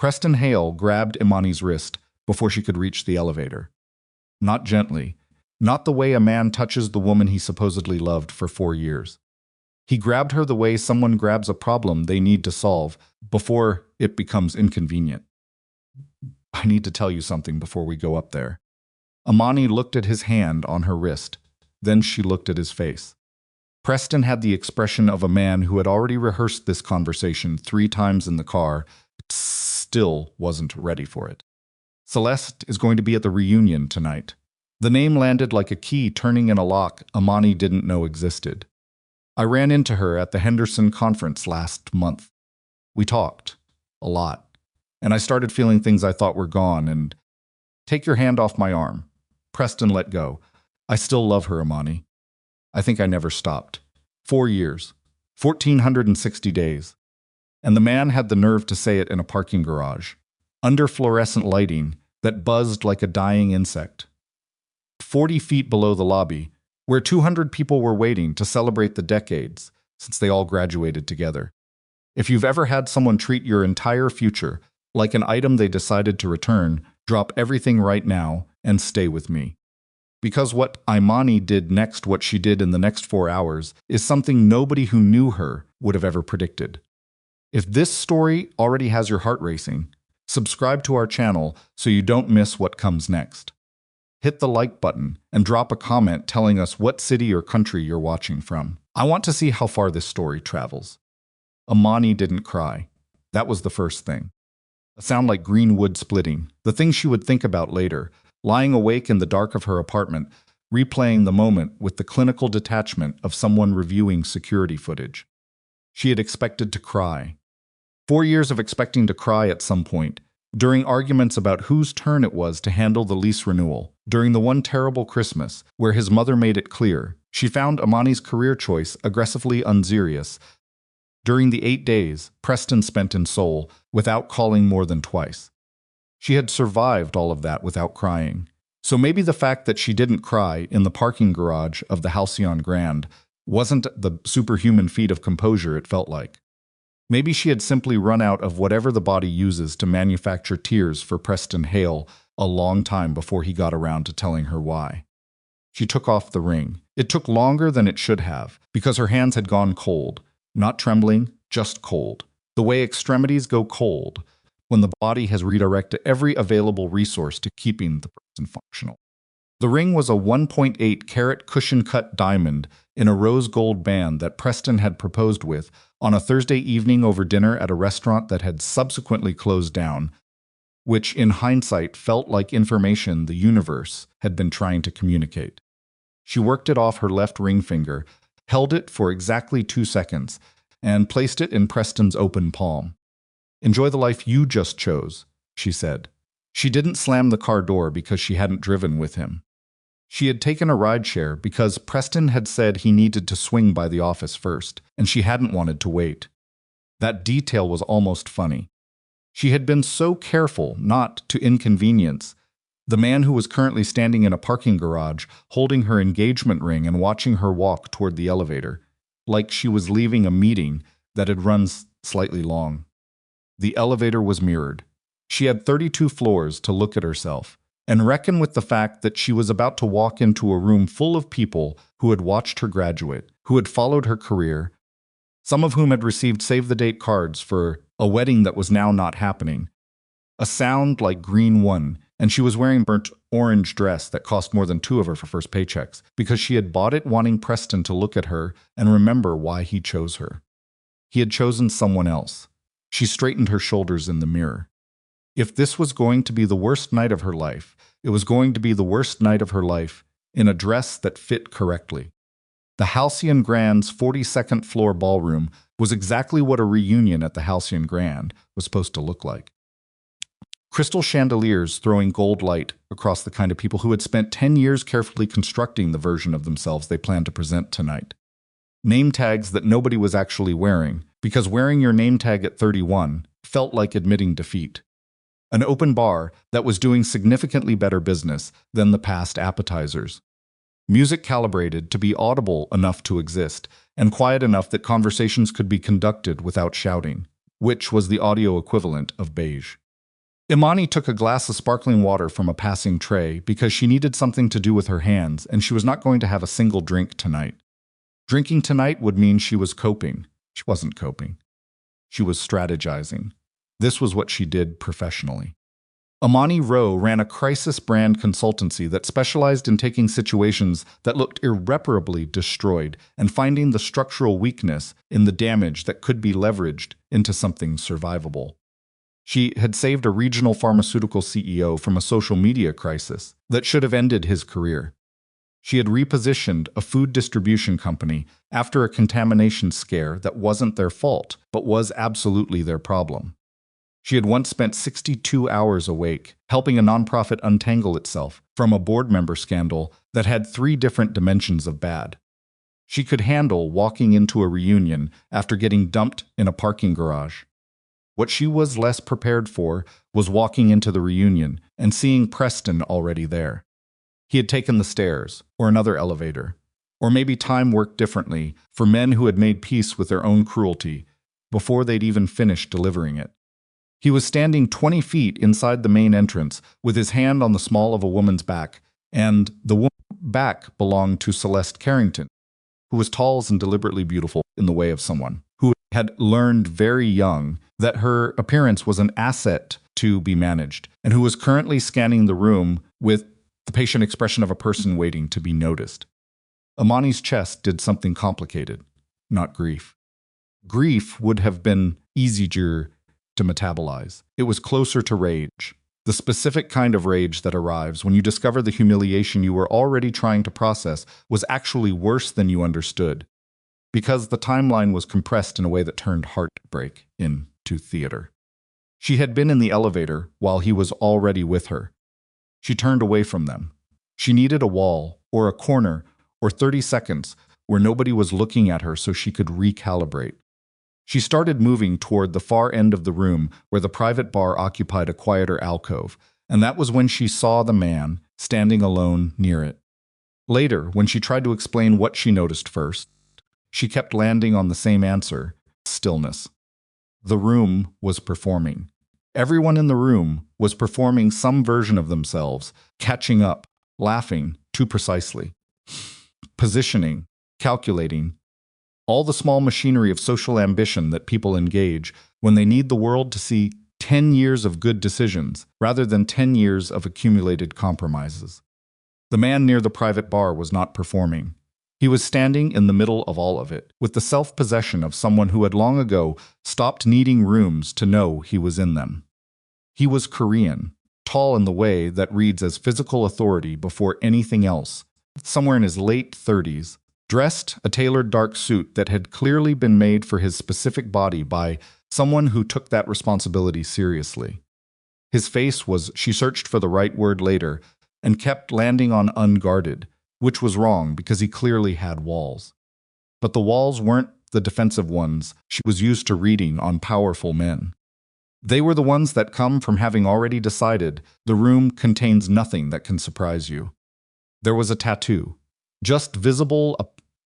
Preston Hale grabbed Imani's wrist before she could reach the elevator. Not gently, not the way a man touches the woman he supposedly loved for 4 years. He grabbed her the way someone grabs a problem they need to solve before it becomes inconvenient. I need to tell you something before we go up there. Imani looked at his hand on her wrist. Then she looked at his face. Preston had the expression of a man who had already rehearsed this conversation 3 times in the car, but still wasn't ready for it. Celeste is going to be at the reunion tonight. The name landed like a key turning in a lock Imani didn't know existed. I ran into her at the Henderson conference last month. We talked. A lot. And I started feeling things I thought were gone and... Take your hand off my arm. Preston let go. I still love her, Imani. I think I never stopped. 4 years. 1,460 days. And the man had the nerve to say it in a parking garage, under fluorescent lighting that buzzed like a dying insect. 40 feet below the lobby, where 200 people were waiting to celebrate the decades since they all graduated together. If you've ever had someone treat your entire future like an item they decided to return, drop everything right now and stay with me. Because what Imani did next, what she did in the next 4 hours, is something nobody who knew her would have ever predicted. If this story already has your heart racing, subscribe to our channel so you don't miss what comes next. Hit the like button and drop a comment telling us what city or country you're watching from. I want to see how far this story travels. Imani didn't cry. That was the first thing. A sound like green wood splitting, the thing she would think about later, lying awake in the dark of her apartment, replaying the moment with the clinical detachment of someone reviewing security footage. She had expected to cry. 4 years of expecting to cry at some point, during arguments about whose turn it was to handle the lease renewal, during the one terrible Christmas where his mother made it clear she found Imani's career choice aggressively unserious, during the 8 days Preston spent in Seoul without calling more than twice. She had survived all of that without crying. So maybe the fact that she didn't cry in the parking garage of the Halcyon Grand wasn't the superhuman feat of composure it felt like. Maybe she had simply run out of whatever the body uses to manufacture tears for Preston Hale a long time before he got around to telling her why. She took off the ring. It took longer than it should have, because her hands had gone cold. Not trembling, just cold. The way extremities go cold when the body has redirected every available resource to keeping the person functional. The ring was a 1.8 carat cushion-cut diamond in a rose gold band that Preston had proposed with on a Thursday evening over dinner at a restaurant that had subsequently closed down, which in hindsight felt like information the universe had been trying to communicate. She worked it off her left ring finger, held it for exactly 2 seconds, and placed it in Preston's open palm. "Enjoy the life you just chose," she said. She didn't slam the car door because she hadn't driven with him. She had taken a rideshare because Preston had said he needed to swing by the office first, and she hadn't wanted to wait. That detail was almost funny. She had been so careful not to inconvenience the man who was currently standing in a parking garage, holding her engagement ring and watching her walk toward the elevator, like she was leaving a meeting that had run slightly long. The elevator was mirrored. She had 32 floors to look at herself, and reckon with the fact that she was about to walk into a room full of people who had watched her graduate, who had followed her career, some of whom had received save-the-date cards for a wedding that was now not happening. A sound like green one, and she was wearing a burnt orange dress that cost more than 2 of her first paychecks, because she had bought it wanting Preston to look at her and remember why he chose her. He had chosen someone else. She straightened her shoulders in the mirror. If this was going to be the worst night of her life, it was going to be the worst night of her life in a dress that fit correctly. The Halcyon Grand's 42nd floor ballroom was exactly what a reunion at the Halcyon Grand was supposed to look like. Crystal chandeliers throwing gold light across the kind of people who had spent 10 years carefully constructing the version of themselves they planned to present tonight. Name tags that nobody was actually wearing, because wearing your name tag at 31 felt like admitting defeat. An open bar that was doing significantly better business than the past appetizers. Music calibrated to be audible enough to exist, and quiet enough that conversations could be conducted without shouting, which was the audio equivalent of beige. Imani took a glass of sparkling water from a passing tray because she needed something to do with her hands and she was not going to have a single drink tonight. Drinking tonight would mean she was coping. She wasn't coping. She was strategizing. This was what she did professionally. Imani Rowe ran a crisis brand consultancy that specialized in taking situations that looked irreparably destroyed and finding the structural weakness in the damage that could be leveraged into something survivable. She had saved a regional pharmaceutical CEO from a social media crisis that should have ended his career. She had repositioned a food distribution company after a contamination scare that wasn't their fault, but was absolutely their problem. She had once spent 62 hours awake, helping a nonprofit untangle itself from a board member scandal that had 3 different dimensions of bad. She could handle walking into a reunion after getting dumped in a parking garage. What she was less prepared for was walking into the reunion and seeing Preston already there. He had taken the stairs, or another elevator, or maybe time worked differently for men who had made peace with their own cruelty before they'd even finished delivering it. He was standing 20 feet inside the main entrance with his hand on the small of a woman's back, and the woman's back belonged to Celeste Carrington, who was tall and deliberately beautiful in the way of someone who had learned very young that her appearance was an asset to be managed, and who was currently scanning the room with the patient expression of a person waiting to be noticed. Imani's chest did something complicated, not grief. Grief would have been easier to metabolize. It was closer to rage, the specific kind of rage that arrives when you discover the humiliation you were already trying to process was actually worse than you understood, because the timeline was compressed in a way that turned heartbreak into theater. She had been in the elevator while he was already with her. She turned away from them. She needed a wall, or a corner, or 30 seconds where nobody was looking at her so she could recalibrate. She started moving toward the far end of the room where the private bar occupied a quieter alcove, and that was when she saw the man standing alone near it. Later, when she tried to explain what she noticed first, she kept landing on the same answer: stillness. The room was performing. Everyone in the room was performing some version of themselves, catching up, laughing too precisely, positioning, calculating, all the small machinery of social ambition that people engage when they need the world to see 10 years of good decisions rather than 10 years of accumulated compromises. The man near the private bar was not performing. He was standing in the middle of all of it, with the self-possession of someone who had long ago stopped needing rooms to know he was in them. He was Korean, tall in the way that reads as physical authority before anything else, somewhere in his late 30s, dressed a tailored dark suit that had clearly been made for his specific body by someone who took that responsibility seriously. His face was, she searched for the right word later, and kept landing on unguarded, which was wrong because he clearly had walls. But the walls weren't the defensive ones she was used to reading on powerful men. They were the ones that come from having already decided the room contains nothing that can surprise you. There was a tattoo, just visible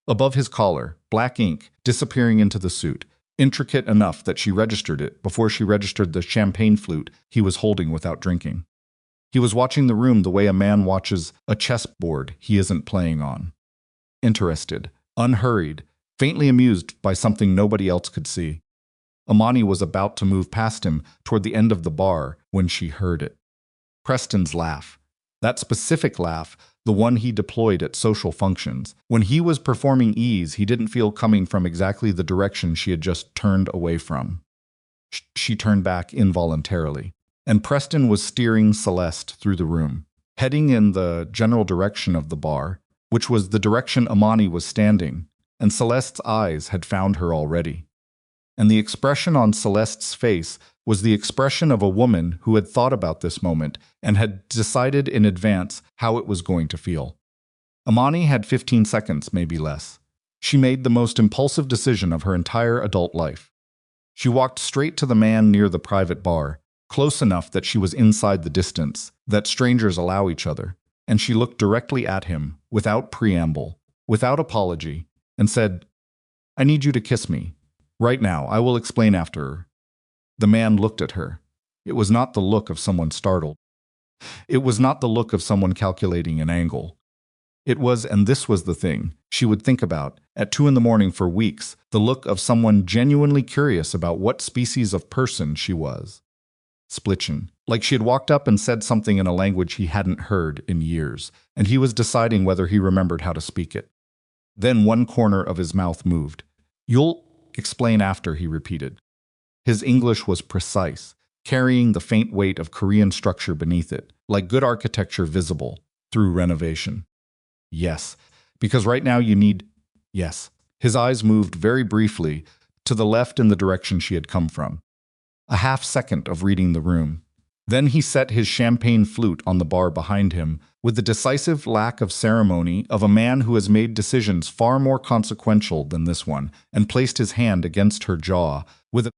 above his collar, black ink disappearing into the suit, intricate enough that she registered it before she registered the champagne flute he was holding without drinking. He was watching the room the way a man watches a chessboard he isn't playing on. Interested, unhurried, faintly amused by something nobody else could see. Imani was about to move past him toward the end of the bar when she heard it. Preston's laugh. That specific laugh, the one he deployed at social functions. When he was performing ease, he didn't feel coming from exactly the direction she had just turned away from. She turned back involuntarily, and Preston was steering Celeste through the room, heading in the general direction of the bar, which was the direction Imani was standing, and Celeste's eyes had found her already. And the expression on Celeste's face was the expression of a woman who had thought about this moment and had decided in advance how it was going to feel. Imani had 15 seconds, maybe less. She made the most impulsive decision of her entire adult life. She walked straight to the man near the private bar, close enough that she was inside the distance that strangers allow each other, and she looked directly at him, without preamble, without apology, and said, "I need you to kiss me. Right now, I will explain after." The man looked at her. It was not the look of someone startled. It was not the look of someone calculating an angle. It was, and this was the thing she would think about, at 2 in the morning for weeks, the look of someone genuinely curious about what species of person she was. Splitchen. Like she had walked up and said something in a language he hadn't heard in years, and he was deciding whether he remembered how to speak it. Then one corner of his mouth moved. "You'll explain after," he repeated. His English was precise, carrying the faint weight of Korean structure beneath it, like good architecture visible through renovation. "Yes, because right now you need—" "Yes." His eyes moved very briefly to the left in the direction she had come from. A half second of reading the room. Then he set his champagne flute on the bar behind him with the decisive lack of ceremony of a man who has made decisions far more consequential than this one, and placed his hand against her jaw with a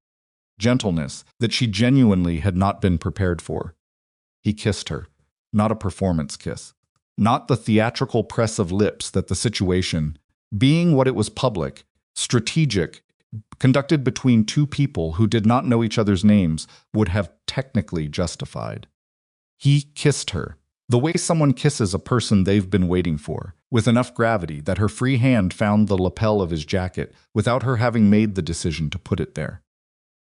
gentleness that she genuinely had not been prepared for. He kissed her, not a performance kiss, not the theatrical press of lips that the situation, being what it was public, strategic, conducted between two people who did not know each other's names, would have technically justified. He kissed her, the way someone kisses a person they've been waiting for, with enough gravity that her free hand found the lapel of his jacket without her having made the decision to put it there.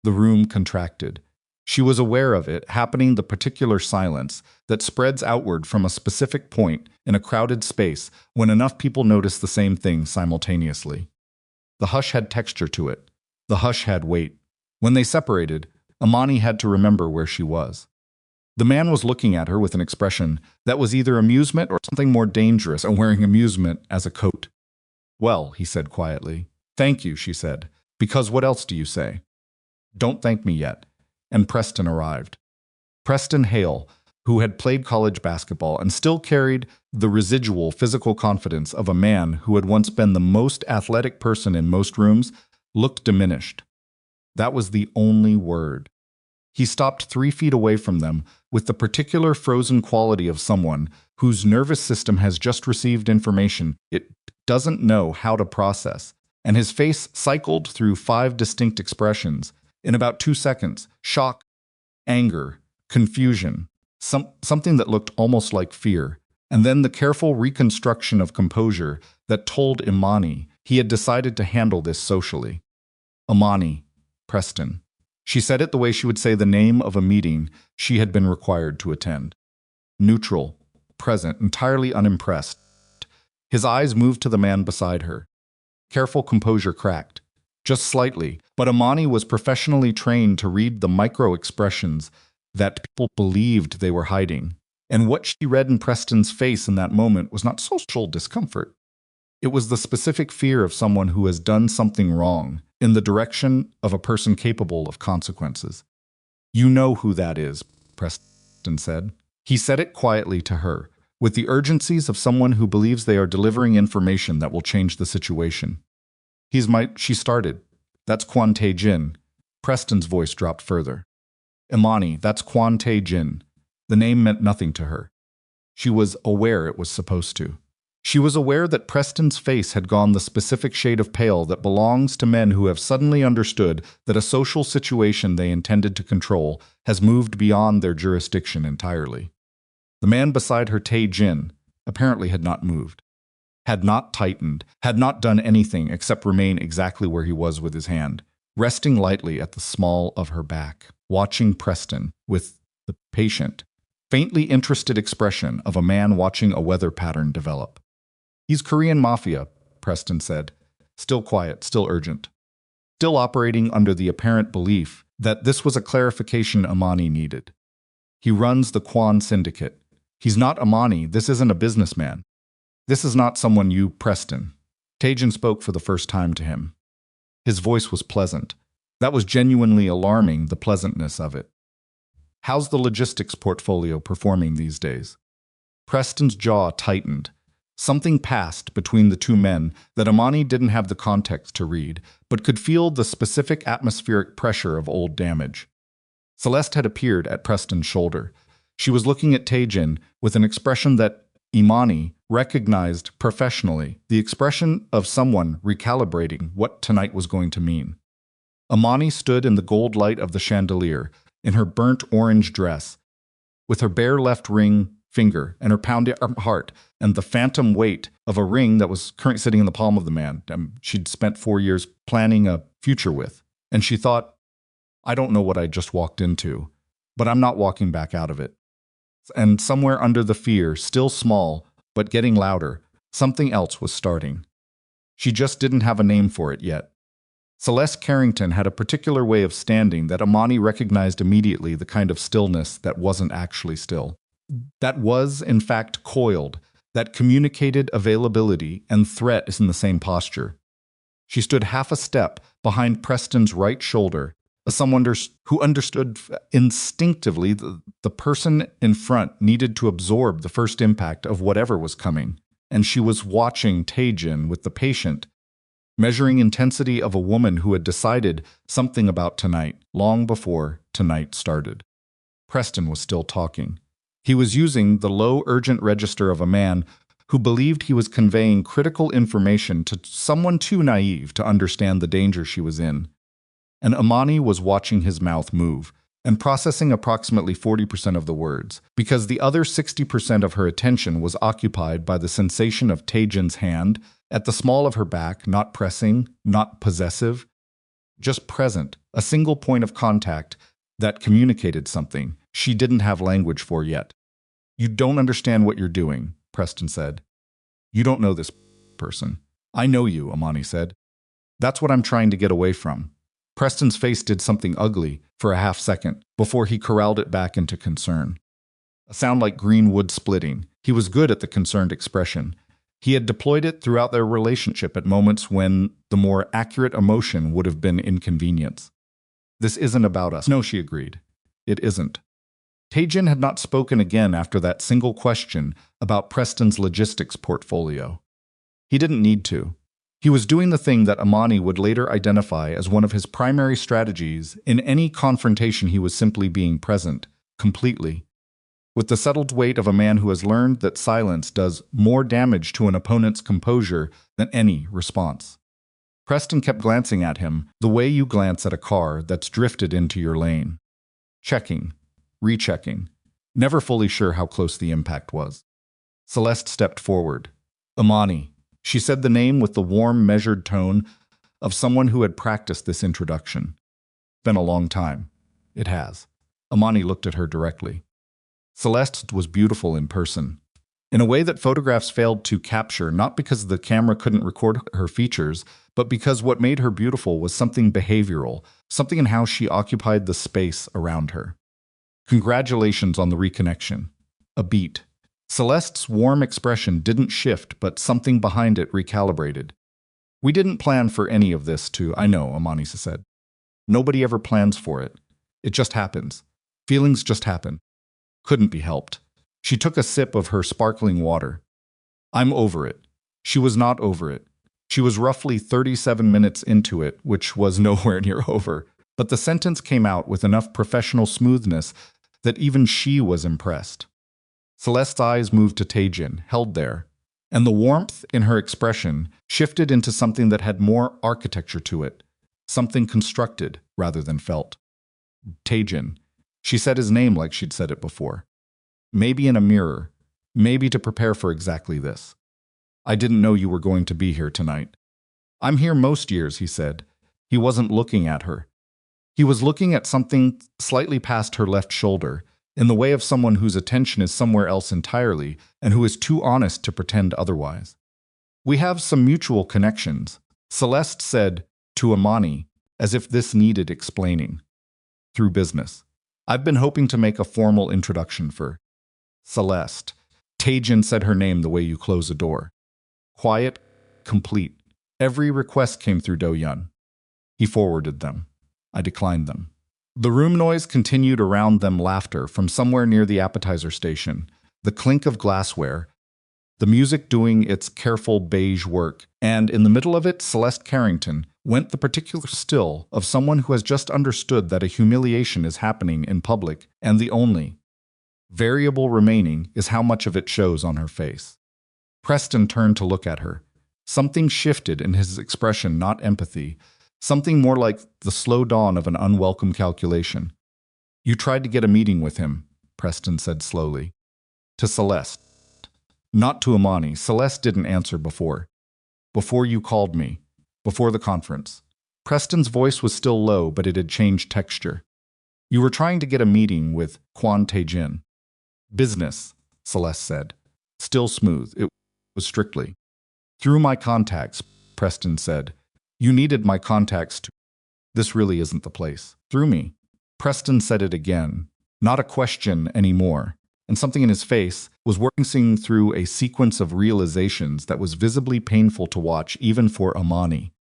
The room contracted. She was aware of it happening, the particular silence that spreads outward from a specific point in a crowded space when enough people notice the same thing simultaneously. The hush had texture to it. The hush had weight. When they separated, Imani had to remember where she was. The man was looking at her with an expression that was either amusement or something more dangerous, and wearing amusement as a coat. "Well," he said quietly. "Thank you," she said. "Because what else do you say?" "Don't thank me yet." And Preston arrived. Preston Hale, who had played college basketball and still carried the residual physical confidence of a man who had once been the most athletic person in most rooms, looked diminished. That was the only word. He stopped 3 feet away from them with the particular frozen quality of someone whose nervous system has just received information it doesn't know how to process, and his face cycled through 5 distinct expressions in about 2 seconds: shock, anger, confusion, something that looked almost like fear, and then the careful reconstruction of composure that told Imani he had decided to handle this socially. Imani, Preston. She said it the way she would say the name of a meeting she had been required to attend. Neutral, present, entirely unimpressed. His eyes moved to the man beside her. Careful composure cracked. Just slightly, but Imani was professionally trained to read the micro-expressions that people believed they were hiding. And what she read in Preston's face in that moment was not social discomfort. It was the specific fear of someone who has done something wrong in the direction of a person capable of consequences. "You know who that is," Preston said. He said it quietly to her, with the urgencies of someone who believes they are delivering information that will change the situation. She started. "That's Tae-jin." Preston's voice dropped further. "Imani, that's Tae-jin." The name meant nothing to her. She was aware it was supposed to. She was aware that Preston's face had gone the specific shade of pale that belongs to men who have suddenly understood that a social situation they intended to control has moved beyond their jurisdiction entirely. The man beside her, Tae-jin, apparently had not moved, had not tightened, had not done anything except remain exactly where he was with his hand, resting lightly at the small of her back, watching Preston with the patient, faintly interested expression of a man watching a weather pattern develop. "He's Korean Mafia," Preston said, still quiet, still urgent, still operating under the apparent belief that this was a clarification Imani needed. "He runs the Kwan Syndicate. He's not Imani. This isn't a businessman. This is not someone you, Preston." Tae-jin spoke for the first time to him. His voice was pleasant. That was genuinely alarming, the pleasantness of it. "How's the logistics portfolio performing these days?" Preston's jaw tightened. Something passed between the two men that Imani didn't have the context to read, but could feel the specific atmospheric pressure of old damage. Celeste had appeared at Preston's shoulder. She was looking at Tae-jin with an expression that Imani recognized professionally, the expression of someone recalibrating what tonight was going to mean. Imani stood in the gold light of the chandelier, in her burnt orange dress, with her bare left ring finger and her pounding heart and the phantom weight of a ring that was currently sitting in the palm of the man she'd spent 4 years planning a future with. And she thought, I don't know what I just walked into, but I'm not walking back out of it. And somewhere under the fear, still small, but getting louder, something else was starting. She just didn't have a name for it yet. Celeste Carrington had a particular way of standing that Imani recognized immediately, the kind of stillness that wasn't actually still. That was, in fact, coiled, that communicated availability and threat in the same posture. She stood half a step behind Preston's right shoulder, as someone who understood instinctively the person in front needed to absorb the first impact of whatever was coming, and she was watching Tae-jin with the patient, measuring intensity of a woman who had decided something about tonight long before tonight started. Preston was still talking. He was using the low, urgent register of a man who believed he was conveying critical information to someone too naive to understand the danger she was in. And Imani was watching his mouth move and processing approximately 40% of the words, because the other 60% of her attention was occupied by the sensation of Tae-jin's hand at the small of her back, not pressing, not possessive, just present, a single point of contact that communicated something she didn't have language for yet. You don't understand what you're doing, Preston said. You don't know this person. I know you, Imani said. That's what I'm trying to get away from. Preston's face did something ugly for a half second before he corralled it back into concern. A sound like green wood splitting. He was good at the concerned expression. He had deployed it throughout their relationship at moments when the more accurate emotion would have been inconvenience. This isn't about us. No, she agreed. It isn't. Tae-jin had not spoken again after that single question about Preston's logistics portfolio. He didn't need to. He was doing the thing that Imani would later identify as one of his primary strategies in any confrontation. He was simply being present, completely. With the settled weight of a man who has learned that silence does more damage to an opponent's composure than any response. Preston kept glancing at him the way you glance at a car that's drifted into your lane. Checking, rechecking, never fully sure how close the impact was. Celeste stepped forward. Imani. She said the name with the warm, measured tone of someone who had practiced this introduction. Been a long time. It has. Imani looked at her directly. Celeste was beautiful in person, in a way that photographs failed to capture, not because the camera couldn't record her features, but because what made her beautiful was something behavioral, something in how she occupied the space around her. Congratulations on the reconnection. A beat. Celeste's warm expression didn't shift, but something behind it recalibrated. We didn't plan for any of this I know, Imani said. Nobody ever plans for it. It just happens. Feelings just happen. Couldn't be helped. She took a sip of her sparkling water. I'm over it. She was not over it. She was roughly 37 minutes into it, which was nowhere near over, but the sentence came out with enough professional smoothness that even she was impressed. Celeste's eyes moved to Tae-jin, held there, and the warmth in her expression shifted into something that had more architecture to it, something constructed rather than felt. Tae-jin. She said his name like she'd said it before. Maybe in a mirror, maybe to prepare for exactly this. I didn't know you were going to be here tonight. I'm here most years, he said. He wasn't looking at her. He was looking at something slightly past her left shoulder, in the way of someone whose attention is somewhere else entirely and who is too honest to pretend otherwise. We have some mutual connections, Celeste said to Imani, as if this needed explaining. Through business. I've been hoping to make a formal introduction for Celeste. Tae-jin said her name the way you close a door. Quiet, complete. Every request came through Do-yun. He forwarded them. I declined them. The room noise continued around them, laughter from somewhere near the appetizer station, the clink of glassware, the music doing its careful beige work, and in the middle of it, Celeste Carrington went the particular still of someone who has just understood that a humiliation is happening in public, and the only variable remaining is how much of it shows on her face. Preston turned to look at her. Something shifted in his expression, not empathy, something more like the slow dawn of an unwelcome calculation. You tried to get a meeting with him, Preston said slowly. To Celeste. Not to Imani. Celeste didn't answer before. Before you called me. Before the conference. Preston's voice was still low, but it had changed texture. You were trying to get a meeting with Tae-jin. Business, Celeste said. Still smooth. It was strictly. Through my contacts, Preston said. You needed my contacts to. This really isn't the place. Through me. Preston said it again. Not a question anymore. And something in his face was working through a sequence of realizations that was visibly painful to watch even for Imani,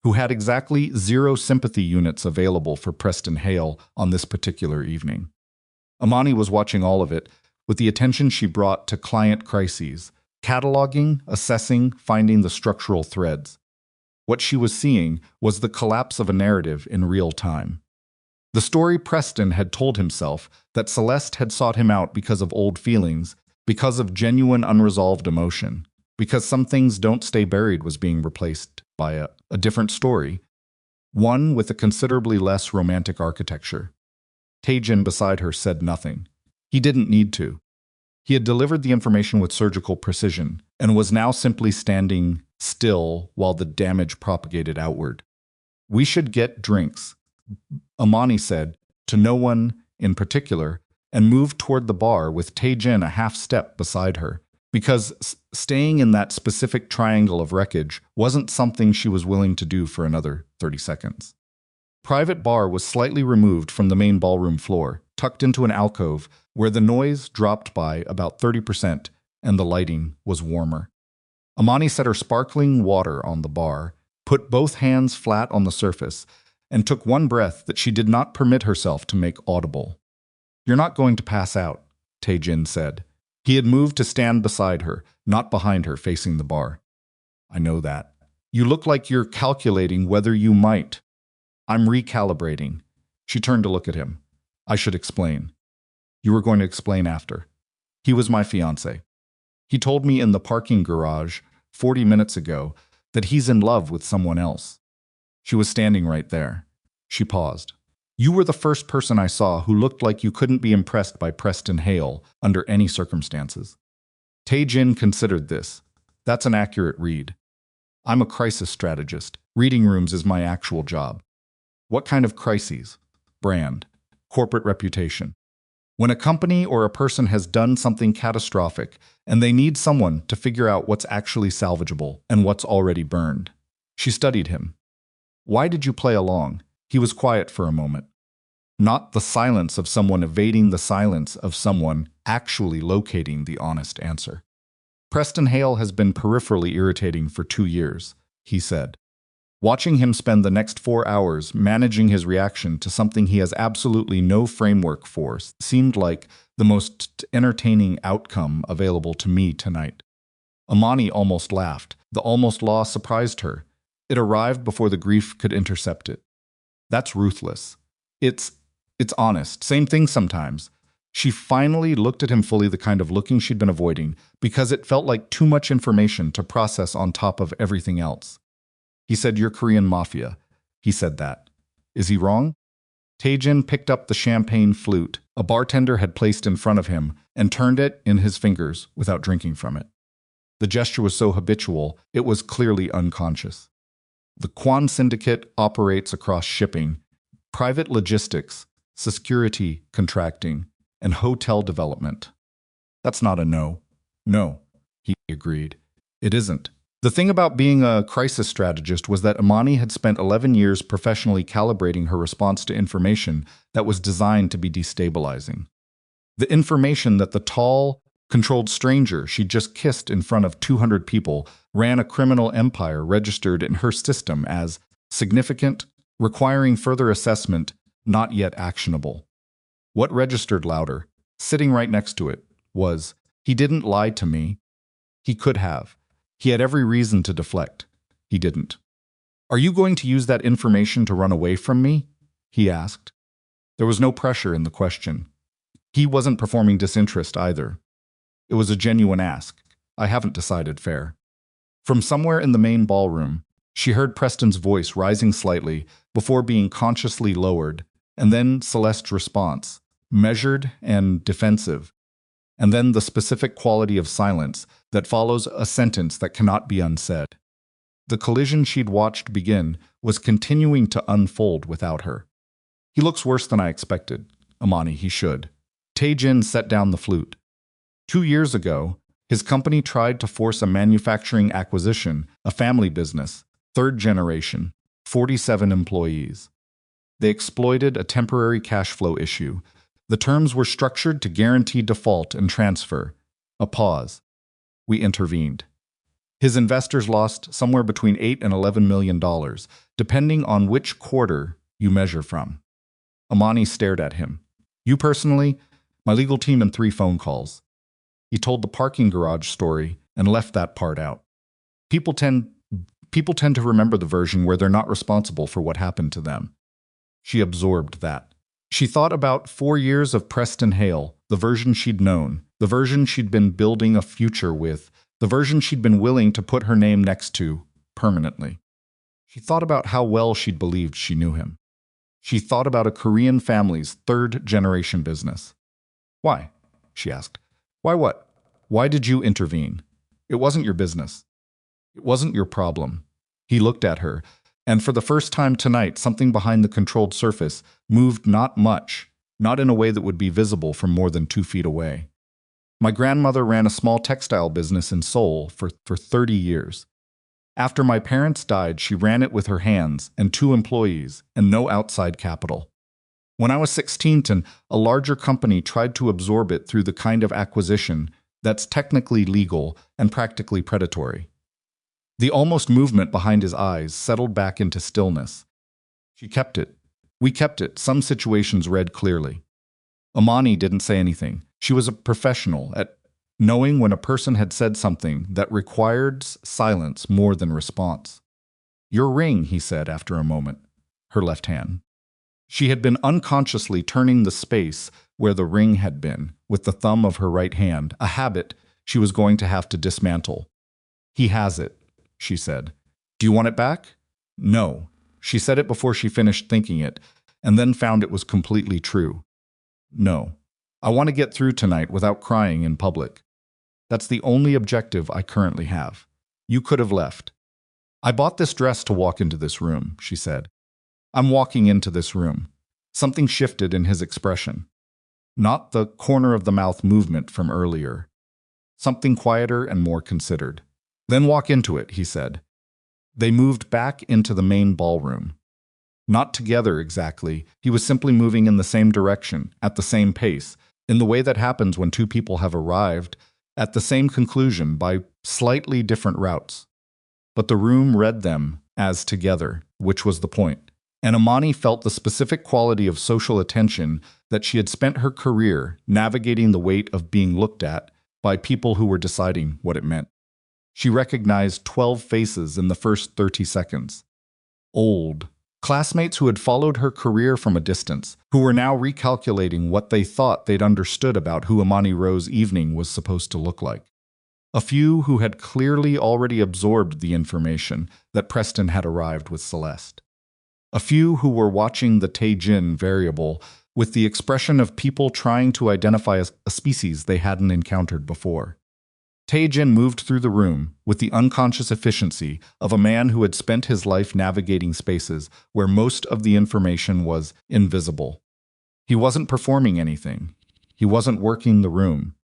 who had exactly 0 sympathy units available for Preston Hale on this particular evening. Imani was watching all of it with the attention she brought to client crises, cataloging, assessing, finding the structural threads. What she was seeing was the collapse of a narrative in real time. The story Preston had told himself that Celeste had sought him out because of old feelings, because of genuine unresolved emotion, because some things don't stay buried was being replaced by a different story, one with a considerably less romantic architecture. Tae-jin beside her said nothing. He didn't need to. He had delivered the information with surgical precision and was now simply standing still while the damage propagated outward. We should get drinks, Imani said, to no one in particular, and moved toward the bar with Tae-jin a half step beside her, because staying in that specific triangle of wreckage wasn't something she was willing to do for another 30 seconds. Private bar was slightly removed from the main ballroom floor, tucked into an alcove where the noise dropped by about 30% and the lighting was warmer. Imani set her sparkling water on the bar, put both hands flat on the surface, and took one breath that she did not permit herself to make audible. You're not going to pass out, Tae-jin said. He had moved to stand beside her, not behind her, facing the bar. I know that. You look like you're calculating whether you might. I'm recalibrating. She turned to look at him. I should explain. You were going to explain after. He was my fiancé. He told me in the parking garage 40 minutes ago that he's in love with someone else. She was standing right there. She paused. You were the first person I saw who looked like you couldn't be impressed by Preston Hale under any circumstances. Tae-jin considered this. That's an accurate read. I'm a crisis strategist. Reading rooms is my actual job. What kind of crises? Brand. Corporate reputation. When a company or a person has done something catastrophic and they need someone to figure out what's actually salvageable and what's already burned. She studied him. Why did you play along? He was quiet for a moment. Not the silence of someone evading the silence of someone actually locating the honest answer. Preston Hale has been peripherally irritating for 2 years, he said. Watching him spend the next 4 hours managing his reaction to something he has absolutely no framework for seemed like the most entertaining outcome available to me tonight. Imani almost laughed. The almost law surprised her. It arrived before the grief could intercept it. That's ruthless. It's honest. Same thing sometimes. She finally looked at him fully, the kind of looking she'd been avoiding, because it felt like too much information to process on top of everything else. He said, "You're Korean mafia." He said that. Is he wrong? Tae-jin picked up the champagne flute a bartender had placed in front of him and turned it in his fingers without drinking from it. The gesture was so habitual, it was clearly unconscious. The Kwan Syndicate operates across shipping, private logistics, security contracting, and hotel development. That's not a no. No, he agreed. It isn't. The thing about being a crisis strategist was that Imani had spent 11 years professionally calibrating her response to information that was designed to be destabilizing. The information that the tall, controlled stranger she just kissed in front of 200 people ran a criminal empire registered in her system as significant, requiring further assessment, not yet actionable. What registered louder, sitting right next to it, was, "He didn't lie to me." He could have. He had every reason to deflect. He didn't. "Are you going to use that information to run away from me?" he asked. There was no pressure in the question. He wasn't performing disinterest either. It was a genuine ask. I haven't decided fair. From somewhere in the main ballroom, she heard Preston's voice rising slightly before being consciously lowered, And then Celeste's response, measured and defensive. And then the specific quality of silence that follows a sentence that cannot be unsaid. The collision she'd watched begin was continuing to unfold without her. He looks worse than I expected. Imani, he should. Tae-jin set down the flute. 2 years ago, his company tried to force a manufacturing acquisition, a family business, third generation, 47 employees. They exploited a temporary cash flow issue. The terms were structured to guarantee default and transfer. A pause. We intervened. His investors lost somewhere between $8 and $11 million, depending on which quarter you measure from. Imani stared at him. You personally, my legal team, and 3 phone calls. He told the parking garage story and left that part out. People tend to remember the version where they're not responsible for what happened to them. She absorbed that. She thought about 4 years of Preston Hale, the version she'd known, the version she'd been building a future with, the version she'd been willing to put her name next to permanently. She thought about how well she'd believed she knew him. She thought about a Korean family's 3rd-generation business. Why? She asked. Why what? Why did you intervene? It wasn't your business. It wasn't your problem. He looked at her, and for the first time tonight, something behind the controlled surface moved not much, not in a way that would be visible from more than 2 feet away. My grandmother ran a small textile business in Seoul for 30 years. After my parents died, she ran it with her hands and 2 employees and no outside capital. When I was 16, a larger company tried to absorb it through the kind of acquisition that's technically legal and practically predatory. The almost movement behind his eyes settled back into stillness. She kept it. We kept it. Some situations read clearly. Imani didn't say anything. She was a professional at knowing when a person had said something that required silence more than response. Your ring, he said after a moment, her left hand. She had been unconsciously turning the space where the ring had been with the thumb of her right hand, a habit she was going to have to dismantle. He has it, she said. Do you want it back? No. She said it before she finished thinking it, and then found it was completely true. No. I want to get through tonight without crying in public. That's the only objective I currently have. You could have left. I bought this dress to walk into this room, she said. I'm walking into this room. Something shifted in his expression. Not the corner of the mouth movement from earlier. Something quieter and more considered. Then walk into it, he said. They moved back into the main ballroom. Not together exactly, he was simply moving in the same direction, at the same pace, in the way that happens when 2 people have arrived at the same conclusion by slightly different routes. But the room read them as together, which was the point. And Imani felt the specific quality of social attention that she had spent her career navigating the weight of being looked at by people who were deciding what it meant. She recognized 12 faces in the first 30 seconds. Old. Classmates who had followed her career from a distance, who were now recalculating what they thought they'd understood about who Imani Rowe's evening was supposed to look like. A few who had clearly already absorbed the information that Preston had arrived with Celeste. A few who were watching the Tae-jin variable with the expression of people trying to identify a species they hadn't encountered before. Tae-jin moved through the room with the unconscious efficiency of a man who had spent his life navigating spaces where most of the information was invisible. He wasn't performing anything. He wasn't working the room.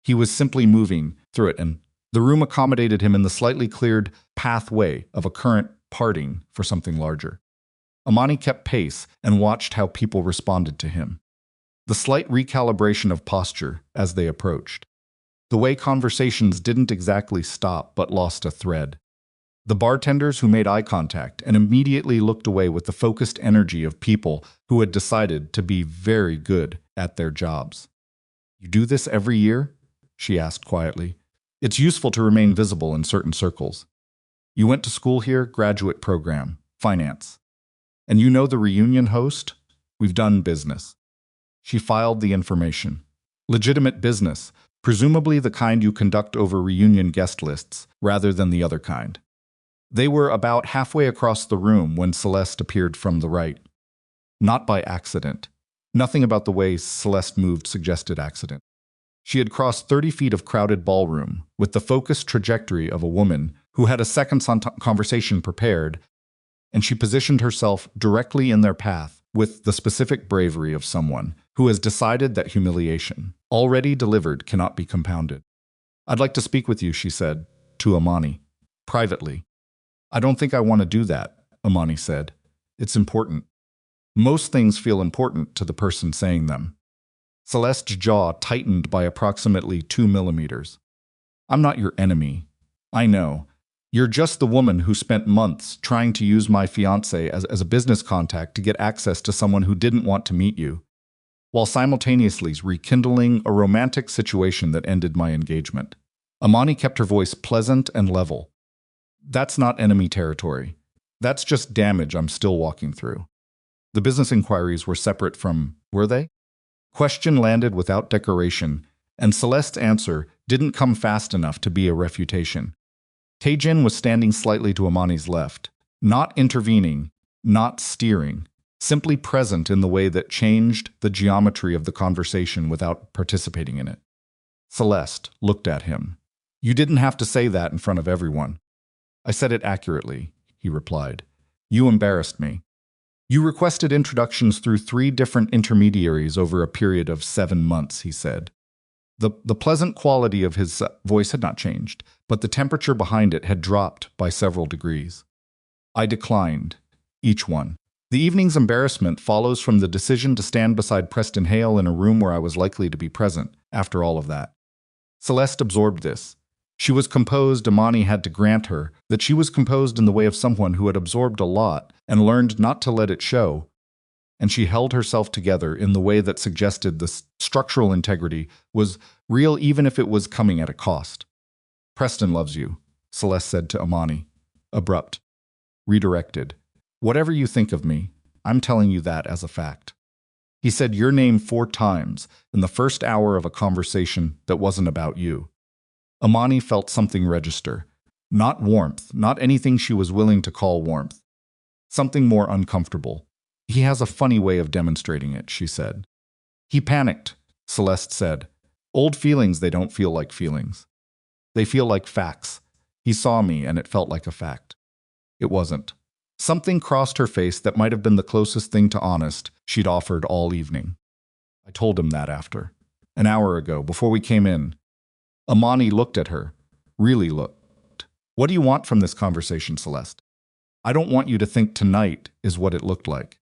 He was simply moving through it, and the room accommodated him in the slightly cleared pathway of a current parting for something larger. Imani kept pace and watched how people responded to him. The slight recalibration of posture as they approached. The way conversations didn't exactly stop but lost a thread. The bartenders who made eye contact and immediately looked away with the focused energy of people who had decided to be very good at their jobs. You do this every year? She asked quietly. It's useful to remain visible in certain circles. You went to school here, graduate program, finance. And you know the reunion host? We've done business. She filed the information. Legitimate business, presumably the kind you conduct over reunion guest lists, rather than the other kind. They were about halfway across the room when Celeste appeared from the right. Not by accident. Nothing about the way Celeste moved suggested accident. She had crossed 30 feet of crowded ballroom with the focused trajectory of a woman who had a second's conversation prepared, and she positioned herself directly in their path with the specific bravery of someone who has decided that humiliation, already delivered, cannot be compounded. "I'd like to speak with you," she said, to Imani, privately. "I don't think I want to do that," Imani said. "It's important." Most things feel important to the person saying them. Celeste's jaw tightened by approximately 2 millimeters. "I'm not your enemy. I know. You're just the woman who spent months trying to use my fiancé as a business contact to get access to someone who didn't want to meet you, while simultaneously rekindling a romantic situation that ended my engagement." Imani kept her voice pleasant and level. "That's not enemy territory. That's just damage I'm still walking through." The business inquiries were separate from, were they? Question landed without decoration, and Celeste's answer didn't come fast enough to be a refutation. Tae-jin was standing slightly to Imani's left, not intervening, not steering, simply present in the way that changed the geometry of the conversation without participating in it. Celeste looked at him. "You didn't have to say that in front of everyone." "I said it accurately," he replied. "You embarrassed me." "You requested introductions through 3 different intermediaries over a period of 7 months," he said. The pleasant quality of his voice had not changed, but the temperature behind it had dropped by several degrees. "I declined. Each one. The evening's embarrassment follows from the decision to stand beside Preston Hale in a room where I was likely to be present, after all of that." Celeste absorbed this. She was composed. Imani had to grant her that she was composed in the way of someone who had absorbed a lot and learned not to let it show, and she held herself together in the way that suggested the structural integrity was real even if it was coming at a cost. "Preston loves you," Celeste said to Imani. Abrupt. Redirected. "Whatever you think of me, I'm telling you that as a fact." He said your name 4 times in the first hour of a conversation that wasn't about you. Imani felt something register. Not warmth, not anything she was willing to call warmth. Something more uncomfortable. "He has a funny way of demonstrating it," she said. "He panicked," Celeste said. "Old feelings, they don't feel like feelings. They feel like facts. He saw me and it felt like a fact." It wasn't. Something crossed her face that might have been the closest thing to honest she'd offered all evening. "I told him that after. An hour ago, before we came in." Imani looked at her. Really looked. "What do you want from this conversation, Celeste?" "I don't want you to think tonight is what it looked like.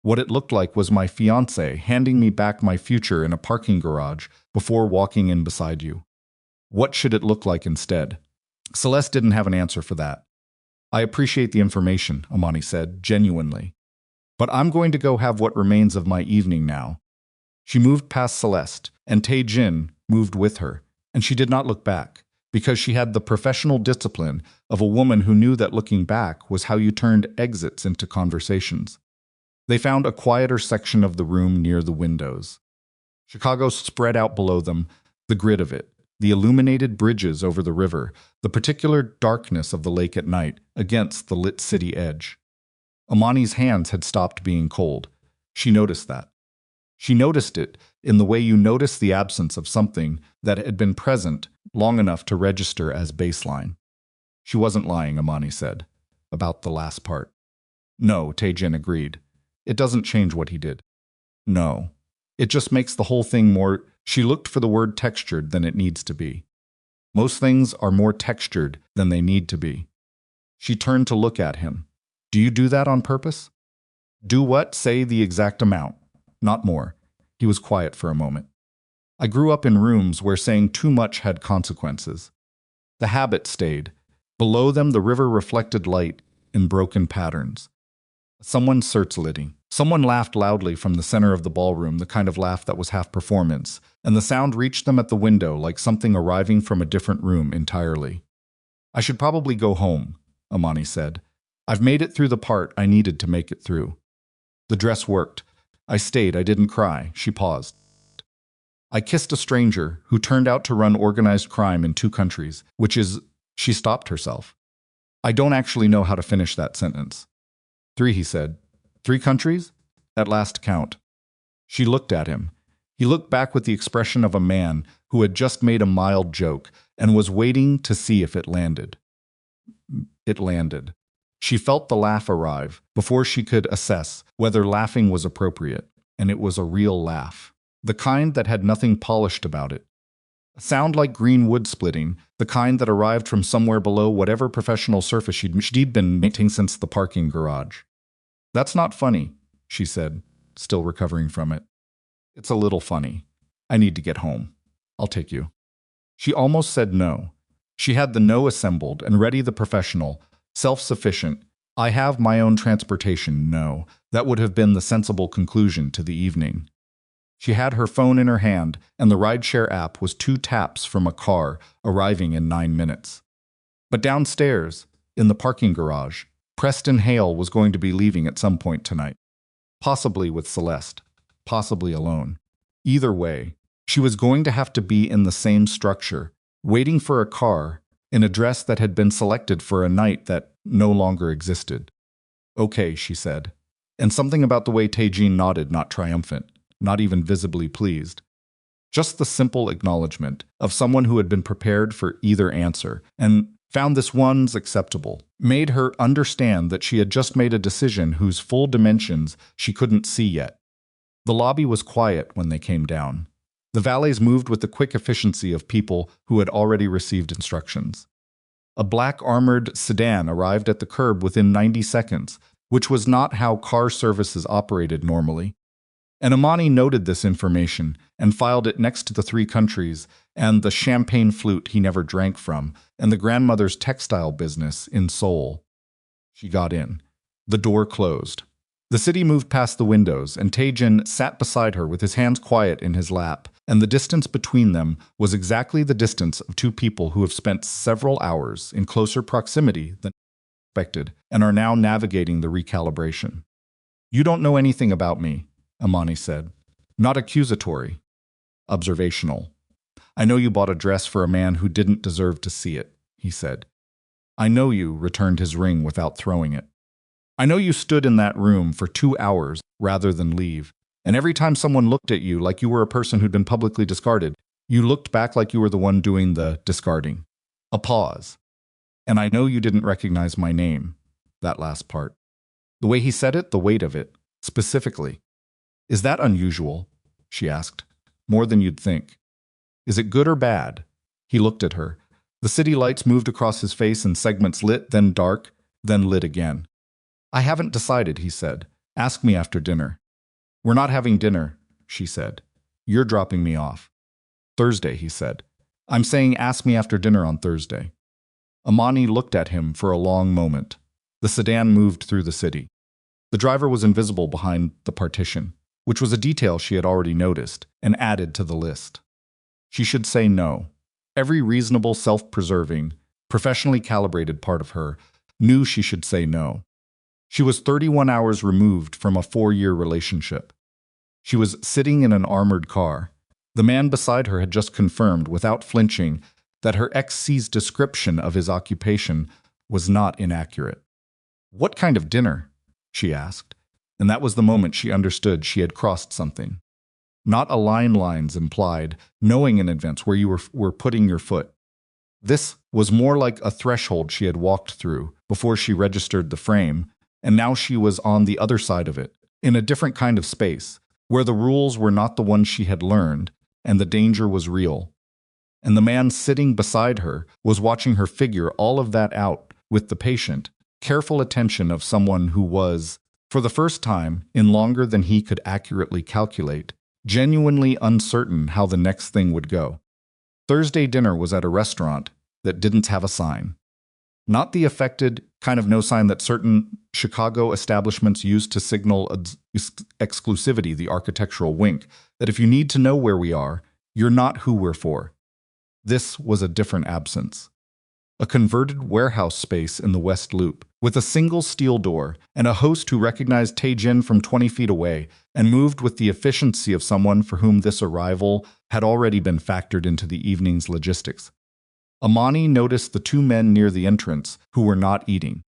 What it looked like was my fiancé handing me back my future in a parking garage before walking in beside you. What should it look like instead?" Celeste didn't have an answer for that. "I appreciate the information," Imani said, genuinely. "But I'm going to go have what remains of my evening now." She moved past Celeste, and Tae-jin moved with her, and she did not look back, because she had the professional discipline of a woman who knew that looking back was how you turned exits into conversations. They found a quieter section of the room near the windows. Chicago spread out below them, the grid of it, the illuminated bridges over the river, the particular darkness of the lake at night against the lit city edge. Imani's hands had stopped being cold. She noticed that. She noticed it in the way you notice the absence of something that had been present long enough to register as baseline. She wasn't lying, Imani said, about the last part. "No," Tae-jin agreed. "It doesn't change what he did." "No. It just makes the whole thing more—" She looked for the word textured than it needs to be. Most things are more textured than they need to be. She turned to look at him. "Do you do that on purpose?" "Do what?" "Say the exact amount. Not more." He was quiet for a moment. "I grew up in rooms where saying too much had consequences. The habit stayed. Below them the river reflected light in broken patterns. Someone searchlighting. Someone laughed loudly from the center of the ballroom, the kind of laugh that was half performance, and the sound reached them at the window like something arriving from a different room entirely. "I should probably go home," Imani said. "I've made it through the part I needed to make it through." The dress worked. "I stayed. I didn't cry." She paused. "I kissed a stranger who turned out to run organized crime in 2 countries, which is—" She stopped herself. "I don't actually know how to finish that sentence." 3, he said. 3 countries? at last count. She looked at him. He looked back with the expression of a man who had just made a mild joke and was waiting to see if it landed. It landed. She felt the laugh arrive before she could assess whether laughing was appropriate, and it was a real laugh. The kind that had nothing polished about it. A sound like green wood splitting, the kind that arrived from somewhere below whatever professional surface she'd been maintaining since the parking garage. "That's not funny," she said, still recovering from it. "It's a little funny. I need to get home. I'll take you." She almost said no. She had the no assembled and ready, the professional, self-sufficient, "I have my own transportation, no." That would have been the sensible conclusion to the evening. She had her phone in her hand, and the rideshare app was 2 taps from a car arriving in 9 minutes. But downstairs, in the parking garage, Preston Hale was going to be leaving at some point tonight. Possibly with Celeste, possibly alone. Either way, she was going to have to be in the same structure, waiting for a car, an address that had been selected for a night that no longer existed. "Okay," she said. And something about the way Tae-jin nodded, not triumphant, not even visibly pleased. Just the simple acknowledgement of someone who had been prepared for either answer and found this one's acceptable, made her understand that she had just made a decision whose full dimensions she couldn't see yet. The lobby was quiet when they came down. The valets moved with the quick efficiency of people who had already received instructions. A black armored sedan arrived at the curb within 90 seconds, which was not how car services operated normally. And Imani noted this information and filed it next to the 3 countries and the champagne flute he never drank from and the grandmother's textile business in Seoul. She got in. The door closed. The city moved past the windows, and Tae-jin sat beside her with his hands quiet in his lap, and the distance between them was exactly the distance of 2 people who have spent several hours in closer proximity than expected and are now navigating the recalibration. "You don't know anything about me," Imani said. "Not accusatory. Observational. I know you bought a dress for a man who didn't deserve to see it," he said. "I know you returned his ring without throwing it. I know you stood in that room for 2 hours rather than leave, and every time someone looked at you like you were a person who'd been publicly discarded, you looked back like you were the one doing the discarding." A pause. "And I know you didn't recognize my name," that last part. The way he said it, the weight of it, specifically. "Is that unusual?" she asked. "More than you'd think. Is it good or bad?" He looked at her. The city lights moved across his face in segments lit, then dark, then lit again. "I haven't decided," he said. "Ask me after dinner." "We're not having dinner," she said. "You're dropping me off." "Thursday," he said. "I'm saying ask me after dinner on Thursday." Imani looked at him for a long moment. The sedan moved through the city. The driver was invisible behind the partition, which was a detail she had already noticed and added to the list. She should say no. Every reasonable, self-preserving, professionally calibrated part of her knew she should say no. She was 31 hours removed from a 4-year relationship. She was sitting in an armored car. The man beside her had just confirmed, without flinching, that her ex-C's description of his occupation was not inaccurate. "What kind of dinner?" she asked, and that was the moment she understood she had crossed something. Not a lines implied, knowing in advance where you were putting your foot. This was more like a threshold she had walked through before she registered the frame, and now she was on the other side of it, in a different kind of space, where the rules were not the ones she had learned, and the danger was real. And the man sitting beside her was watching her figure all of that out with the patient, careful attention of someone who was, for the first time in longer than he could accurately calculate, genuinely uncertain how the next thing would go. Thursday dinner was at a restaurant that didn't have a sign. Not the affected kind of no sign that certain Chicago establishments use to signal exclusivity, the architectural wink, that if you need to know where we are, you're not who we're for. This was a different absence. A converted warehouse space in the West Loop, with a single steel door and a host who recognized Tae-jin from 20 feet away and moved with the efficiency of someone for whom this arrival had already been factored into the evening's logistics. Imani noticed the 2 men near the entrance who were not eating.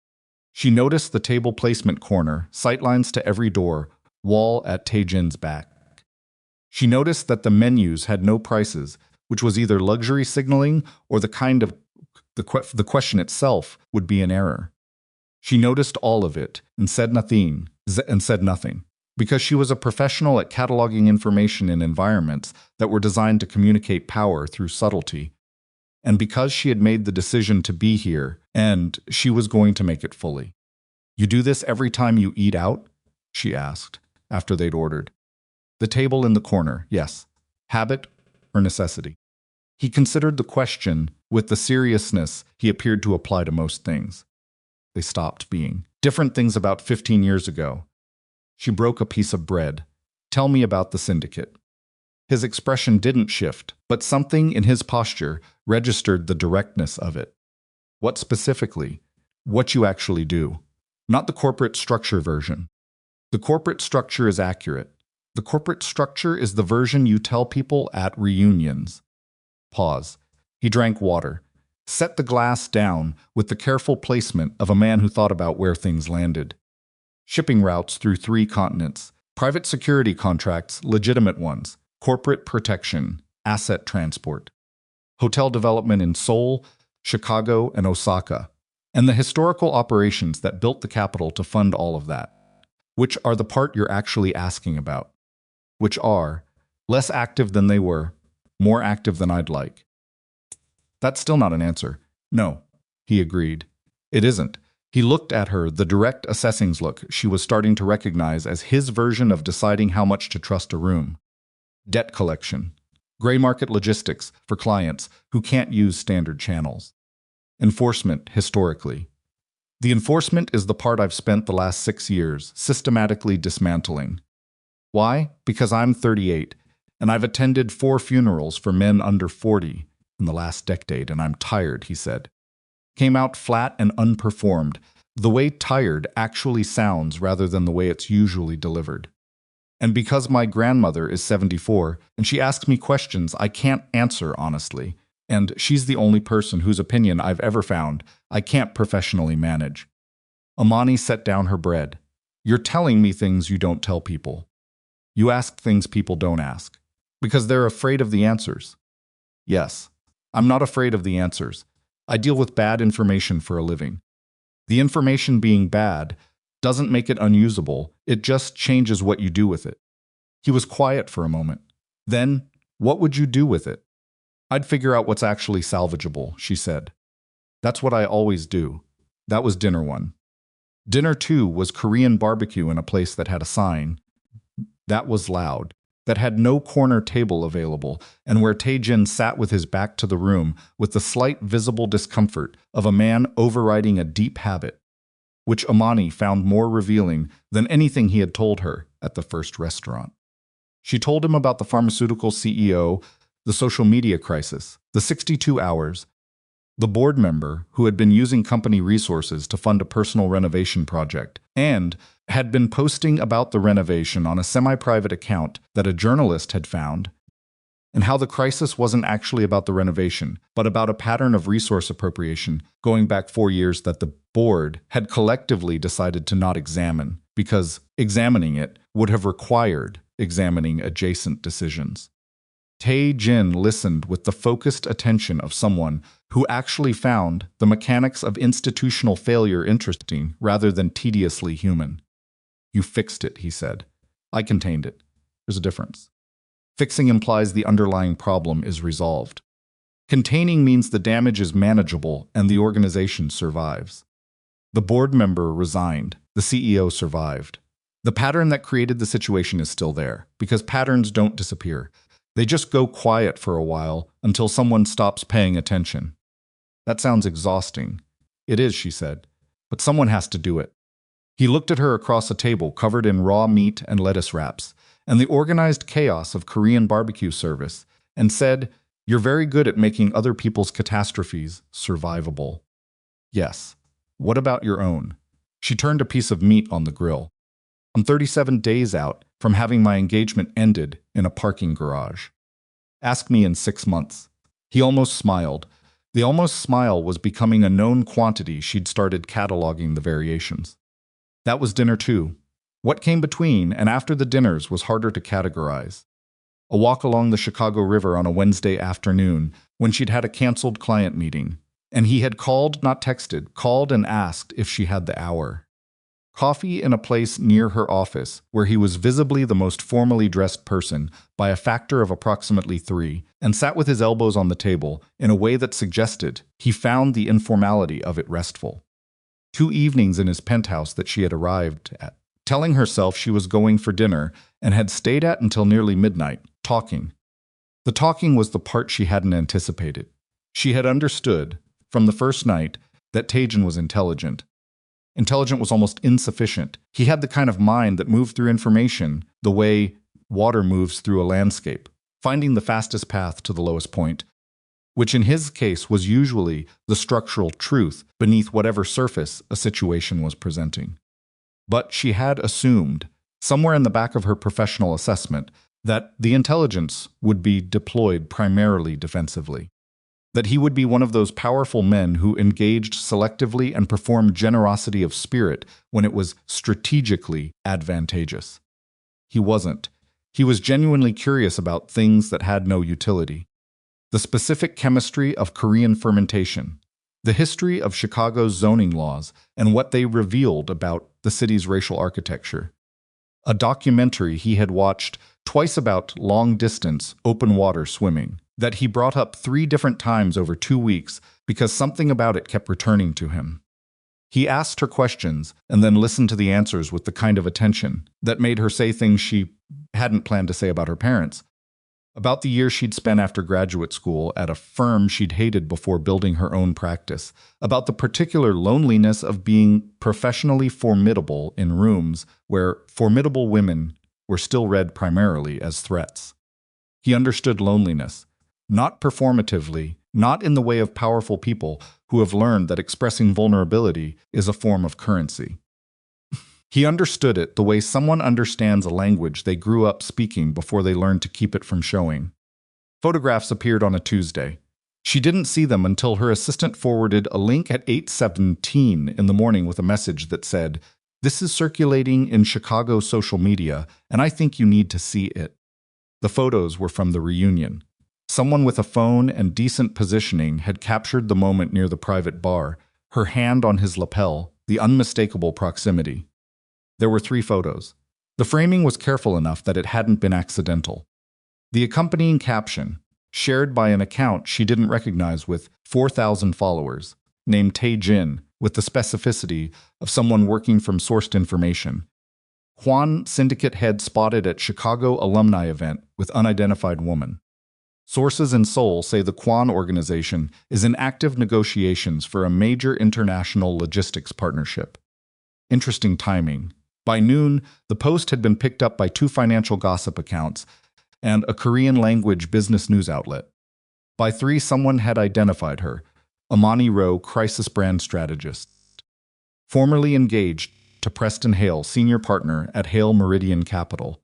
She noticed the table placement corner, sightlines to every door, wall at Tae-jin's back. She noticed that the menus had no prices, which was either luxury signaling or the kind of the question itself would be an error. She noticed all of it and said nothing, because she was a professional at cataloging information in environments that were designed to communicate power through subtlety. And because she had made the decision to be here, and she was going to make it fully. "You do this every time you eat out?" she asked, after they'd ordered. The table in the corner, yes. Habit or necessity? He considered the question with the seriousness he appeared to apply to most things. They stopped being different things about 15 years ago. She broke a piece of bread. "Tell me about the syndicate." His expression didn't shift, but something in his posture registered the directness of it. "What specifically? What you actually do. Not the corporate structure version." "The corporate structure is accurate. The corporate structure is the version you tell people at reunions." Pause. He drank water, set the glass down with the careful placement of a man who thought about where things landed. Shipping routes through 3 continents, private security contracts, legitimate ones, corporate protection, asset transport, hotel development in Seoul, Chicago, and Osaka, and the historical operations that built the capital to fund all of that, which are the part you're actually asking about, which are less active than they were, more active than I'd like. That's still not an answer. No, he agreed. It isn't. He looked at her, the direct assessing look she was starting to recognize as his version of deciding how much to trust a room. Debt collection. Gray market logistics for clients who can't use standard channels. Enforcement, historically. The enforcement is the part I've spent the last 6 years systematically dismantling. Why? Because I'm 38, and I've attended 4 funerals for men under 40 in the last decade, and I'm tired, he said. Came out flat and unperformed, the way tired actually sounds rather than the way it's usually delivered. And because my grandmother is 74, and she asks me questions I can't answer honestly, and she's the only person whose opinion I've ever found I can't professionally manage. Imani set down her bread. "You're telling me things you don't tell people. You ask things people don't ask, because they're afraid of the answers." "Yes, I'm not afraid of the answers. I deal with bad information for a living. The information being bad doesn't make it unusable, it just changes what you do with it." He was quiet for a moment. "Then, what would you do with it?" "I'd figure out what's actually salvageable," she said. "That's what I always do." That was dinner 1. Dinner 2 was Korean barbecue in a place that had a sign. That was loud. That had no corner table available, and where Tae-jin sat with his back to the room with the slight visible discomfort of a man overriding a deep habit, which Imani found more revealing than anything he had told her at the first restaurant. She told him about the pharmaceutical CEO, the social media crisis, the 62 hours, the board member who had been using company resources to fund a personal renovation project, and had been posting about the renovation on a semi-private account that a journalist had found, and how the crisis wasn't actually about the renovation, but about a pattern of resource appropriation going back 4 years that the board had collectively decided to not examine, because examining it would have required examining adjacent decisions. Tae-jin listened with the focused attention of someone who actually found the mechanics of institutional failure interesting rather than tediously human. "You fixed it," he said. "I contained it. There's a difference. Fixing implies the underlying problem is resolved. Containing means the damage is manageable and the organization survives." The board member resigned. The CEO survived. The pattern that created the situation is still there, because patterns don't disappear. They just go quiet for a while until someone stops paying attention. "That sounds exhausting." "It is," she said, "but someone has to do it." He looked at her across a table covered in raw meat and lettuce wraps, and the organized chaos of Korean barbecue service, and said, "You're very good at making other people's catastrophes survivable." "Yes. What about your own?" She turned a piece of meat on the grill. "I'm 37 days out from having my engagement ended in a parking garage. Ask me in 6 months." He almost smiled. The almost smile was becoming a known quantity. She'd started cataloging the variations. That was dinner 2. What came between and after the dinners was harder to categorize. A walk along the Chicago River on a Wednesday afternoon when she'd had a canceled client meeting, and he had called, not texted, called and asked if she had the hour. Coffee in a place near her office, where he was visibly the most formally dressed person by a factor of approximately 3, and sat with his elbows on the table in a way that suggested he found the informality of it restful. 2 evenings in his penthouse that she had arrived at, telling herself she was going for dinner and had stayed at until nearly midnight, talking. The talking was the part she hadn't anticipated. She had understood, from the first night, that Tae-jin was intelligent. Intelligent was almost insufficient. He had the kind of mind that moved through information the way water moves through a landscape, finding the fastest path to the lowest point, which in his case was usually the structural truth beneath whatever surface a situation was presenting. But she had assumed, somewhere in the back of her professional assessment, that the intelligence would be deployed primarily defensively. That he would be one of those powerful men who engaged selectively and performed generosity of spirit when it was strategically advantageous. He wasn't. He was genuinely curious about things that had no utility. The specific chemistry of Korean fermentation, the history of Chicago's zoning laws, and what they revealed about the city's racial architecture. A documentary he had watched twice about long-distance, open-water swimming, that he brought up 3 different times over 2 weeks because something about it kept returning to him. He asked her questions and then listened to the answers with the kind of attention that made her say things she hadn't planned to say about her parents, about the year she'd spent after graduate school at a firm she'd hated before building her own practice, about the particular loneliness of being professionally formidable in rooms where formidable women were still read primarily as threats. He understood loneliness, not performatively, not in the way of powerful people who have learned that expressing vulnerability is a form of currency. He understood it the way someone understands a language they grew up speaking before they learned to keep it from showing. Photographs appeared on a Tuesday. She didn't see them until her assistant forwarded a link at 8:17 in the morning with a message that said, "This is circulating in Chicago social media, and I think you need to see it." The photos were from the reunion. Someone with a phone and decent positioning had captured the moment near the private bar, her hand on his lapel, the unmistakable proximity. There were 3 photos. The framing was careful enough that it hadn't been accidental. The accompanying caption, shared by an account she didn't recognize with 4,000 followers, named Tae-jin with the specificity of someone working from sourced information. Kwan syndicate head spotted at Chicago alumni event with unidentified woman. Sources in Seoul say the Kwan organization is in active negotiations for a major international logistics partnership. Interesting timing. By noon, the post had been picked up by 2 financial gossip accounts and a Korean-language business news outlet. By 3, someone had identified her, Imani crisis brand strategist. Formerly engaged to Preston Hale, senior partner at Hale Meridian Capital.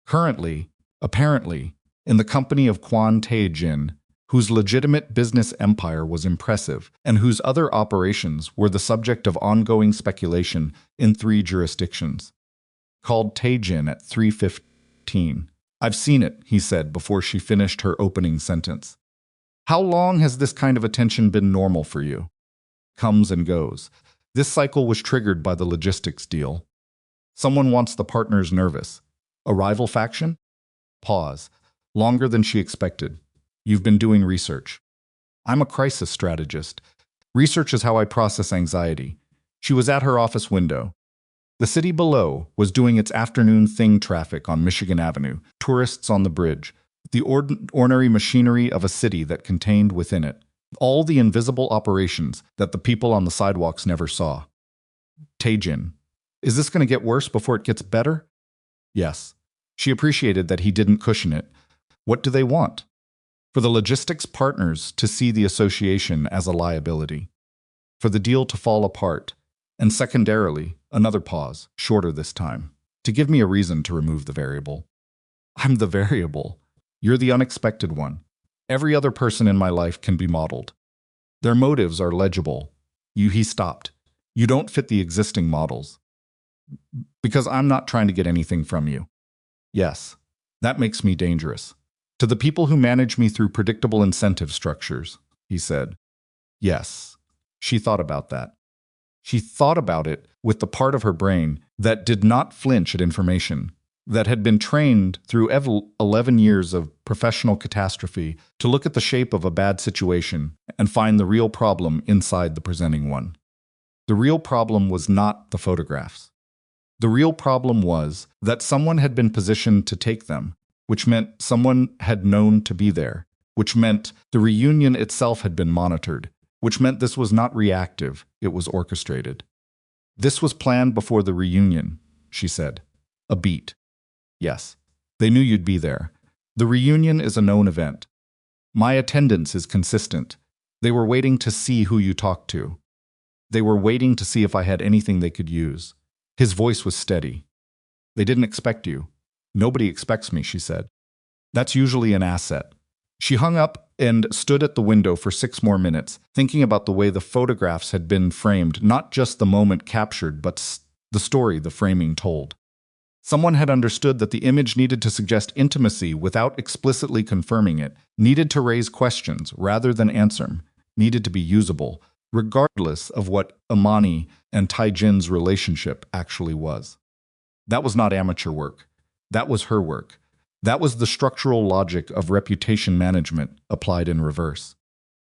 Currently, apparently, in the company of Kwon Tae-jin, whose legitimate business empire was impressive and whose other operations were the subject of ongoing speculation in 3 jurisdictions. Called Tae-jin at 3:15. "I've seen it," he said before she finished her opening sentence. "How long has this kind of attention been normal for you?" Comes and goes. This cycle was triggered by the logistics deal. Someone wants the partners nervous. A rival faction? Pause. Longer than she expected. "You've been doing research." "I'm a crisis strategist. Research is how I process anxiety." She was at her office window. The city below was doing its afternoon thing traffic on Michigan Avenue, tourists on the bridge, the ornery machinery of a city that contained within it all the invisible operations that the people on the sidewalks never saw. Tae-jin. "Is this going to get worse before it gets better?" Yes. She appreciated that he didn't cushion it. What do they want? For the logistics partners to see the association as a liability. For the deal to fall apart. And secondarily, another pause, shorter this time, to give me a reason to remove the variable. "I'm the variable. You're the unexpected one. Every other person in my life can be modeled. Their motives are legible. He stopped. You don't fit the existing models." Because I'm not trying to get anything from you. Yes, that makes me dangerous. To the people who manage me through predictable incentive structures, he said. Yes, she thought about that. She thought about it with the part of her brain that did not flinch at information, that had been trained through 11 years of professional catastrophe to look at the shape of a bad situation and find the real problem inside the presenting one. The real problem was not the photographs. The real problem was that someone had been positioned to take them, which meant someone had known to be there, which meant the reunion itself had been monitored, which meant this was not reactive, it was orchestrated. This was planned before the reunion, she said. A beat. Yes, they knew you'd be there. The reunion is a known event. My attendance is consistent. They were waiting to see who you talked to. They were waiting to see if I had anything they could use. His voice was steady. They didn't expect you. Nobody expects me, she said. That's usually an asset. She hung up and stood at the window for 6 more minutes, thinking about the way the photographs had been framed, not just the moment captured, but the story the framing told. Someone had understood that the image needed to suggest intimacy without explicitly confirming it, needed to raise questions rather than answer them, needed to be usable, regardless of what Imani and Tae-jin's relationship actually was. That was not amateur work. That was her work. That was the structural logic of reputation management applied in reverse.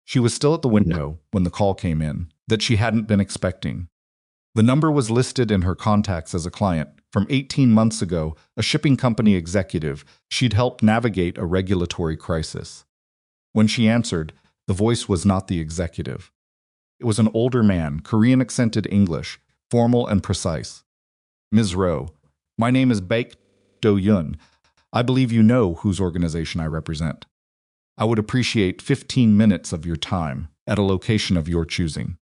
She was still at the window when the call came in that she hadn't been expecting. The number was listed in her contacts as a client. From 18 months ago, a shipping company executive, she'd helped navigate a regulatory crisis. When she answered, the voice was not the executive. It was an older man, Korean-accented English, formal and precise. Ms. Rowe, my name is Baek Do-yun. I believe you know whose organization I represent. I would appreciate 15 minutes of your time at a location of your choosing.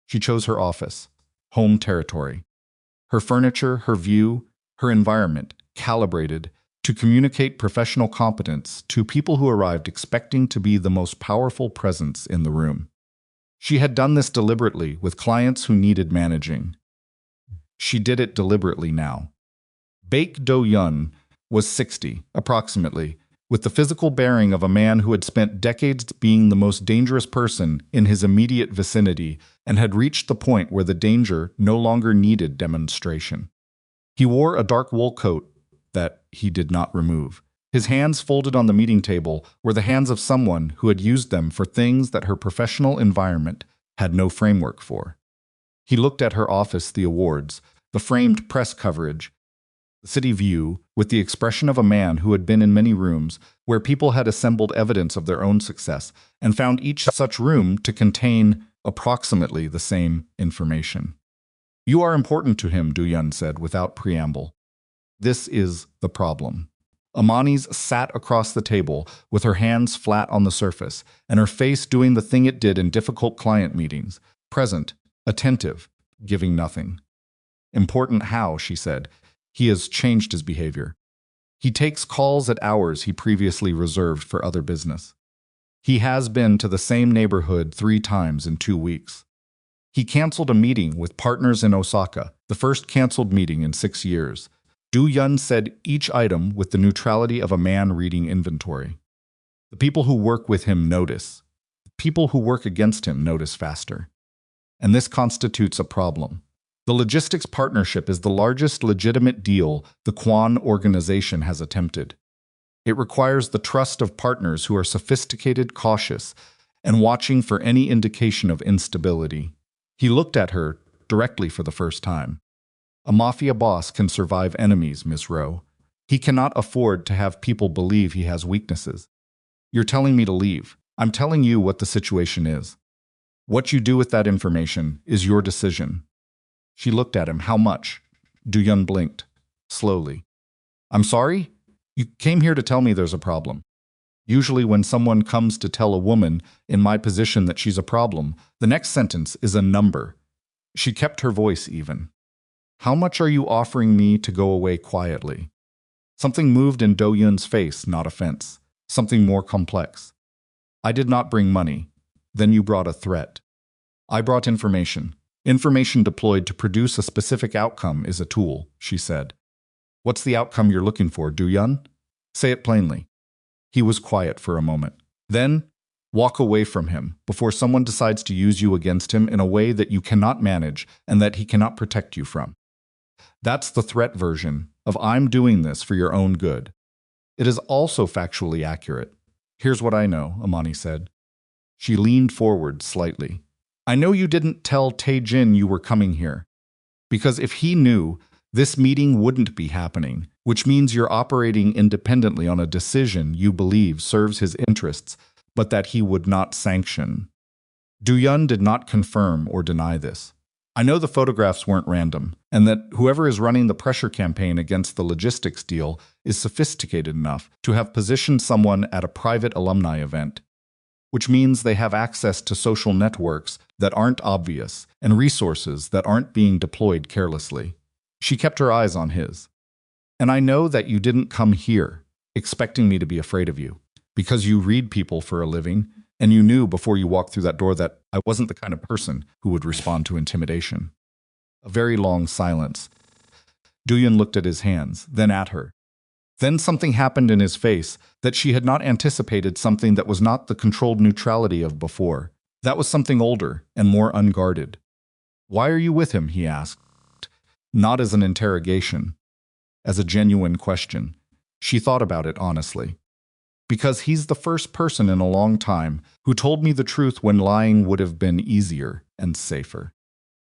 She chose her office, home territory. Her furniture, her view, her environment, calibrated to communicate professional competence to people who arrived expecting to be the most powerful presence in the room. She had done this deliberately with clients who needed managing. She did it deliberately now. Baek Do-yun was 60, approximately, with the physical bearing of a man who had spent decades being the most dangerous person in his immediate vicinity and had reached the point where the danger no longer needed demonstration. He wore a dark wool coat that he did not remove. His hands folded on the meeting table were the hands of someone who had used them for things that her professional environment had no framework for. He looked at her office, the awards, the framed press coverage, the city view, with the expression of a man who had been in many rooms where people had assembled evidence of their own success and found each such room to contain approximately the same information. You are important to him, Do-yun said without preamble. This is the problem. Imani's sat across the table with her hands flat on the surface and her face doing the thing it did in difficult client meetings, present, attentive, giving nothing. Important how, she said. He has changed his behavior. He takes calls at hours he previously reserved for other business. He has been to the same neighborhood 3 times in 2 weeks. He canceled a meeting with partners in Osaka, the first canceled meeting in 6 years. Do-yun said each item with the neutrality of a man reading inventory. The people who work with him notice. The people who work against him notice faster. And this constitutes a problem. The logistics partnership is the largest legitimate deal the Kwan organization has attempted. It requires the trust of partners who are sophisticated, cautious, and watching for any indication of instability. He looked at her directly for the first time. A mafia boss can survive enemies, Ms. Rowe. He cannot afford to have people believe he has weaknesses. You're telling me to leave. I'm telling you what the situation is. What you do with that information is your decision. She looked at him. How much? Do-yun blinked, slowly. I'm sorry? You came here to tell me there's a problem. Usually when someone comes to tell a woman in my position that she's a problem, the next sentence is a number. She kept her voice even. How much are you offering me to go away quietly? Something moved in Do-yun's face, not offense. Something more complex. I did not bring money. Then you brought a threat. I brought information. Information deployed to produce a specific outcome is a tool, she said. What's the outcome you're looking for, Do-yun? Say it plainly. He was quiet for a moment. Then, walk away from him before someone decides to use you against him in a way that you cannot manage and that he cannot protect you from. That's the threat version of I'm doing this for your own good. It is also factually accurate. Here's what I know, Imani said. She leaned forward slightly. I know you didn't tell Tae-jin you were coming here. Because if he knew, this meeting wouldn't be happening, which means you're operating independently on a decision you believe serves his interests, but that he would not sanction. Do-yun did not confirm or deny this. I know the photographs weren't random, and that whoever is running the pressure campaign against the logistics deal is sophisticated enough to have positioned someone at a private alumni event, which means they have access to social networks that aren't obvious and resources that aren't being deployed carelessly. She kept her eyes on his. And I know that you didn't come here expecting me to be afraid of you, because you read people for a living, and you knew before you walked through that door that I wasn't the kind of person who would respond to intimidation. A very long silence. Do-yun looked at his hands, then at her. Then something happened in his face that she had not anticipated, something that was not the controlled neutrality of before. That was something older and more unguarded. Why are you with him? He asked. Not as an interrogation, as a genuine question. She thought about it honestly. Because he's the first person in a long time who told me the truth when lying would have been easier and safer.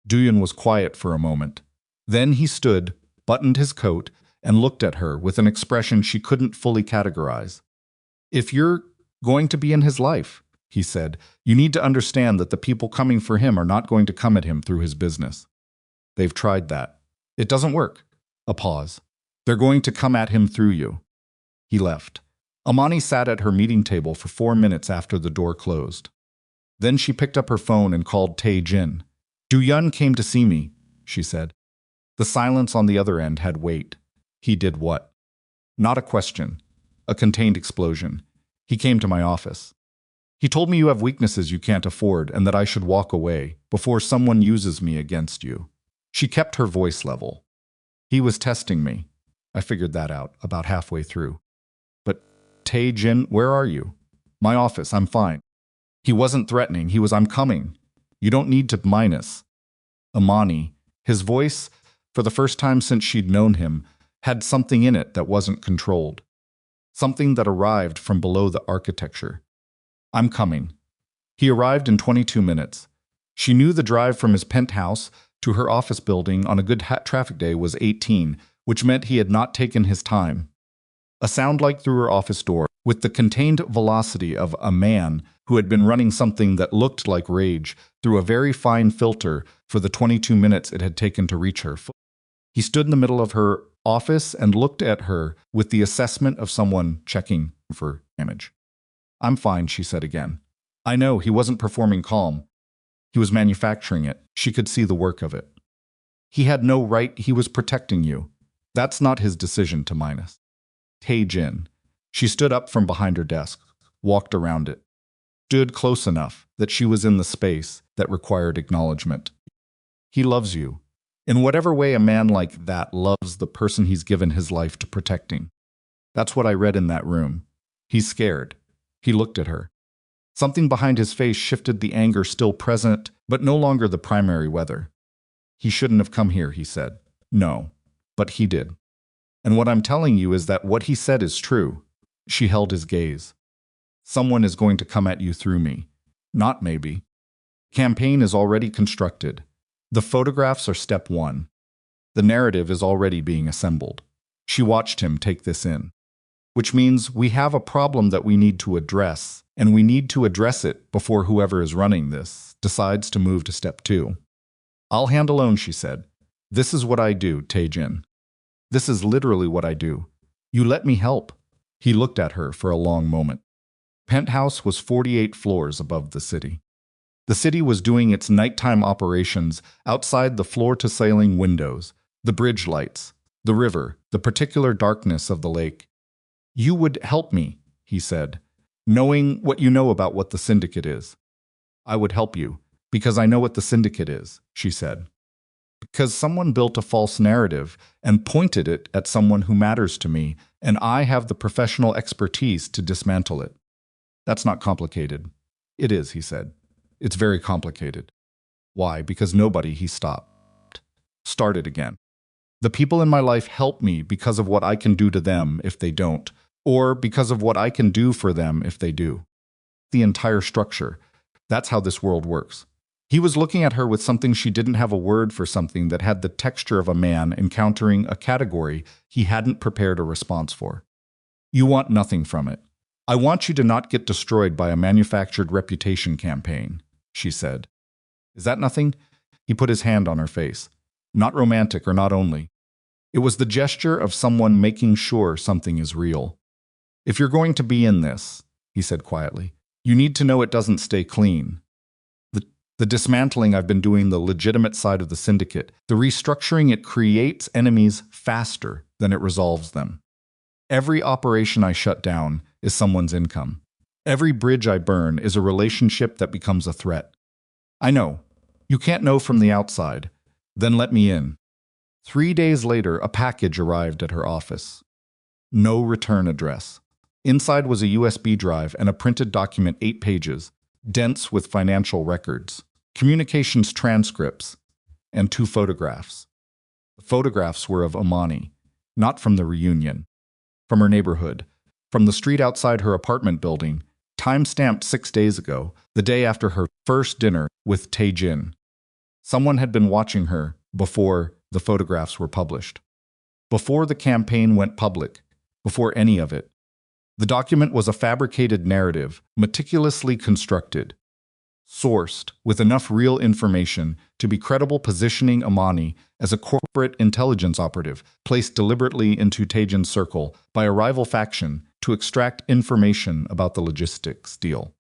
Do-yun was quiet for a moment. Then he stood, buttoned his coat, and looked at her with an expression she couldn't fully categorize. If you're going to be in his life, he said, you need to understand that the people coming for him are not going to come at him through his business. They've tried that. It doesn't work. A pause. They're going to come at him through you. He left. Imani sat at her meeting table for 4 minutes after the door closed. Then she picked up her phone and called Tae-jin. Do-yun came to see me, she said. The silence on the other end had weight. He did what? Not a question. A contained explosion. He came to my office. He told me you have weaknesses you can't afford and that I should walk away before someone uses me against you. She kept her voice level. He was testing me. I figured that out about halfway through. But Tae-jin, where are you? My office, I'm fine. He wasn't threatening, he was, I'm coming. You don't need to minus. Imani, his voice, for the first time since she'd known him, had something in it that wasn't controlled. Something that arrived from below the architecture. I'm coming. He arrived in 22 minutes. She knew the drive from his penthouse to her office building on a good traffic day was 18, which meant he had not taken his time. A sound like through her office door, with the contained velocity of a man who had been running something that looked like rage through a very fine filter for the 22 minutes it had taken to reach her. He stood in the middle of her office and looked at her with the assessment of someone checking for damage. I'm fine, she said again. I know, he wasn't performing calm. He was manufacturing it. She could see the work of it. He had no right, he was protecting you. That's not his decision to minus. Tae-jin. She stood up from behind her desk, walked around it, stood close enough that she was in the space that required acknowledgement. He loves you. In whatever way a man like that loves the person he's given his life to protecting. That's what I read in that room. He's scared. He looked at her. Something behind his face shifted, the anger still present, but no longer the primary weather. He shouldn't have come here, he said. No, but he did. And what I'm telling you is that what he said is true. She held his gaze. Someone is going to come at you through me. Not maybe. Campaign is already constructed. The photographs are step one. The narrative is already being assembled. She watched him take this in. Which means we have a problem that we need to address, and we need to address it before whoever is running this decides to move to step two. I'll hand alone, she said. This is what I do, Tae-jin. This is literally what I do. You let me help. He looked at her for a long moment. Penthouse was 48 floors above the city. The city was doing its nighttime operations outside the floor-to-ceiling windows, the bridge lights, the river, the particular darkness of the lake. You would help me, he said, knowing what you know about what the syndicate is. I would help you, Because I know what the syndicate is, she said. Because someone built a false narrative and pointed it at someone who matters to me, and I have the professional expertise to dismantle it. That's not complicated. It is, he said. It's very complicated. Why? Because nobody, he stopped. Started again. The people in my life help me because of what I can do to them if they don't, or because of what I can do for them if they do. The entire structure. That's how this world works. He was looking at her with something she didn't have a word for, something that had the texture of a man encountering a category he hadn't prepared a response for. You want nothing from it. I want you to not get destroyed by a manufactured reputation campaign, she said. Is that nothing? He put his hand on her face. Not romantic or not only. It was the gesture of someone making sure something is real. If you're going to be in this, he said quietly, you need to know it doesn't stay clean. The dismantling I've been doing, the legitimate side of the syndicate, the restructuring, it creates enemies faster than it resolves them. Every operation I shut down is someone's income. Every bridge I burn is a relationship that becomes a threat. I know. You can't know from the outside. Then let me in. 3 days later, a package arrived at her office. No return address. Inside was a USB drive and a printed document, 8 pages, dense with financial records, communications transcripts, and 2 photographs. The photographs were of Imani, not from the reunion, from her neighborhood, from the street outside her apartment building, time-stamped 6 days ago, the day after her first dinner with Tae-jin. Someone had been watching her before the photographs were published. Before the campaign went public, before any of it. The document was a fabricated narrative, meticulously constructed, sourced with enough real information to be credible, positioning Imani as a corporate intelligence operative placed deliberately into Tae-jin's circle by a rival faction to extract information about the logistics deal.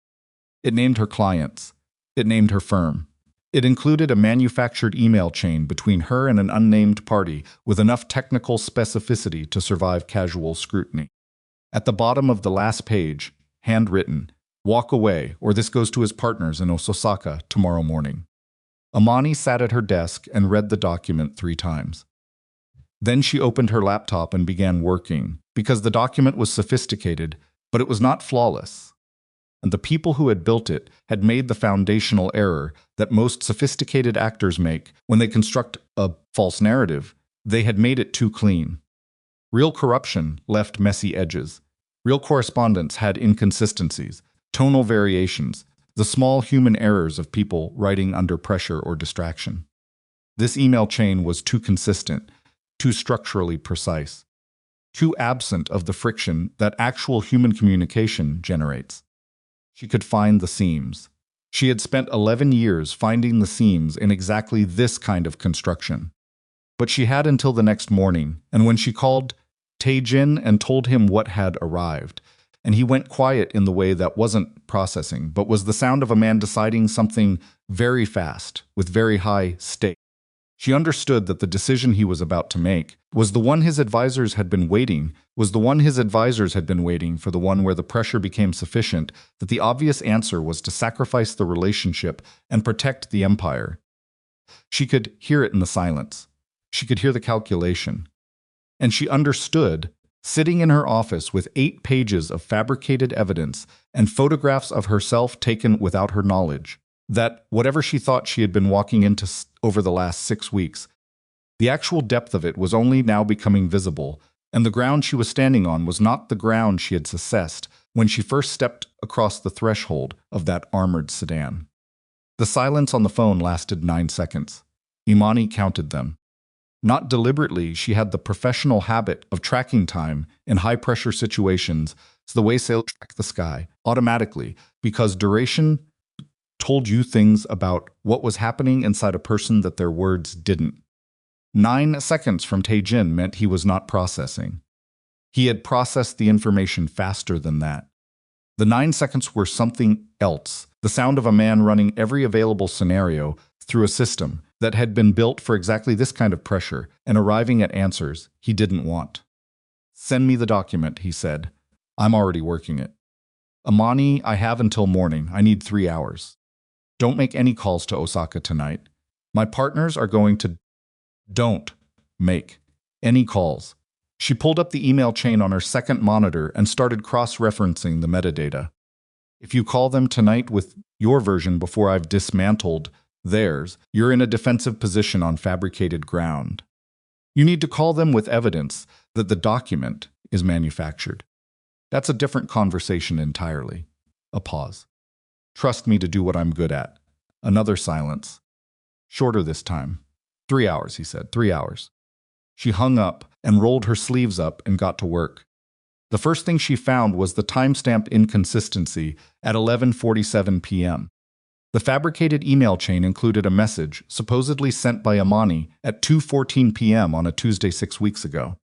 It named her clients. It named her firm. It included a manufactured email chain between her and an unnamed party with enough technical specificity to survive casual scrutiny. At the bottom of the last page, handwritten, walk away or this goes to his partners in Osaka tomorrow morning. Imani sat at her desk and read the document 3 times. Then she opened her laptop and began working, because the document was sophisticated, but it was not flawless. And the people who had built it had made the foundational error that most sophisticated actors make when they construct a false narrative. They had made it too clean. Real corruption left messy edges. Real correspondence had inconsistencies, tonal variations, the small human errors of people writing under pressure or distraction. This email chain was too consistent, too structurally precise, too absent of the friction that actual human communication generates. She could find the seams. She had spent 11 years finding the seams in exactly this kind of construction. But she had until the next morning, and when she called Tae-jin and told him what had arrived, and he went quiet in the way that wasn't processing, but was the sound of a man deciding something very fast, with very high stakes. She understood that the decision he was about to make was the one his advisors had been waiting, for the one where the pressure became sufficient that the obvious answer was to sacrifice the relationship and protect the empire. She could hear it in the silence. She could hear the calculation. And she understood, sitting in her office with 8 pages of fabricated evidence and photographs of herself taken without her knowledge, that whatever she thought she had been walking into over the last 6 weeks, the actual depth of it was only now becoming visible, and the ground she was standing on was not the ground she had assessed when she first stepped across the threshold of that armored sedan. The silence on the phone lasted 9 seconds. Imani counted them. Not deliberately, she had the professional habit of tracking time in high-pressure situations, the way sailors track the sky, automatically, because duration told you things about what was happening inside a person that their words didn't. 9 seconds from Tae-jin meant he was not processing. He had processed the information faster than that. The 9 seconds were something else, the sound of a man running every available scenario through a system that had been built for exactly this kind of pressure and arriving at answers he didn't want. "Send me the document," he said. "I'm already working it." "Imani, I have until morning. I need 3 hours." Don't make any calls to Osaka tonight. My partners are going to... Don't make any calls. She pulled up the email chain on her second monitor and started cross-referencing the metadata. If you call them tonight with your version before I've dismantled theirs, you're in a defensive position on fabricated ground. You need to call them with evidence that the document is manufactured. That's a different conversation entirely. A pause. Trust me to do what I'm good at. Another silence. Shorter this time. 3 hours, he said. 3 hours. She hung up and rolled her sleeves up and got to work. The first thing she found was the timestamp inconsistency at 11:47 p.m. The fabricated email chain included a message supposedly sent by Imani at 2:14 p.m. on a Tuesday 6 weeks ago.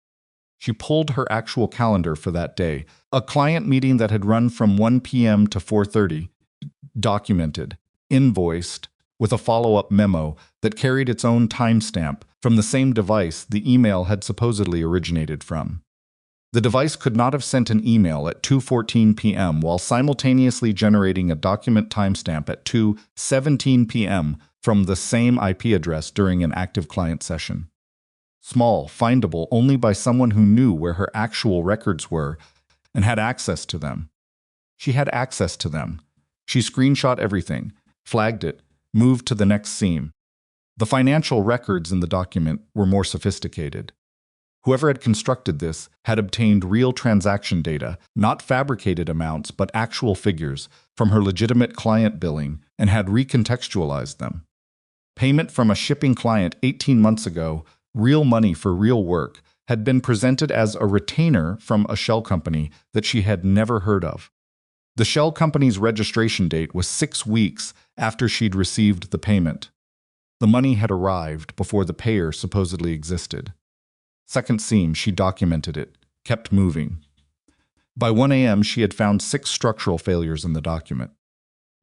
She pulled her actual calendar for that day, a client meeting that had run from 1 p.m. to 4:30, documented, invoiced, with a follow-up memo that carried its own timestamp from the same device the email had supposedly originated from. The device could not have sent an email at 2:14 p.m. while simultaneously generating a document timestamp at 2:17 p.m. from the same IP address during an active client session. Small, findable only by someone who knew where her actual records were and had access to them. She had access to them. She screenshot everything, flagged it, moved to the next seam. The financial records in the document were more sophisticated. Whoever had constructed this had obtained real transaction data, not fabricated amounts but actual figures, from her legitimate client billing and had recontextualized them. Payment from a shipping client 18 months ago, real money for real work, had been presented as a retainer from a shell company that she had never heard of. The shell company's registration date was 6 weeks after she'd received the payment. The money had arrived before the payer supposedly existed. Second seam, she documented it, kept moving. By 1 a.m., she had found 6 structural failures in the document.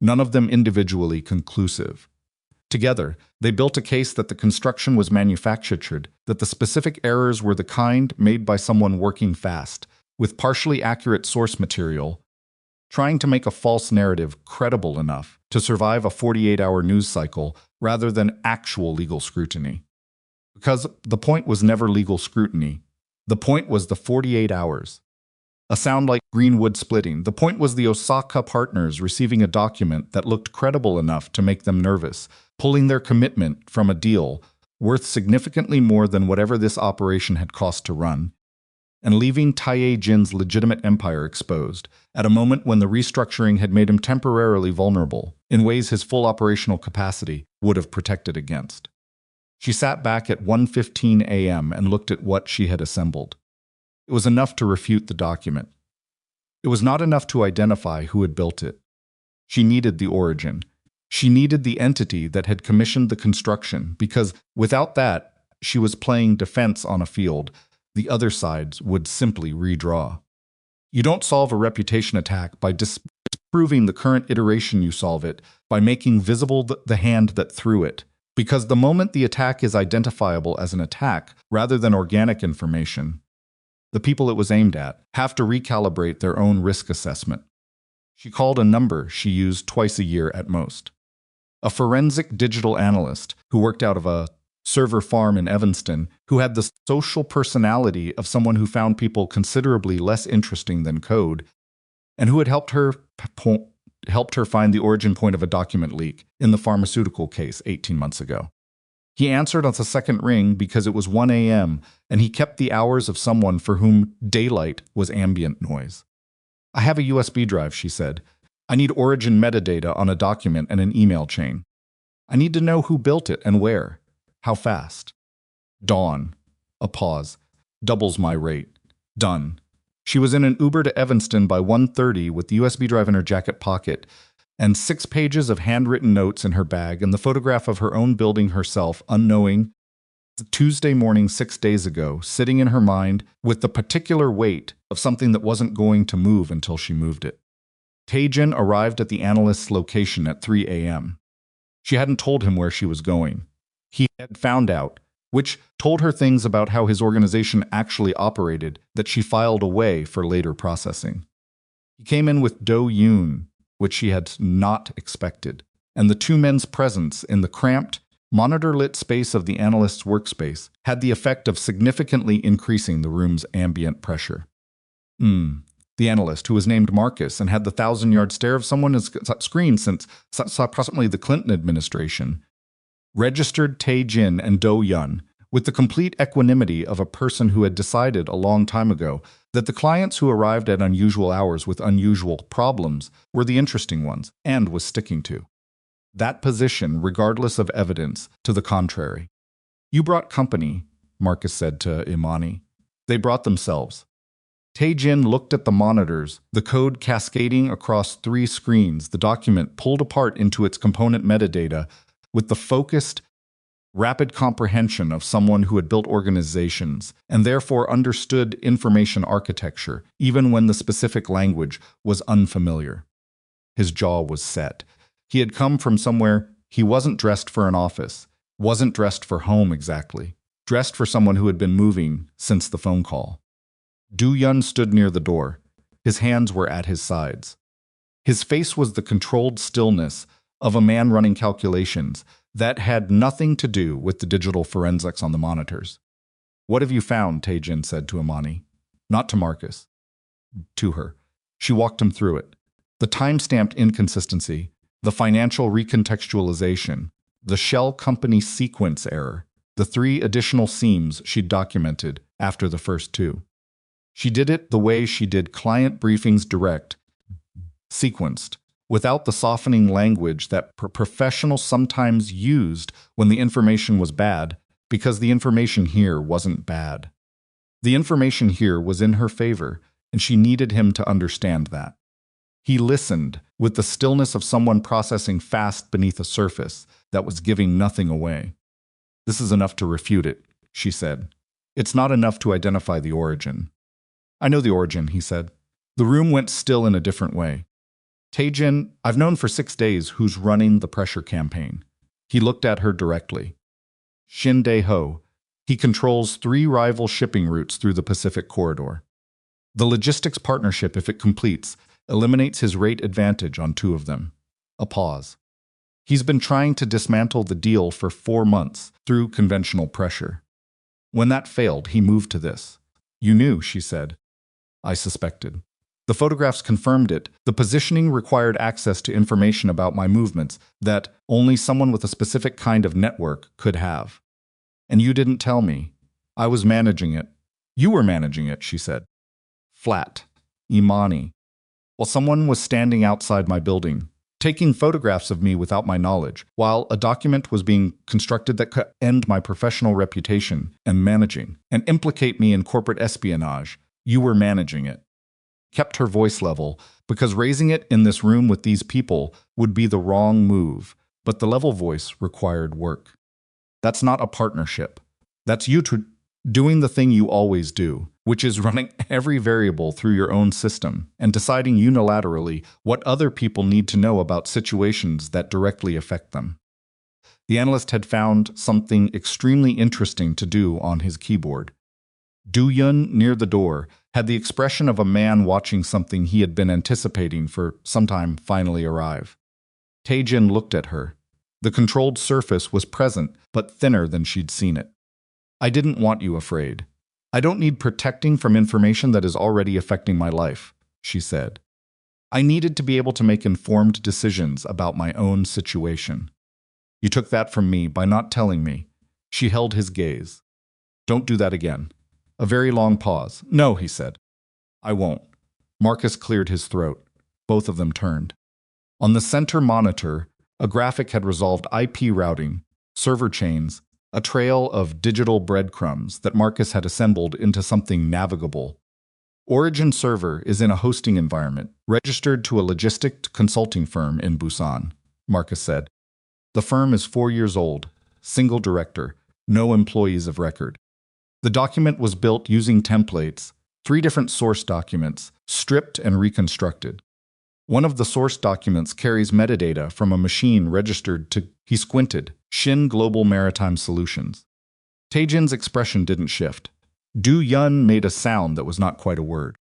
None of them individually conclusive. Together, they built a case that the construction was manufactured, that the specific errors were the kind made by someone working fast, with partially accurate source material, trying to make a false narrative credible enough to survive a 48-hour news cycle rather than actual legal scrutiny. Because the point was never legal scrutiny. The point was the 48 hours. A sound like greenwood splitting. The point was the Osaka partners receiving a document that looked credible enough to make them nervous, pulling their commitment from a deal worth significantly more than whatever this operation had cost to run, and leaving Tae-jin's legitimate empire exposed at a moment when the restructuring had made him temporarily vulnerable in ways his full operational capacity would have protected against. She sat back at 1:15 a.m. and looked at what she had assembled. It was enough to refute the document. It was not enough to identify who had built it. She needed the origin. She needed the entity that had commissioned the construction, because without that, she was playing defense on a field the other sides would simply redraw. You don't solve a reputation attack by disproving the current iteration. You solve it by making visible the hand that threw it. Because the moment the attack is identifiable as an attack rather than organic information, the people it was aimed at have to recalibrate their own risk assessment. She called a number she used twice a year at most. A forensic digital analyst who worked out of a server farm in Evanston, who had the social personality of someone who found people considerably less interesting than code, and who had helped her find the origin point of a document leak in the pharmaceutical case 18 months ago. He answered on the second ring because it was 1 a.m., and he kept the hours of someone for whom daylight was ambient noise. I have a USB drive, she said. I need origin metadata on a document and an email chain. I need to know who built it and where. How fast? Dawn. A pause. Doubles my rate. Done. She was in an Uber to Evanston by 1:30 with the USB drive in her jacket pocket and 6 pages of handwritten notes in her bag and the photograph of her own building herself, unknowing, Tuesday morning 6 days ago, sitting in her mind with the particular weight of something that wasn't going to move until she moved it. Tae-jin arrived at the analyst's location at 3 a.m. She hadn't told him where she was going. He had found out, which told her things about how his organization actually operated that she filed away for later processing. He came in with Do-yoon, which she had not expected. and the two men's presence in the cramped, monitor-lit space of the analyst's workspace had the effect of significantly increasing the room's ambient pressure. The analyst, who was named Marcus and had the 1,000-yard stare of someone who's screen since approximately the Clinton administration, registered Tae-jin and Do-yun with the complete equanimity of a person who had decided a long time ago that the clients who arrived at unusual hours with unusual problems were the interesting ones, and was sticking to that position regardless of evidence to the contrary. "You brought company," Marcus said to Imani. "They brought themselves." Tae-jin looked at the monitors, the code cascading across 3 screens, the document pulled apart into its component metadata with the focused, rapid comprehension of someone who had built organizations and therefore understood information architecture, even when the specific language was unfamiliar. His jaw was set. He had come from somewhere. He wasn't dressed for an office, wasn't dressed for home exactly, dressed for someone who had been moving since the phone call. Do-yun stood near the door. His hands were at his sides. His face was the controlled stillness of a man running calculations that had nothing to do with the digital forensics on the monitors. "What have you found?" Tae-jin said to Imani. Not to Marcus. To her. She walked him through it. The time-stamped inconsistency, the financial recontextualization, the shell company sequence error, the 3 additional seams she'd documented after the first 2. She did it the way she did client briefings direct, sequenced, without the softening language that professionals sometimes used when the information was bad, because the information here wasn't bad. The information here was in her favor, and she needed him to understand that. He listened with the stillness of someone processing fast beneath a surface that was giving nothing away. "This is enough to refute it," she said. "It's not enough to identify the origin." "I know the origin," he said. The room went still in a different way. "Tae-jin, I've known for 6 days who's running the pressure campaign." He looked at her directly. "Shin Dae-ho. He controls 3 rival shipping routes through the Pacific Corridor. The logistics partnership, if it completes, eliminates his rate advantage on 2 of them." A pause. "He's been trying to dismantle the deal for 4 months through conventional pressure. When that failed, he moved to this." "You knew," she said. "I suspected. The photographs confirmed it. The positioning required access to information about my movements that only someone with a specific kind of network could have. And you didn't tell me. I was managing it." "You were managing it," she said. Flat. Imani. "While someone was standing outside my building, taking photographs of me without my knowledge, while a document was being constructed that could end my professional reputation and managing, and implicate me in corporate espionage, you were managing it." Kept her voice level, because raising it in this room with these people would be the wrong move, but the level voice required work. "That's not a partnership. That's you doing the thing you always do, which is running every variable through your own system and deciding unilaterally what other people need to know about situations that directly affect them." The analyst had found something extremely interesting to do on his keyboard. Do-yun, near the door, had the expression of a man watching something he had been anticipating for some time finally arrive. Tae-jin looked at her. The controlled surface was present, but thinner than she'd seen it. "I didn't want you afraid. I don't need protecting from information that is already affecting my life," she said. "I needed to be able to make informed decisions about my own situation. You took that from me by not telling me." She held his gaze. "Don't do that again." A very long pause. "No," he said. "I won't." Marcus cleared his throat. Both of them turned. On the center monitor, a graphic had resolved IP routing, server chains, a trail of digital breadcrumbs that Marcus had assembled into something navigable. "Origin server is in a hosting environment, registered to a logistic consulting firm in Busan," Marcus said. "The firm is 4 years old, single director, no employees of record. The document was built using templates, 3 different source documents, stripped and reconstructed. One of the source documents carries metadata from a machine registered to," he squinted, "Shin Global Maritime Solutions." Tae-jin's expression didn't shift. Do-yun made a sound that was not quite a word.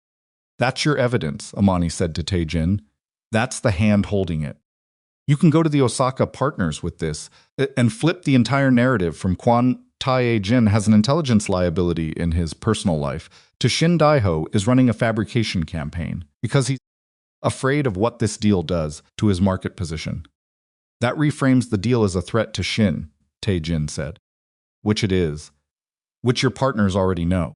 "That's your evidence," Imani said to Tae-jin. "That's the hand holding it." You can go to the Osaka partners with this and flip the entire narrative from Tae-jin has an intelligence liability in his personal life to Shin Daiho is running a fabrication campaign because he's afraid of what this deal does to his market position. That reframes the deal as a threat to Shin, Tae-jin said. Which it is. Which your partners already know.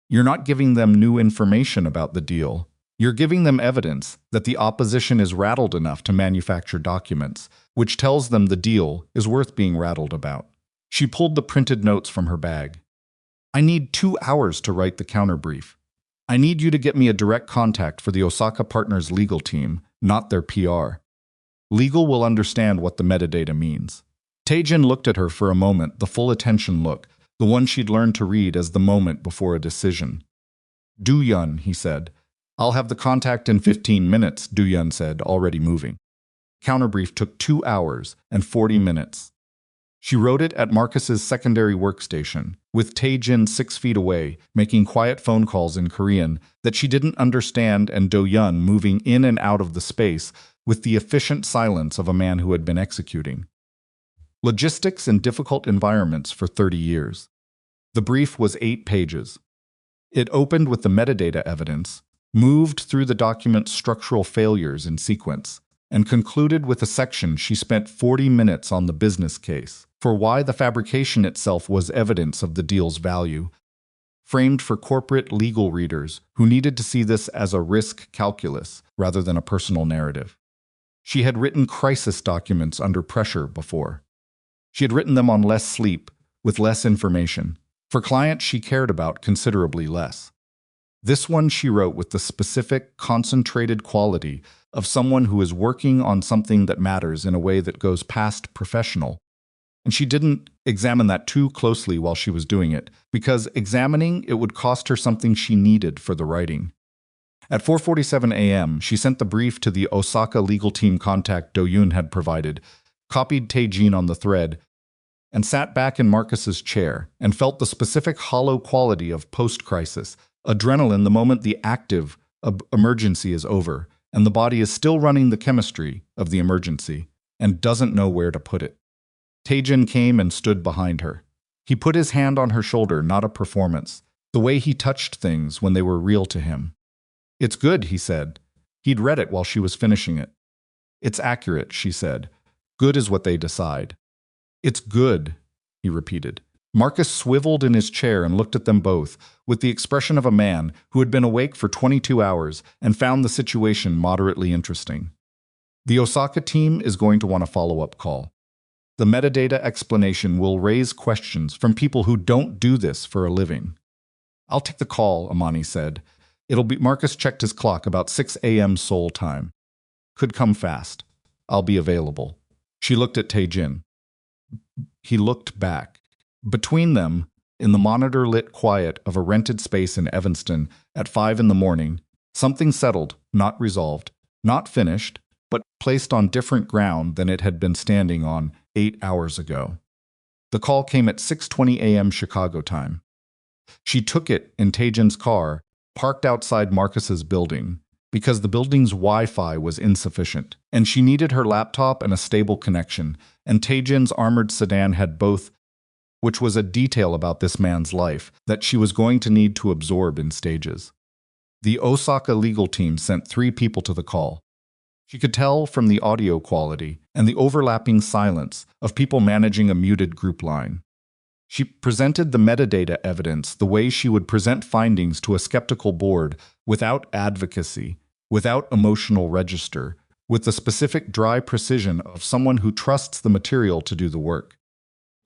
You're not giving them new information about the deal. You're giving them evidence that the opposition is rattled enough to manufacture documents, which tells them the deal is worth being rattled about. She pulled the printed notes from her bag. I need 2 hours to write the counterbrief. I need you to get me a direct contact for the Osaka Partners legal team, not their PR. Legal will understand what the metadata means. Tae-jin looked at her for a moment, the full attention look, the one she'd learned to read as the moment before a decision. Do-yun, he said. I'll have the contact in 15 minutes, Do-yun said, already moving. Counterbrief took 2 hours and 40 minutes. She wrote it at Marcus's secondary workstation, with Tae-jin 6 feet away, making quiet phone calls in Korean that she didn't understand and Do-yun moving in and out of the space with the efficient silence of a man who had been executing. Logistics in difficult environments for 30 years. The brief was 8 pages. It opened with the metadata evidence, moved through the document's structural failures in sequence, and concluded with a section she spent 40 minutes on the business case for why the fabrication itself was evidence of the deal's value, framed for corporate legal readers who needed to see this as a risk calculus rather than a personal narrative. She had written crisis documents under pressure before. She had written them on less sleep, with less information, for clients she cared about considerably less. This one she wrote with the specific, concentrated quality of someone who is working on something that matters in a way that goes past professional. And she didn't examine that too closely while she was doing it, because examining it would cost her something she needed for the writing. At 4:47 a.m., she sent the brief to the Osaka legal team contact Do-yun had provided, copied Tae-jin on the thread, and sat back in Marcus's chair and felt the specific hollow quality of post-crisis, adrenaline the moment the active emergency is over, and the body is still running the chemistry of the emergency and doesn't know where to put it. Tae-jin came and stood behind her. He put his hand on her shoulder, not a performance, the way he touched things when they were real to him. It's good, he said. He'd read it while she was finishing it. It's accurate, she said. Good is what they decide. It's good, he repeated. Marcus swiveled in his chair and looked at them both, with the expression of a man who had been awake for 22 hours and found the situation moderately interesting. The Osaka team is going to want a follow-up call. The metadata explanation will raise questions from people who don't do this for a living. I'll take the call, Imani said. Marcus checked his clock about 6 a.m. Seoul time. Could come fast. I'll be available. She looked at Tae-jin. He looked back. Between them, in the monitor-lit quiet of a rented space in Evanston at 5 in the morning, something settled, not resolved, not finished, but placed on different ground than it had been standing on 8 hours ago. The call came at 6:20 a.m. Chicago time. She took it in Tae-jin's car, parked outside Marcus's building, because the building's Wi-Fi was insufficient, and she needed her laptop and a stable connection, and Tae-jin's armored sedan had both, which was a detail about this man's life that she was going to need to absorb in stages. The Osaka legal team sent 3 people to the call. She could tell from the audio quality and the overlapping silence of people managing a muted group line. She presented the metadata evidence the way she would present findings to a skeptical board, without advocacy, without emotional register, with the specific dry precision of someone who trusts the material to do the work.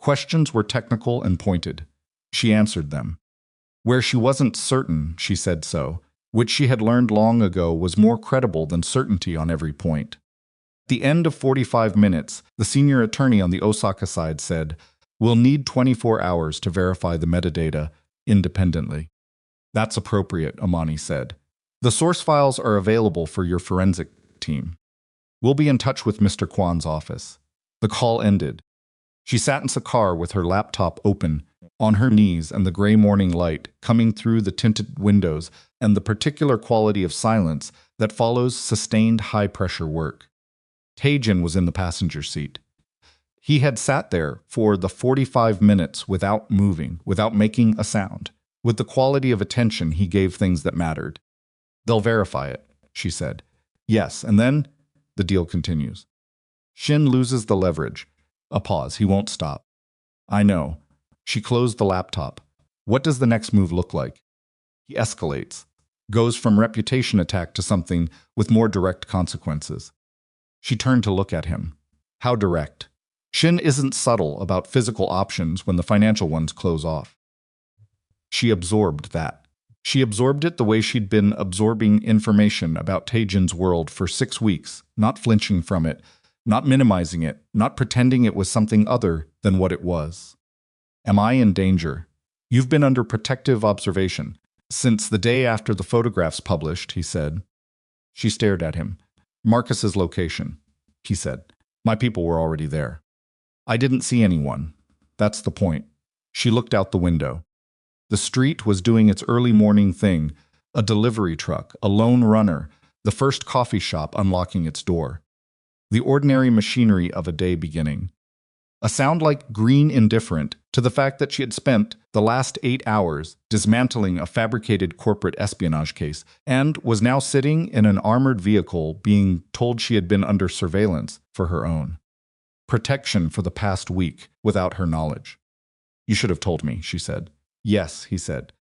Questions were technical and pointed. She answered them. Where she wasn't certain, she said so, which she had learned long ago was more credible than certainty on every point. At the end of 45 minutes, the senior attorney on the Osaka side said, "We'll need 24 hours to verify the metadata independently." "That's appropriate," Imani said. "The source files are available for your forensic team. We'll be in touch with Mr. Kwan's office." The call ended. She sat in the car with her laptop open, on her knees, and the gray morning light coming through the tinted windows and the particular quality of silence that follows sustained high-pressure work. Tae-jin was in the passenger seat. He had sat there for the 45 minutes without moving, without making a sound, with the quality of attention he gave things that mattered. "They'll verify it," she said. "Yes, and then?" The deal continues. Shin loses the leverage. A pause. He won't stop. "I know." She closed the laptop. "What does the next move look like?" He escalates, goes from reputation attack to something with more direct consequences. She turned to look at him. How direct? Shin isn't subtle about physical options when the financial ones close off. She absorbed that. She absorbed it the way she'd been absorbing information about Tae-jin's world for 6 weeks, not flinching from it, not minimizing it, not pretending it was something other than what it was. "Am I in danger?" "You've been under protective observation since the day after the photographs published," he said. She stared at him. "Marcus's location," he said. "My people were already there." "I didn't see anyone. That's the point." She looked out the window. The street was doing its early morning thing, a delivery truck, a lone runner, the first coffee shop unlocking its door. The ordinary machinery of a day beginning. A sound like green indifferent to the fact that she had spent the last 8 hours dismantling a fabricated corporate espionage case and was now sitting in an armored vehicle being told she had been under surveillance for her own protection for the past week without her knowledge. "You should have told me," she said. "Yes," he said.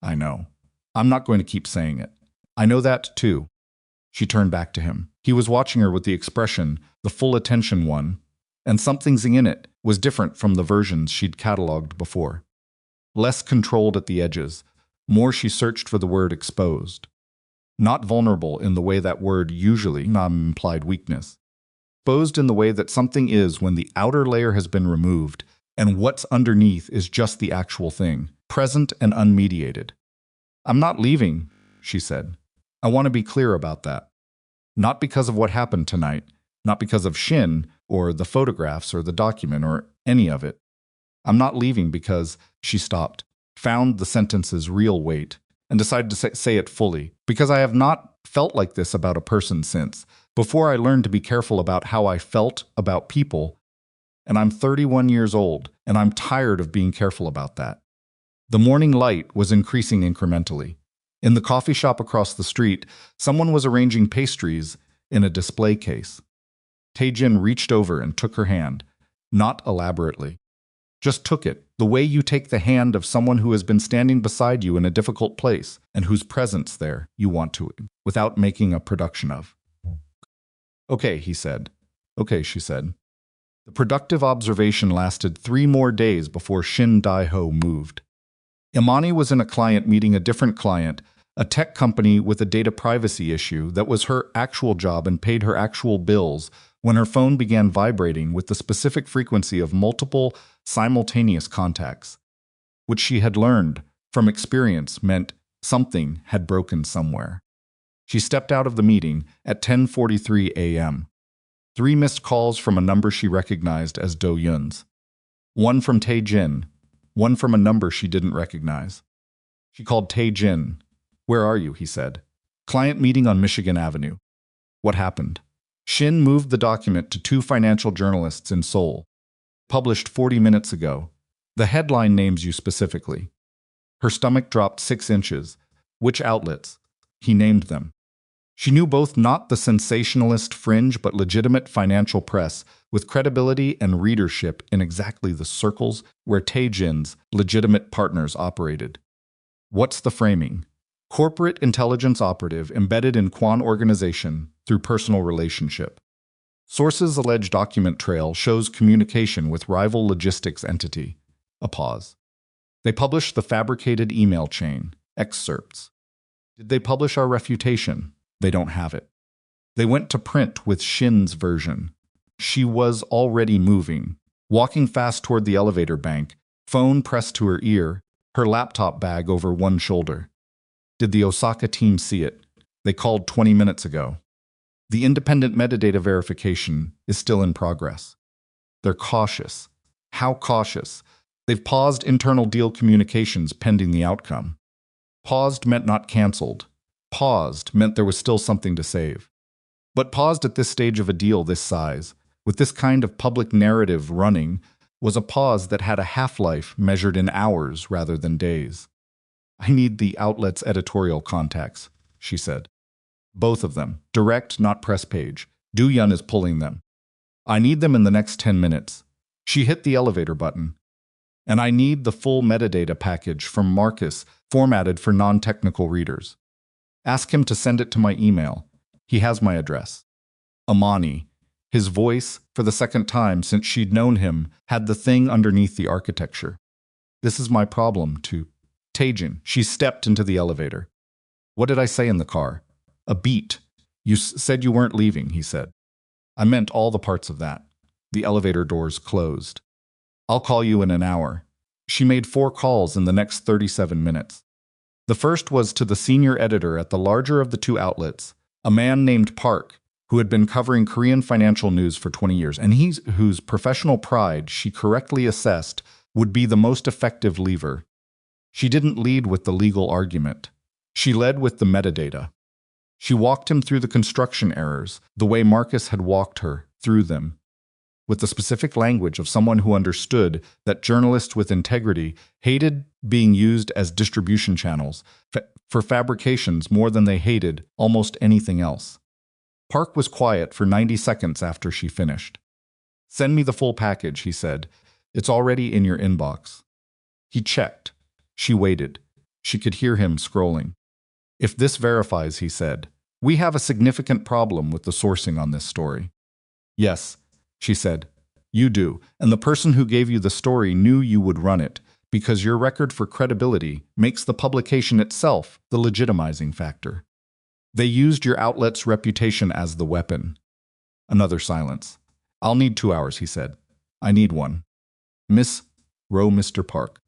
"I know. I'm not going to keep saying it. I know that, too." She turned back to him. He was watching her with the expression, the full attention one, and something's in it was different from the versions she'd catalogued before. Less controlled at the edges, more she searched for the word exposed. Not vulnerable in the way that word usually implied weakness. Exposed in the way that something is when the outer layer has been removed and what's underneath is just the actual thing, present and unmediated. "I'm not leaving," she said. "I want to be clear about that. Not because of what happened tonight, not because of Shin, or the photographs, or the document, or any of it. I'm not leaving because," she stopped, found the sentence's real weight, and decided to say it fully, "because I have not felt like this about a person since, before I learned to be careful about how I felt about people. And I'm 31 years old, and I'm tired of being careful about that." The morning light was increasing incrementally. In the coffee shop across the street, someone was arranging pastries in a display case. Tae-jin reached over and took her hand, not elaborately. Just took it, the way you take the hand of someone who has been standing beside you in a difficult place and whose presence there you want to, without making a production of. "Okay," he said. "Okay," she said. The productive observation lasted 3 more days before Shin Dae-ho moved. Imani was in a client meeting a different client, a tech company with a data privacy issue that was her actual job and paid her actual bills, when her phone began vibrating with the specific frequency of multiple simultaneous contacts, which she had learned from experience meant something had broken somewhere. She stepped out of the meeting at 10:43 a.m. 3 missed calls from a number she recognized as Do-Yun's. 1 from Tae-jin, 1 from a number she didn't recognize. She called Tae-jin. "Where are you?" he said. "Client meeting on Michigan Avenue." "What happened?" Shin moved the document to 2 financial journalists in Seoul. "Published 40 minutes ago. The headline names you specifically." Her stomach dropped 6 inches. "Which outlets?" He named them. She knew both not the sensationalist fringe but legitimate financial press with credibility and readership in exactly the circles where Tae-jin's legitimate partners operated. What's the framing? Corporate intelligence operative embedded in Kwan organization through personal relationship. Sources allege document trail shows communication with rival logistics entity. A pause. They published the fabricated email chain, excerpts. Did they publish our refutation? They don't have it. They went to print with Shin's version. She was already moving, walking fast toward the elevator bank, phone pressed to her ear, her laptop bag over one shoulder. Did the Osaka team see it? They called 20 minutes ago. The independent metadata verification is still in progress. They're cautious. How cautious? They've paused internal deal communications pending the outcome. Paused meant not canceled. Paused meant there was still something to save. But paused at this stage of a deal this size, with this kind of public narrative running, was a pause that had a half-life measured in hours rather than days. "I need the outlet's editorial contacts," she said. "Both of them. Direct, not press page. Du-Yun is pulling them. I need them in the next 10 minutes. She hit the elevator button. "And I need the full metadata package from Marcus, formatted for non-technical readers. Ask him to send it to my email. He has my address." Imani, his voice, for the second time since she'd known him, had the thing underneath the architecture. "This is my problem, too." Tae-jin, she stepped into the elevator. "What did I say in the car?" "A beat. You said you weren't leaving," he said. "I meant all the parts of that." The elevator doors closed. "I'll call you in an hour." She made 4 calls in the next 37 minutes. The first was to the senior editor at the larger of the 2 outlets, a man named Park, who had been covering Korean financial news for 20 years, and whose professional pride she correctly assessed would be the most effective lever. She didn't lead with the legal argument. She led with the metadata. She walked him through the construction errors, the way Marcus had walked her through them, with the specific language of someone who understood that journalists with integrity hated being used as distribution channels for fabrications more than they hated almost anything else. Park was quiet for 90 seconds after she finished. "Send me the full package," he said. "It's already in your inbox." He checked. She waited. She could hear him scrolling. "If this verifies," he said, "we have a significant problem with the sourcing on this story." "Yes," she said, "you do, and the person who gave you the story knew you would run it, because your record for credibility makes the publication itself the legitimizing factor. They used your outlet's reputation as the weapon." Another silence. "I'll need 2 hours," he said. "I need one. Mr. Park.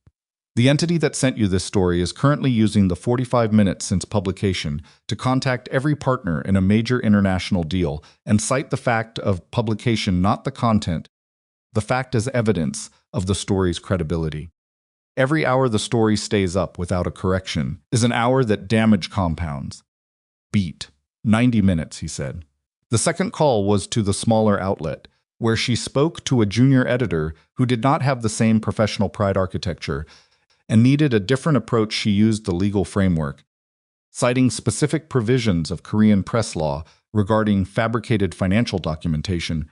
The entity that sent you this story is currently using the 45 minutes since publication to contact every partner in a major international deal and cite the fact of publication, not the content, the fact as evidence of the story's credibility. Every hour the story stays up without a correction is an hour that damage compounds." "Beat. 90 minutes," he said. The second call was to the smaller outlet, where she spoke to a junior editor who did not have the same professional pride architecture and needed a different approach. She used the legal framework, citing specific provisions of Korean press law regarding fabricated financial documentation,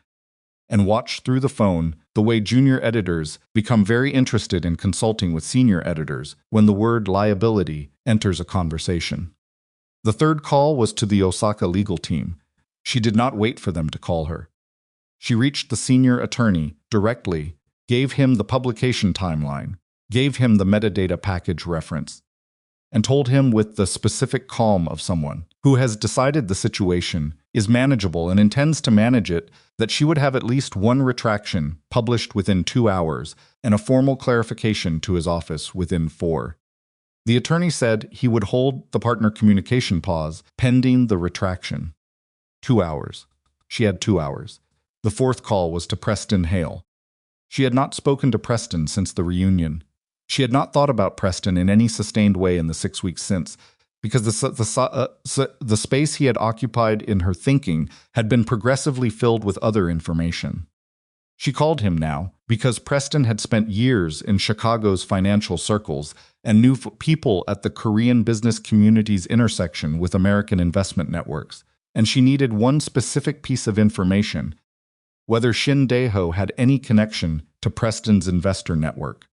and watched through the phone the way junior editors become very interested in consulting with senior editors when the word liability enters a conversation. The third call was to the Osaka legal team. She did not wait for them to call her. She reached the senior attorney directly, gave him the publication timeline, gave him the metadata package reference, and told him with the specific calm of someone who has decided the situation is manageable and intends to manage it that she would have at least one retraction published within 2 hours and a formal clarification to his office within 4. The attorney said he would hold the partner communication pause pending the retraction. 2 hours. She had 2 hours. The fourth call was to Preston Hale. She had not spoken to Preston since the reunion. She had not thought about Preston in any sustained way in the 6 weeks since, because the space he had occupied in her thinking had been progressively filled with other information. She called him now because Preston had spent years in Chicago's financial circles and knew people at the Korean business community's intersection with American investment networks, and she needed one specific piece of information: whether Shin Dae-ho had any connection to Preston's investor network.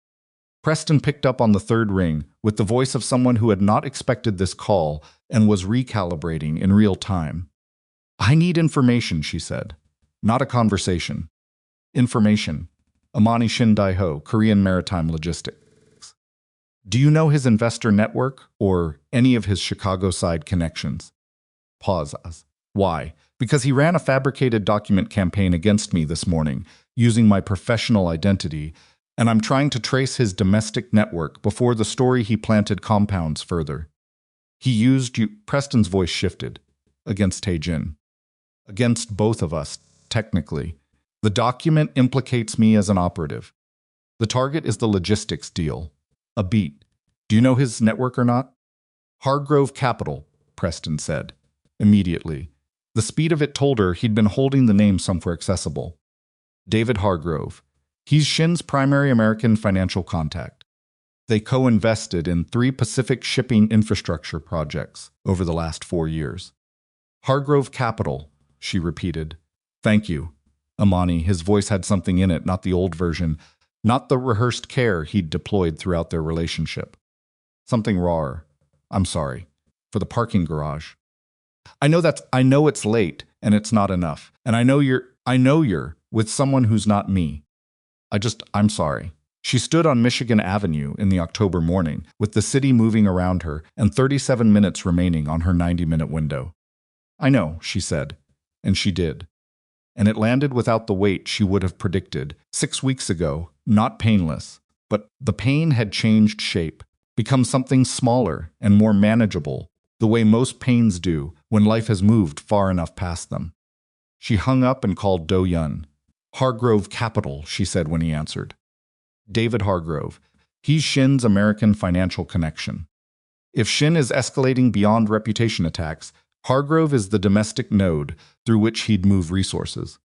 Preston picked up on the third ring with the voice of someone who had not expected this call and was recalibrating in real time. "I need information," she said. "Not a conversation. Information. Imani Shin Dae-ho, Korean Maritime Logistics. Do you know his investor network or any of his Chicago side connections?" Pause. "Why? Because he ran a fabricated document campaign against me this morning using my professional identity, and I'm trying to trace his domestic network before the story he planted compounds further. He used you." Preston's voice shifted. "Against Tae-jin. Against both of us, technically. The document implicates me as an operative. The target is the logistics deal. A beat. Do you know his network or not?" "Hargrove Capital," Preston said. Immediately. The speed of it told her he'd been holding the name somewhere accessible. David Hargrove. He's Shin's primary American financial contact. They co-invested in 3 Pacific shipping infrastructure projects over the last 4 years. Hargrove Capital, she repeated. Thank you. Imani, his voice had something in it, not the old version, not the rehearsed care he'd deployed throughout their relationship. Something rawer. I'm sorry. For the parking garage. I know it's late and it's not enough. And I know you're with someone who's not me. I'm sorry. She stood on Michigan Avenue in the October morning, with the city moving around her and 37 minutes remaining on her 90-minute window. I know, she said. And she did. And it landed without the weight she would have predicted 6 weeks ago, not painless, but the pain had changed shape, become something smaller and more manageable, the way most pains do when life has moved far enough past them. She hung up and called Do-yun. Hargrove Capital, she said when he answered. David Hargrove. He's Shin's American financial connection. If Shin is escalating beyond reputation attacks, Hargrove is the domestic node through which he'd move resources.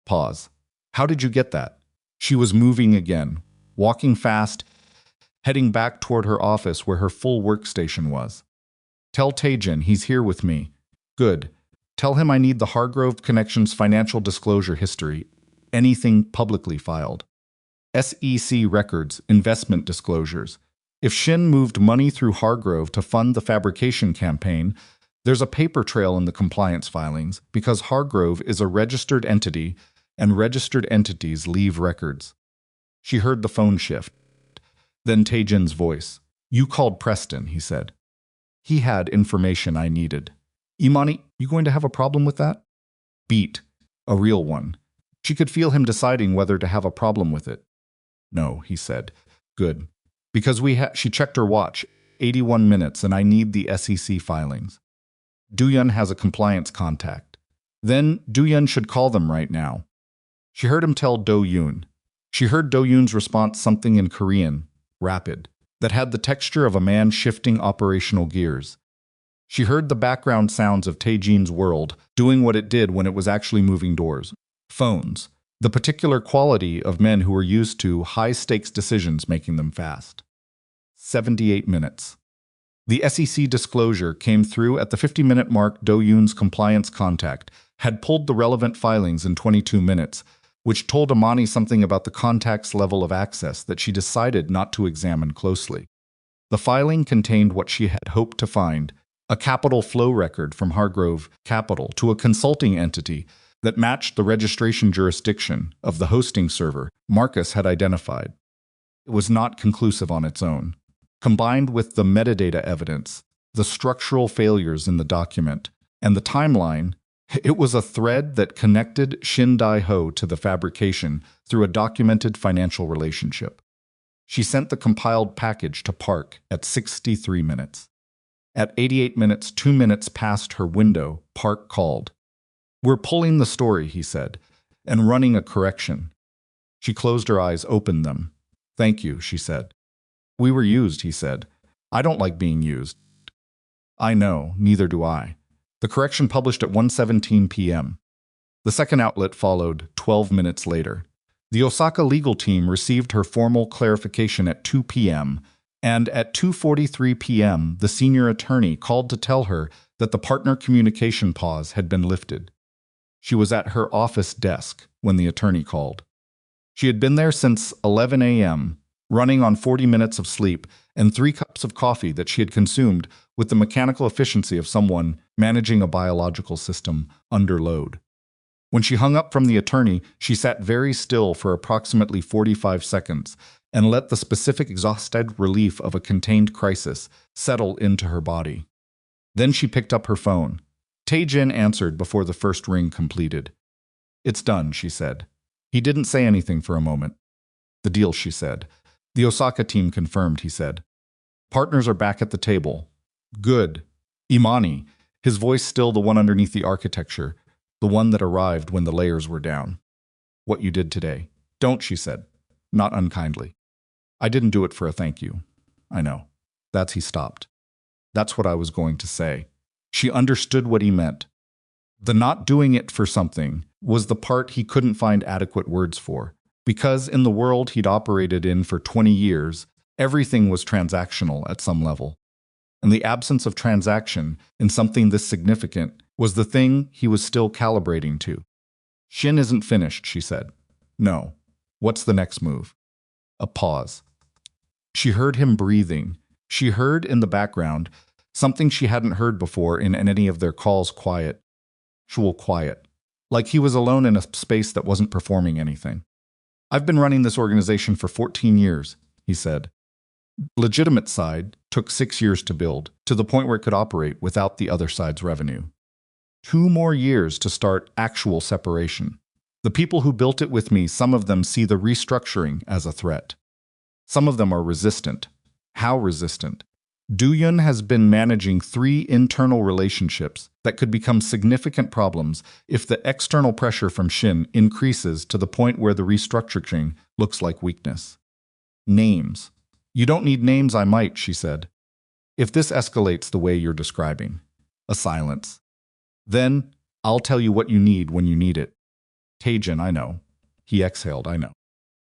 Pause. How did you get that? She was moving again, walking fast, heading back toward her office where her full workstation was. Tell Tae-jin he's here with me. Good. Tell him I need the Hargrove Connection's financial disclosure history, anything publicly filed. SEC records, investment disclosures. If Shin moved money through Hargrove to fund the fabrication campaign, there's a paper trail in the compliance filings because Hargrove is a registered entity and registered entities leave records. She heard the phone shift. Then Tae-jin's voice. You called Preston, he said. He had information I needed. Imani, you going to have a problem with that? Beat. A real one. She could feel him deciding whether to have a problem with it. No, he said. Good. Because she checked her watch, 81 minutes, and I need the SEC filings. Do-yun has a compliance contact. Then Do-yun should call them right now. She heard him tell Do-yun. She heard Do-yun's response something in Korean, rapid, that had the texture of a man shifting operational gears. She heard the background sounds of Tae-jin's world doing what it did when it was actually moving doors. Phones. The particular quality of men who were used to high-stakes decisions making them fast. 78 minutes. The SEC disclosure came through at the 50-minute mark. Do-yun's compliance contact had pulled the relevant filings in 22 minutes, which told Imani something about the contact's level of access that she decided not to examine closely. The filing contained what she had hoped to find, a capital flow record from Hargrove Capital to a consulting entity that matched the registration jurisdiction of the hosting server Marcus had identified. It was not conclusive on its own. Combined with the metadata evidence, the structural failures in the document, and the timeline, it was a thread that connected Shin Dae-ho to the fabrication through a documented financial relationship. She sent the compiled package to Park at 63 minutes. At 88 minutes, 2 minutes past her window, Park called. We're pulling the story, he said, and running a correction. She closed her eyes, opened them. Thank you, she said. We were used, he said. I don't like being used. I know, neither do I. The correction published at 1:17 p.m. The second outlet followed 12 minutes later. The Osaka legal team received her formal clarification at 2 p.m., and at 2:43 p.m., the senior attorney called to tell her that the partner communication pause had been lifted. She was at her office desk when the attorney called. She had been there since 11 a.m., running on 40 minutes of sleep and 3 cups of coffee that she had consumed with the mechanical efficiency of someone managing a biological system under load. When she hung up from the attorney, she sat very still for approximately 45 seconds and let the specific exhausted relief of a contained crisis settle into her body. Then she picked up her phone. Tae-jin answered before the first ring completed. It's done, she said. He didn't say anything for a moment. The deal, she said. The Osaka team confirmed, he said. Partners are back at the table. Good. Imani, his voice still the one underneath the architecture, the one that arrived when the layers were down. What you did today. Don't, she said, not unkindly. I didn't do it for a thank you. I know. He stopped. That's what I was going to say. She understood what he meant. The not doing it for something was the part he couldn't find adequate words for, because in the world he'd operated in for 20 years, everything was transactional at some level. And the absence of transaction in something this significant was the thing he was still calibrating to. Shin isn't finished, she said. No. What's the next move? A pause. She heard him breathing. She heard in the background something she hadn't heard before in any of their calls, quiet. Actual quiet. Like he was alone in a space that wasn't performing anything. I've been running this organization for 14 years, he said. Legitimate side took 6 years to build, to the point where it could operate without the other side's revenue. 2 more years to start actual separation. The people who built it with me, some of them see the restructuring as a threat. Some of them are resistant. How resistant? Do-yun has been managing 3 internal relationships that could become significant problems if the external pressure from Shin increases to the point where the restructuring looks like weakness. Names. You don't need names, I might, she said. If this escalates the way you're describing. A silence. Then, I'll tell you what you need when you need it. Tae-jin, I know. He exhaled, I know.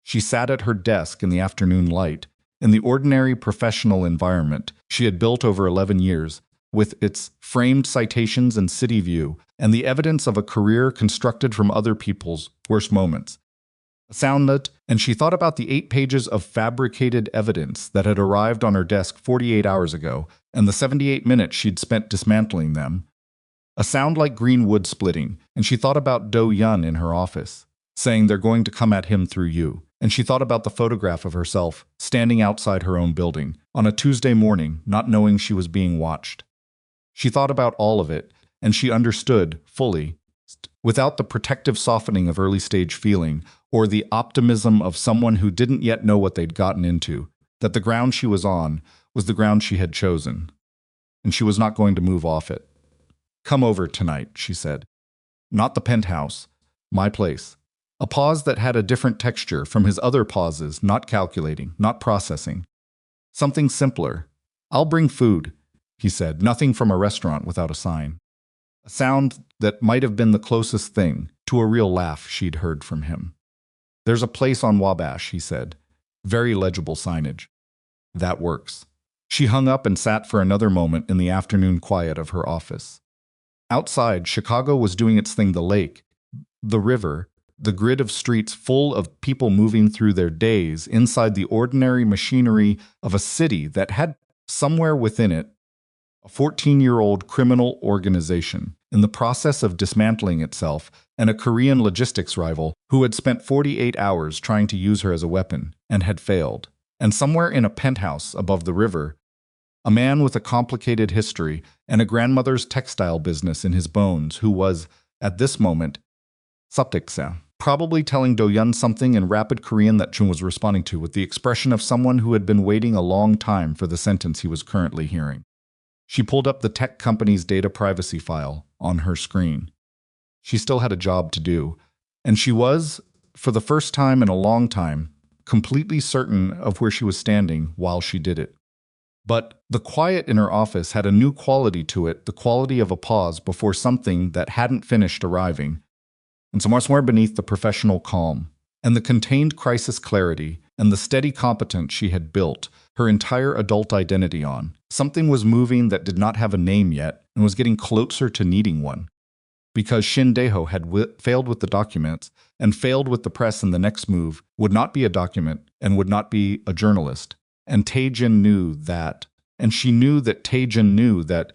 She sat at her desk in the afternoon light, in the ordinary professional environment she had built over 11 years, with its framed citations and city view, and the evidence of a career constructed from other people's worst moments. Sounded, and she thought about the 8 pages of fabricated evidence that had arrived on her desk 48 hours ago, and the 78 minutes she'd spent dismantling them. A sound like green wood splitting, and she thought about Do-yun in her office, saying they're going to come at him through you. And she thought about the photograph of herself standing outside her own building on a Tuesday morning, not knowing she was being watched. She thought about all of it, and she understood fully, without the protective softening of early-stage feeling or the optimism of someone who didn't yet know what they'd gotten into, that the ground she was on was the ground she had chosen, and she was not going to move off it. Come over tonight, she said. Not the penthouse, my place. A pause that had a different texture from his other pauses, not calculating, not processing. Something simpler. I'll bring food, he said, nothing from a restaurant without a sign. A sound that might have been the closest thing to a real laugh she'd heard from him. There's a place on Wabash, he said. Very legible signage. That works. She hung up and sat for another moment in the afternoon quiet of her office. Outside, Chicago was doing its thing, the lake, the river, the grid of streets full of people moving through their days inside the ordinary machinery of a city that had somewhere within it a 14-year-old criminal organization in the process of dismantling itself, and a Korean logistics rival who had spent 48 hours trying to use her as a weapon and had failed. And somewhere in a penthouse above the river, a man with a complicated history and a grandmother's textile business in his bones who was, at this moment, Saptiksa, probably telling Do-yun something in rapid Korean that Chun was responding to with the expression of someone who had been waiting a long time for the sentence he was currently hearing. She pulled up the tech company's data privacy file on her screen. She still had a job to do, and she was, for the first time in a long time, completely certain of where she was standing while she did it. But the quiet in her office had a new quality to it, the quality of a pause before something that hadn't finished arriving. And somewhere beneath the professional calm, and the contained crisis clarity, and the steady competence she had built her entire adult identity on, something was moving that did not have a name yet and was getting closer to needing one. Because Shin Dae-ho had failed with the documents and failed with the press, and the next move would not be a document and would not be a journalist. And Tae-jin knew that, and she knew that Tae-jin knew that,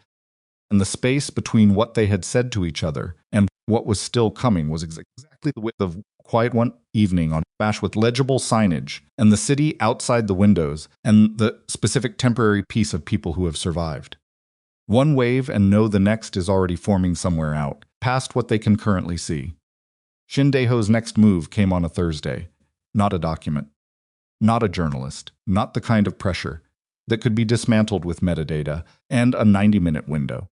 and the space between what they had said to each other and what was still coming was exactly the width of quiet one evening on Bash with legible signage, and the city outside the windows, and the specific temporary piece of people who have survived. One wave and know the next is already forming somewhere out, past what they can currently see. Shin Dae-ho's next move came on a Thursday. Not a document. Not a journalist. Not the kind of pressure that could be dismantled with metadata and a 90-minute window.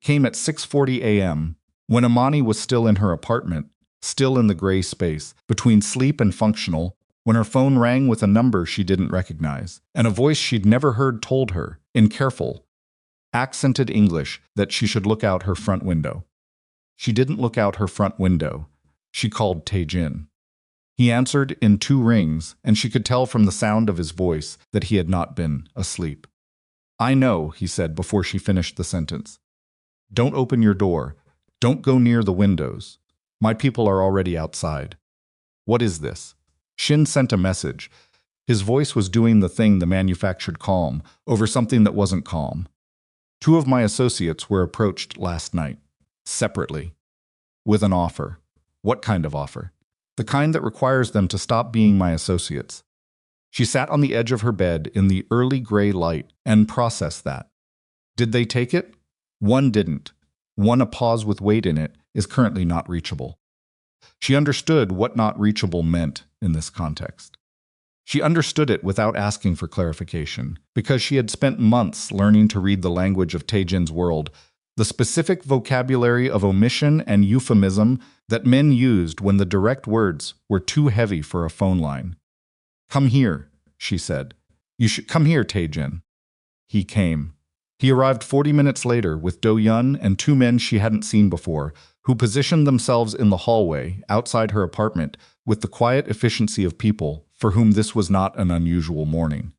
Came at 6:40 a.m., when Imani was still in her apartment, still in the gray space between sleep and functional, when her phone rang with a number she didn't recognize, and a voice she'd never heard told her, in careful, accented English, that she should look out her front window. She didn't look out her front window. She called Tae-jin. He answered in 2 rings, and she could tell from the sound of his voice that he had not been asleep. "I know," he said before she finished the sentence. "Don't open your door. Don't go near the windows. My people are already outside." "What is this?" Shin sent a message. His voice was doing the thing the manufactured calm over something that wasn't calm. "2 of my associates were approached last night, separately, with an offer." "What kind of offer?" "The kind that requires them to stop being my associates." She sat on the edge of her bed in the early gray light and processed that. "Did they take it?" "One didn't. One, a pause with weight in it, is currently not reachable." She understood what not reachable meant in this context. She understood it without asking for clarification, because she had spent months learning to read the language of Tae-jin's world, the specific vocabulary of omission and euphemism that men used when the direct words were too heavy for a phone line. "Come here," she said. "You should come here, Tae-jin." He came. He arrived 40 minutes later with Do-yeon and 2 men she hadn't seen before, who positioned themselves in the hallway outside her apartment with the quiet efficiency of people for whom this was not an unusual morning.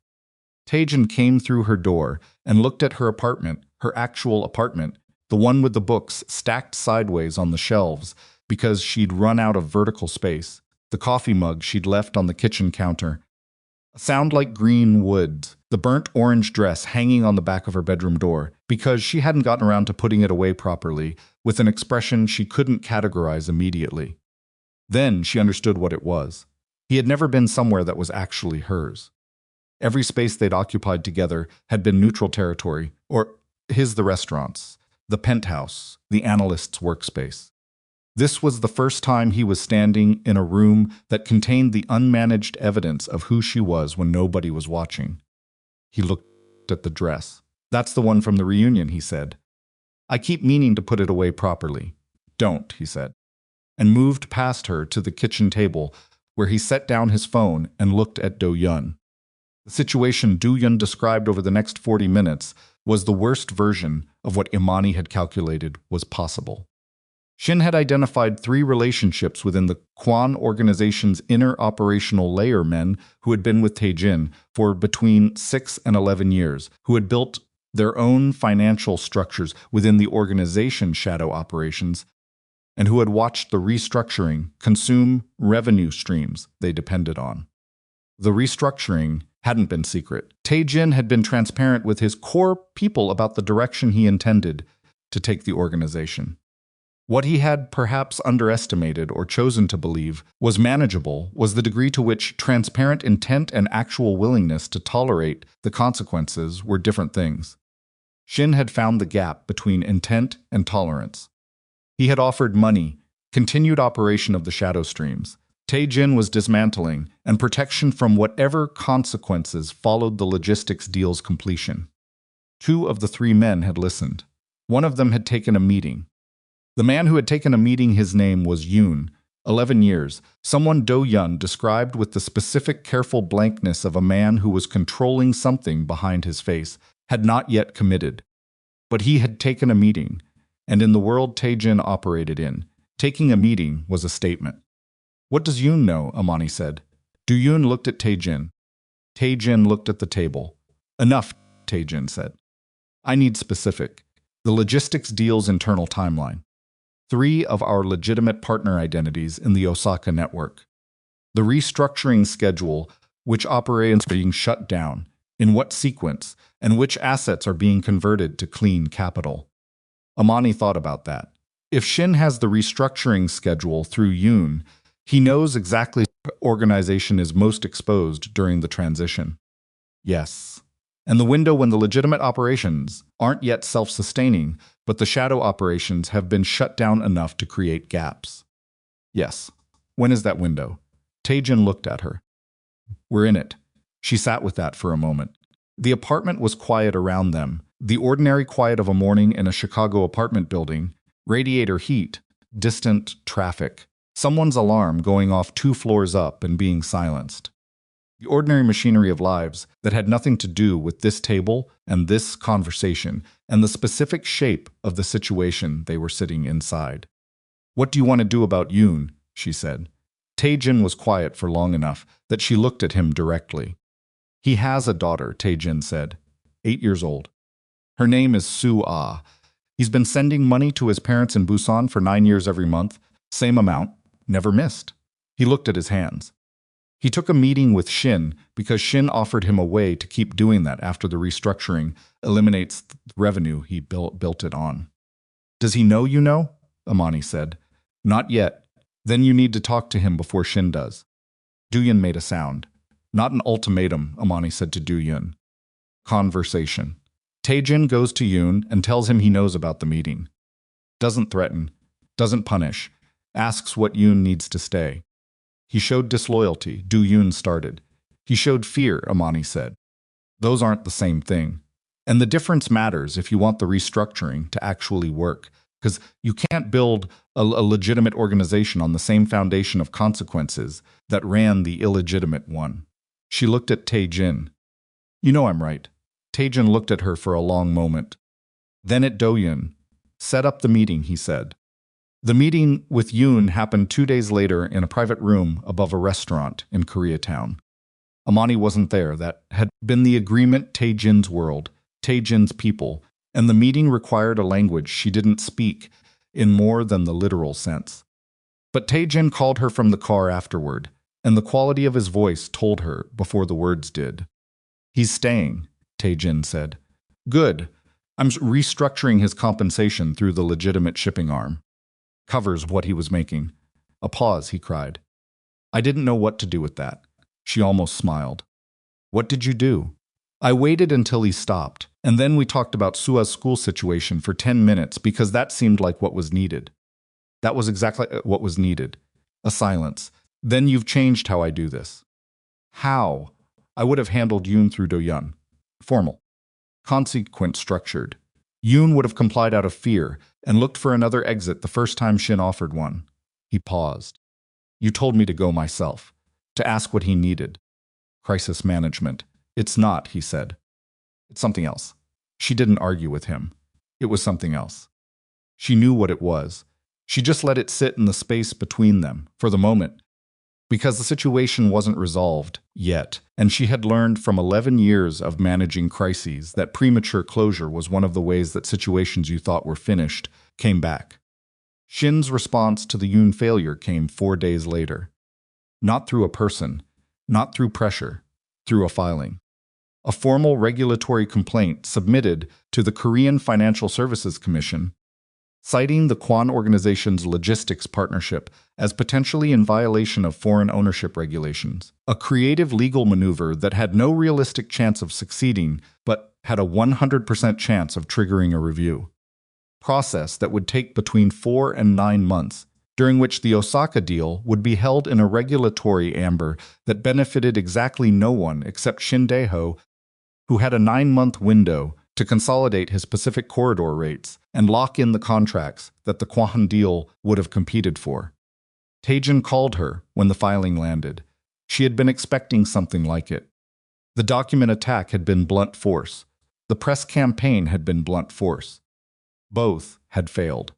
Tae-jin came through her door and looked at her apartment, her actual apartment, the one with the books stacked sideways on the shelves because she'd run out of vertical space, the coffee mug she'd left on the kitchen counter, a sound like green woods, the burnt orange dress hanging on the back of her bedroom door because she hadn't gotten around to putting it away properly, with an expression she couldn't categorize immediately. Then she understood what it was. He had never been somewhere that was actually hers. Every space they'd occupied together had been neutral territory, or his the restaurants, the penthouse, the analyst's workspace. This was the first time he was standing in a room that contained the unmanaged evidence of who she was when nobody was watching. He looked at the dress. "That's the one from the reunion," he said. "I keep meaning to put it away properly." "Don't," he said, and moved past her to the kitchen table, where he set down his phone and looked at Do-yeon. The situation Do-yeon described over the next 40 minutes was the worst version of what Imani had calculated was possible. Shin had identified 3 relationships within the Kwan organization's inner operational layer, men who had been with Tae-jin for between 6 and 11 years, who had built their own financial structures within the organization's shadow operations, and who had watched the restructuring consume revenue streams they depended on. The restructuring hadn't been secret. Tae-jin had been transparent with his core people about the direction he intended to take the organization. What he had perhaps underestimated or chosen to believe was manageable was the degree to which transparent intent and actual willingness to tolerate the consequences were different things. Shin had found the gap between intent and tolerance. He had offered money, continued operation of the shadow streams. Tae-jin was dismantling, and protection from whatever consequences followed the logistics deal's completion. 2 of the 3 men had listened. One of them had taken a meeting. The man who had taken a meeting, his name was Yoon, 11 years, someone Do-yeon described with the specific careful blankness of a man who was controlling something behind his face, had not yet committed. But he had taken a meeting, and in the world Tae-jin operated in, taking a meeting was a statement. "What does Yoon know?" Imani said. Do-yeon looked at Tae-jin. Tae-jin looked at the table. "Enough," Tae-jin said. "I need specific. The logistics deal's internal timeline. 3 of our legitimate partner identities in the Osaka network. The restructuring schedule, which operations are being shut down, in what sequence, and which assets are being converted to clean capital." Imani thought about that. If Shin has the restructuring schedule through Yoon, he knows exactly what organization is most exposed during the transition. Yes. And the window when the legitimate operations aren't yet self-sustaining, but the shadow operations have been shut down enough to create gaps. Yes. When is that window? Tae-jin looked at her. "We're in it." She sat with that for a moment. The apartment was quiet around them, the ordinary quiet of a morning in a Chicago apartment building, radiator heat, distant traffic, someone's alarm going off 2 floors up and being silenced. The ordinary machinery of lives that had nothing to do with this table and this conversation and the specific shape of the situation they were sitting inside. What do you want to do about Yoon? She said. Tae-jin was quiet for long enough that she looked at him directly. He has a daughter, Tae-jin said. 8 years old. Her name is Soo-ah. He's been sending money to his parents in Busan for 9 years every month. Same amount. Never missed. He looked at his hands. He took a meeting with Shin because Shin offered him a way to keep doing that after the restructuring eliminates the revenue he built it on. Does he know you know? Imani said. Not yet. Then you need to talk to him before Shin does. Dooyun made a sound. Not an ultimatum, Imani said to Dooyun. Conversation. Tae-jin goes to Yoon and tells him he knows about the meeting. Doesn't threaten. Doesn't punish. Asks what Yoon needs to stay. He showed disloyalty, Dooyun started. He showed fear, Imani said. Those aren't the same thing. And the difference matters if you want the restructuring to actually work, because you can't build a legitimate organization on the same foundation of consequences that ran the illegitimate one. She looked at Tae-jin. You know I'm right. Tae-jin looked at her for a long moment. Then at Dooyun. Set up the meeting, he said. The meeting with Yoon happened 2 days later in a private room above a restaurant in Koreatown. Imani wasn't there. That had been the agreement. Tae-jin's world, Tae-jin's people, and the meeting required a language she didn't speak in more than the literal sense. But Tae-jin called her from the car afterward, and the quality of his voice told her before the words did. He's staying, Tae-jin said. Good. I'm restructuring his compensation through the legitimate shipping arm. Covers what he was making. A pause, he cried. I didn't know what to do with that. She almost smiled. What did you do? I waited until he stopped, and then we talked about Sua's school situation for 10 minutes because that seemed like what was needed. That was exactly what was needed. A silence. Then you've changed how I do this. How? I would have handled Yoon through Dooyun. Formal. Consequent structured. Yoon would have complied out of fear and looked for another exit the first time Shin offered one. He paused. You told me to go myself, to ask what he needed. Crisis management. It's not, he said. It's something else. She didn't argue with him. It was something else. She knew what it was. She just let it sit in the space between them, for the moment, because the situation wasn't resolved yet, and she had learned from 11 years of managing crises that premature closure was one of the ways that situations you thought were finished came back. Shin's response to the Yoon failure came 4 days later. Not through a person, not through pressure, through a filing. A formal regulatory complaint submitted to the Korean Financial Services Commission, citing the Kwan organization's logistics partnership as potentially in violation of foreign ownership regulations, a creative legal maneuver that had no realistic chance of succeeding but had a 100% chance of triggering a review. Process that would take between 4 and 9 months, during which the Osaka deal would be held in a regulatory amber that benefited exactly no one except Shin Dae-ho, who had a 9-month window to consolidate his Pacific Corridor rates and lock in the contracts that the Kwan deal would have competed for. Tae-jin called her when the filing landed. She had been expecting something like it. The document attack had been blunt force. The press campaign had been blunt force. Both had failed.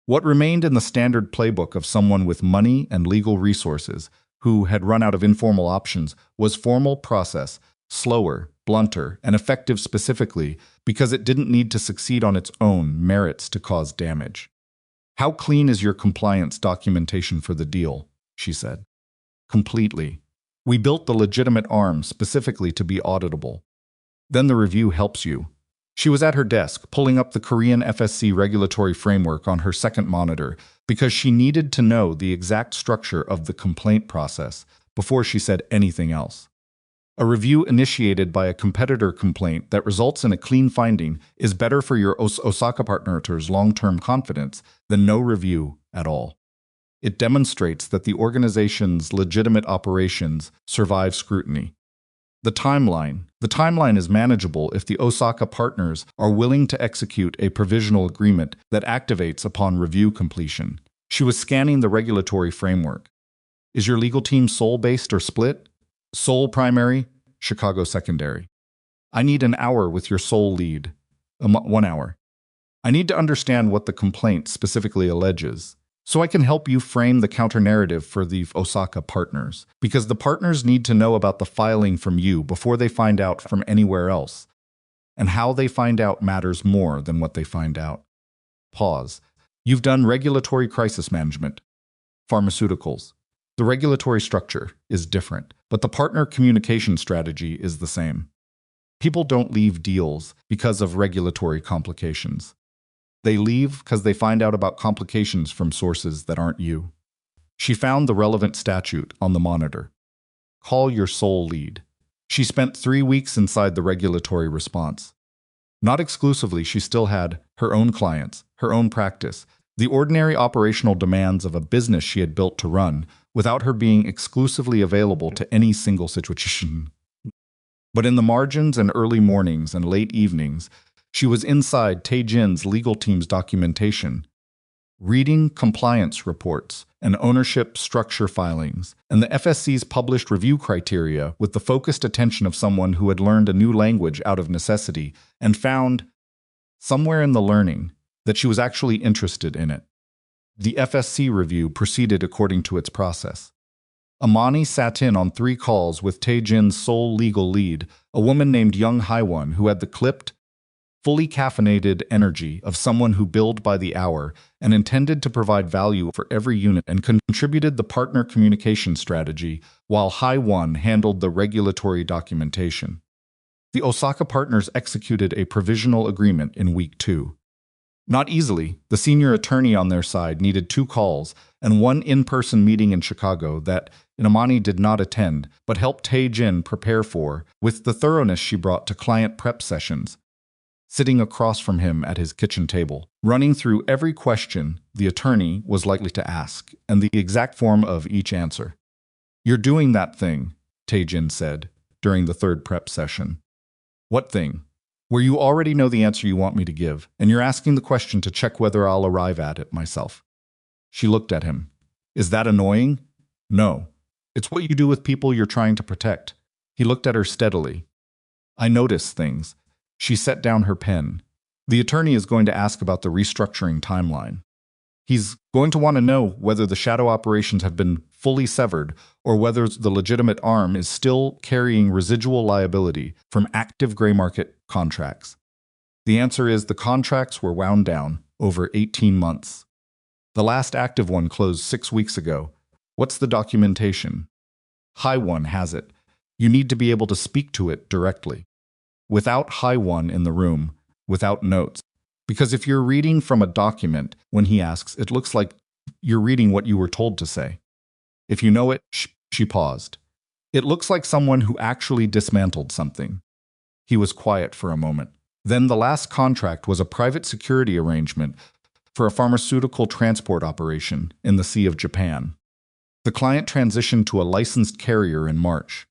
What remained in the standard playbook of someone with money and legal resources who had run out of informal options was formal process, slower, blunter, and effective specifically because it didn't need to succeed on its own merits to cause damage. How clean is your compliance documentation for the deal? She said. Completely. We built the legitimate arm specifically to be auditable. Then the review helps you. She was at her desk, pulling up the Korean FSC regulatory framework on her second monitor because she needed to know the exact structure of the complaint process before she said anything else. A review initiated by a competitor complaint that results in a clean finding is better for your Osaka partner's long-term confidence than no review at all. It demonstrates that the organization's legitimate operations survive scrutiny. The timeline is manageable if the Osaka partners are willing to execute a provisional agreement that activates upon review completion. She was scanning the regulatory framework. Is your legal team Seoul-based or split? Seoul primary, Chicago secondary. I need an hour with your Seoul lead. 1 hour. I need to understand what the complaint specifically alleges. So I can help you frame the counter-narrative for the Osaka partners, because the partners need to know about the filing from you before they find out from anywhere else. And how they find out matters more than what they find out. Pause. You've done regulatory crisis management. Pharmaceuticals. The regulatory structure is different, but the partner communication strategy is the same. People don't leave deals because of regulatory complications. They leave because they find out about complications from sources that aren't you. She found the relevant statute on the monitor. Call your sole lead. She spent 3 weeks inside the regulatory response. Not exclusively, she still had her own clients, her own practice, the ordinary operational demands of a business she had built to run, without her being exclusively available to any single situation. But in the margins and early mornings and late evenings, she was inside Tae-jin's legal team's documentation, reading compliance reports and ownership structure filings, and the FSC's published review criteria with the focused attention of someone who had learned a new language out of necessity and found, somewhere in the learning, that she was actually interested in it. The FSC review proceeded according to its process. Imani sat in on 3 calls with Tae-jin's sole legal lead, a woman named Young Haiwon who had the clipped, fully caffeinated energy of someone who billed by the hour and intended to provide value for every unit and contributed the partner communication strategy, while Haiwon handled the regulatory documentation. The Osaka partners executed a provisional agreement in week 2. Not easily, the senior attorney on their side needed 2 calls and 1 in-person meeting in Chicago that Imani did not attend, but helped Tae-jin prepare for, with the thoroughness she brought to client prep sessions. Sitting across from him at his kitchen table, running through every question the attorney was likely to ask, and the exact form of each answer. "You're doing that thing," Tae-jin said, during the 3rd prep session. "What thing?" "Where you already know the answer you want me to give, and you're asking the question to check whether I'll arrive at it myself." She looked at him. "Is that annoying?" "No. It's what you do with people you're trying to protect." He looked at her steadily. "I notice things." She set down her pen. "The attorney is going to ask about the restructuring timeline. He's going to want to know whether the shadow operations have been fully severed or whether the legitimate arm is still carrying residual liability from active gray market contracts. The answer is the contracts were wound down over 18 months. The last active one closed 6 weeks ago. What's the documentation?" "Haiwon has it. You need to be able to speak to it directly. Without Haiwon in the room, without notes. Because if you're reading from a document, when he asks, it looks like you're reading what you were told to say. If you know it," she paused. "It looks like someone who actually dismantled something." He was quiet for a moment. "Then the last contract was a private security arrangement for a pharmaceutical transport operation in the Sea of Japan. The client transitioned to a licensed carrier in March.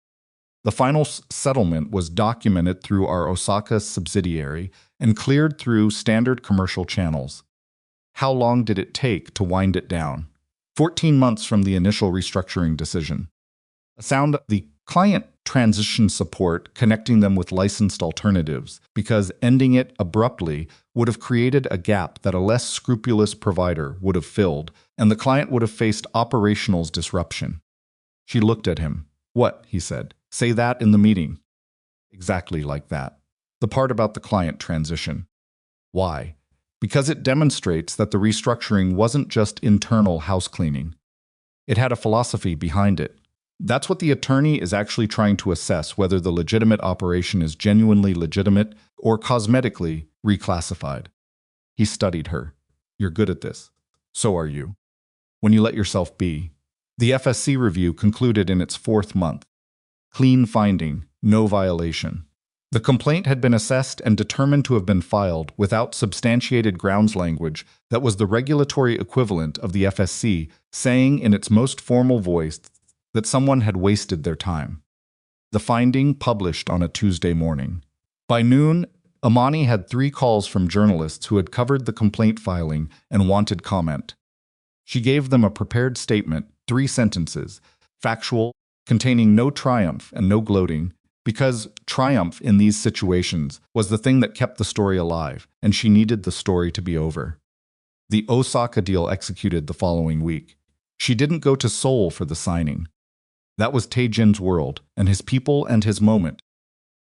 The final settlement was documented through our Osaka subsidiary and cleared through standard commercial channels. How long did it take to wind it down? 14 months from the initial restructuring decision. A sound the client transition support connecting them with licensed alternatives, because ending it abruptly would have created a gap that a less scrupulous provider would have filled, and the client would have faced operational disruption." She looked at him. "What?" he said. "Say that in the meeting." "Exactly like that. The part about the client transition." "Why?" "Because it demonstrates that the restructuring wasn't just internal house cleaning. It had a philosophy behind it. That's what the attorney is actually trying to assess, whether the legitimate operation is genuinely legitimate or cosmetically reclassified." He studied her. "You're good at this. So are you. When you let yourself be." The FSC review concluded in its 4th month. Clean finding, no violation. The complaint had been assessed and determined to have been filed without substantiated grounds language that was the regulatory equivalent of the FSC saying in its most formal voice that someone had wasted their time. The finding published on a Tuesday morning. By noon, Imani had 3 calls from journalists who had covered the complaint filing and wanted comment. She gave them a prepared statement, 3 sentences, factual, containing no triumph and no gloating, because triumph in these situations was the thing that kept the story alive, and she needed the story to be over. The Osaka deal executed the following week. She didn't go to Seoul for the signing. That was Tae-jin's world, and his people and his moment.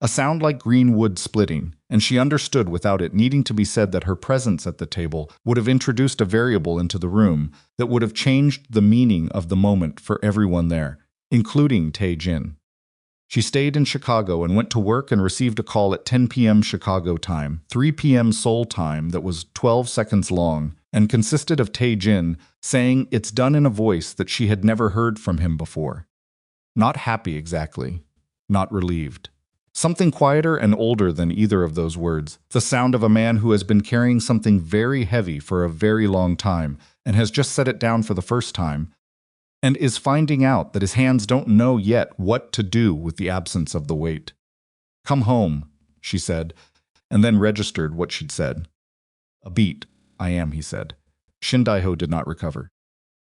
A sound like green wood splitting, and she understood without it needing to be said that her presence at the table would have introduced a variable into the room that would have changed the meaning of the moment for everyone there, including Tae-jin. She stayed in Chicago and went to work and received a call at 10 p.m. Chicago time, 3 p.m. Seoul time that was 12 seconds long and consisted of Tae-jin saying it's done in a voice that she had never heard from him before. Not happy exactly, not relieved. Something quieter and older than either of those words, the sound of a man who has been carrying something very heavy for a very long time and has just set it down for the first time, and is finding out that his hands don't know yet what to do with the absence of the weight. "Come home," she said, and then registered what she'd said. "A beat, I am," he said. Shin Dae-ho did not recover.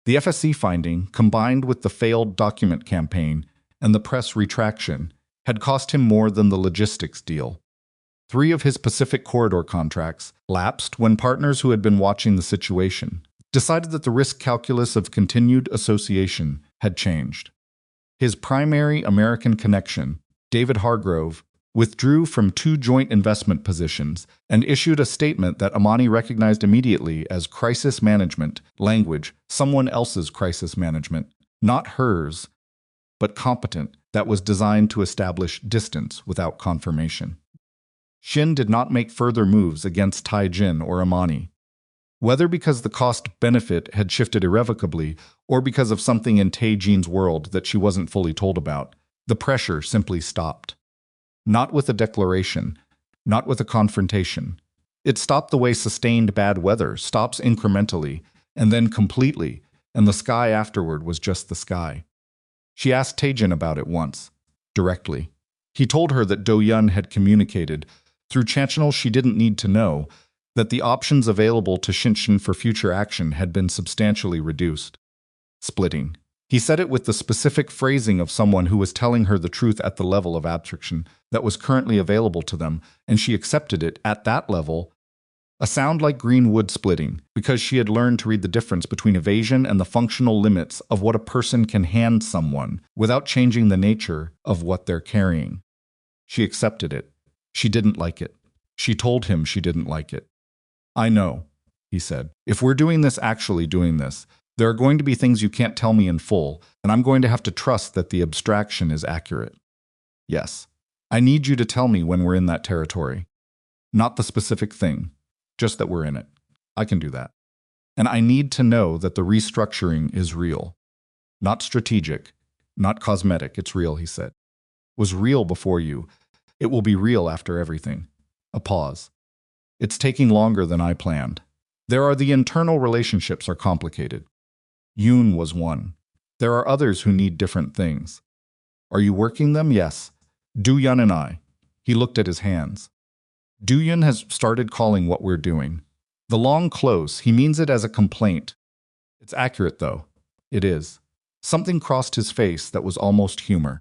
The FSC finding, combined with the failed document campaign and the press retraction, had cost him more than the logistics deal. 3 of his Pacific Corridor contracts lapsed when partners who had been watching the situation decided that the risk calculus of continued association had changed. His primary American connection, David Hargrove, withdrew from 2 joint investment positions and issued a statement that Imani recognized immediately as crisis management language, someone else's crisis management, not hers, but competent, that was designed to establish distance without confirmation. Shin did not make further moves against Tae-jin or Imani. Whether because the cost-benefit had shifted irrevocably or because of something in Tae-jin's world that she wasn't fully told about, the pressure simply stopped. Not with a declaration, not with a confrontation. It stopped the way sustained bad weather stops incrementally and then completely, and the sky afterward was just the sky. She asked Tae-jin about it once, directly. He told her that Do-yeon had communicated, through channels she didn't need to know, that the options available to Shin for future action had been substantially reduced. Splitting. He said it with the specific phrasing of someone who was telling her the truth at the level of abstraction that was currently available to them, and she accepted it at that level. A sound like green wood splitting, because she had learned to read the difference between evasion and the functional limits of what a person can hand someone without changing the nature of what they're carrying. She accepted it. She didn't like it. She told him she didn't like it. "I know," he said. "If we're doing this, actually doing this, there are going to be things you can't tell me in full, and I'm going to have to trust that the abstraction is accurate. Yes, I need you to tell me when we're in that territory. Not the specific thing. Just that we're in it. I can do that. And I need to know that the restructuring is real. Not strategic, not cosmetic, it's real," he said. "Was real before you. It will be real after everything." A pause. "It's taking longer than I planned. There are the internal relationships are complicated. Yoon was one. There are others who need different things. Are you working them? Yes. Do-yeon and I." He looked at his hands. "Do-yeon has started calling what we're doing. The long close, he means it as a complaint. It's accurate, though. It is." Something crossed his face that was almost humor.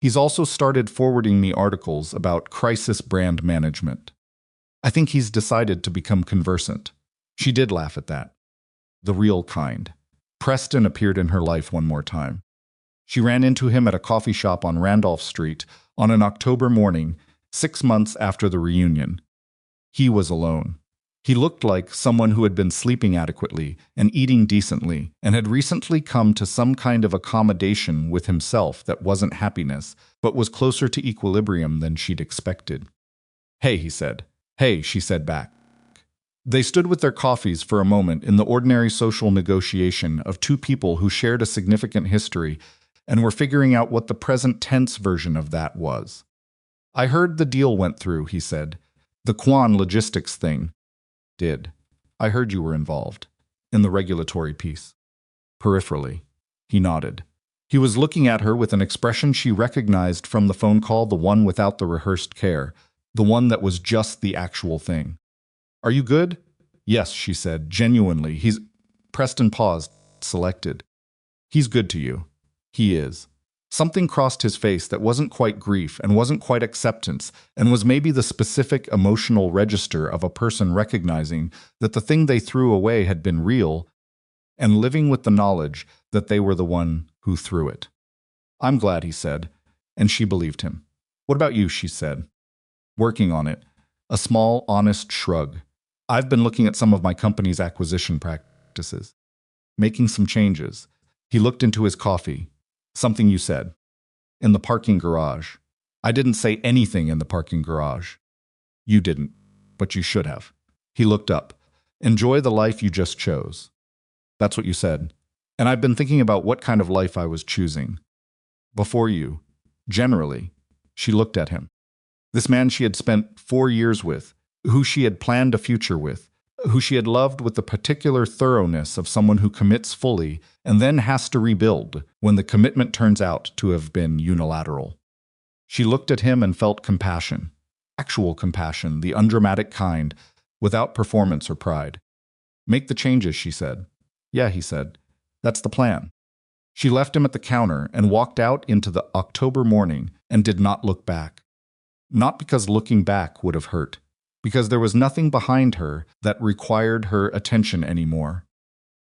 "He's also started forwarding me articles about crisis brand management. I think he's decided to become conversant." She did laugh at that. The real kind. Preston appeared in her life one more time. She ran into him at a coffee shop on Randolph Street on an October morning, 6 months after the reunion. He was alone. He looked like someone who had been sleeping adequately and eating decently and had recently come to some kind of accommodation with himself that wasn't happiness, but was closer to equilibrium than she'd expected. "Hey," he said. "Hey," she said back. They stood with their coffees for a moment in the ordinary social negotiation of 2 people who shared a significant history and were figuring out what the present tense version of that was. "I heard the deal went through," he said. "The Kwan logistics thing." "Did. I heard you were involved. In the regulatory piece." Peripherally. He nodded. He was looking at her with an expression she recognized from the phone call, the one without the rehearsed care, the one that was just the actual thing. "Are you good?" "Yes," she said, genuinely. Preston paused, selected. "He's good to you." "He is." Something crossed his face that wasn't quite grief and wasn't quite acceptance, and was maybe the specific emotional register of a person recognizing that the thing they threw away had been real, and living with the knowledge that they were the one who threw it. "I'm glad," he said, and she believed him. "What about you?" she said. "Working on it." A small, honest shrug. "I've been looking at some of my company's acquisition practices. Making some changes." He looked into his coffee. "Something you said. In the parking garage." "I didn't say anything in the parking garage." "You didn't, but you should have." He looked up. "Enjoy the life you just chose." "That's what you said. And I've been thinking about what kind of life I was choosing. Before you. Generally." She looked at him. This man she had spent 4 years with, who she had planned a future with, who she had loved with the particular thoroughness of someone who commits fully and then has to rebuild when the commitment turns out to have been unilateral. She looked at him and felt compassion. Actual compassion, the undramatic kind, without performance or pride. "Make the changes," she said. "Yeah," he said. "That's the plan." She left him at the counter and walked out into the October morning and did not look back. Not because looking back would have hurt, because there was nothing behind her that required her attention anymore.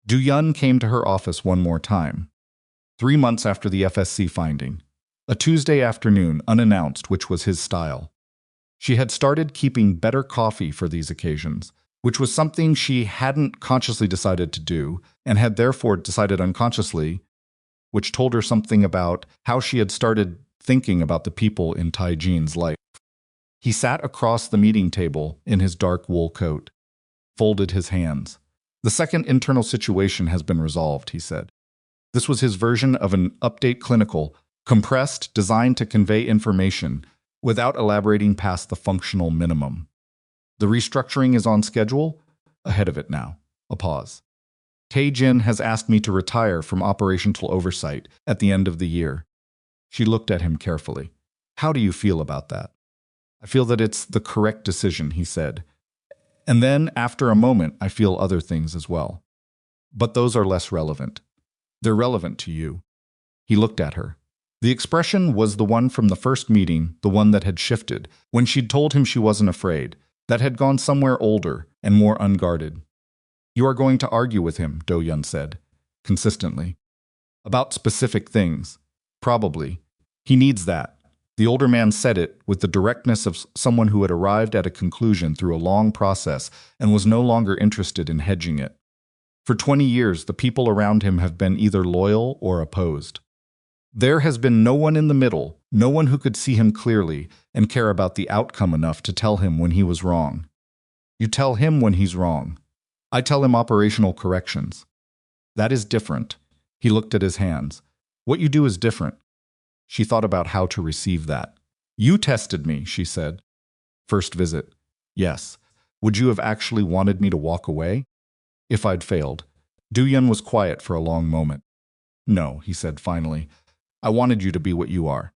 Do-yeon came to her office one more time. 3 months after the FSC finding. A Tuesday afternoon, unannounced, which was his style. She had started keeping better coffee for these occasions, which was something she hadn't consciously decided to do, and had therefore decided unconsciously, which told her something about how she had started thinking about the people in Tae-jin's life. He sat across the meeting table in his dark wool coat, folded his hands. "The second internal situation has been resolved," he said. This was his version of an update clinical, compressed, designed to convey information, without elaborating past the functional minimum. "The restructuring is on schedule, ahead of it now." A pause. "Tae-jin has asked me to retire from operational oversight at the end of the year." She looked at him carefully. "How do you feel about that?" "I feel that it's the correct decision," he said. "And then, after a moment, I feel other things as well. But those are less relevant. They're relevant to you." He looked at her. The expression was the one from the first meeting, the one that had shifted, when she'd told him she wasn't afraid, that had gone somewhere older and more unguarded. "You are going to argue with him," Do-yeon said, consistently. "About specific things. Probably. He needs that." The older man said it with the directness of someone who had arrived at a conclusion through a long process and was no longer interested in hedging it. For 20 years, the people around him have been either loyal or opposed. There has been no one in the middle, no one who could see him clearly and care about the outcome enough to tell him when he was wrong. You tell him when he's wrong. I tell him operational corrections. That is different. He looked at his hands. What you do is different. She thought about how to receive that. "You tested me," she said. "First visit." "Yes. Would you have actually wanted me to walk away?" "If I'd failed." Do-yeon was quiet for a long moment. "No," he said finally. "I wanted you to be what you are."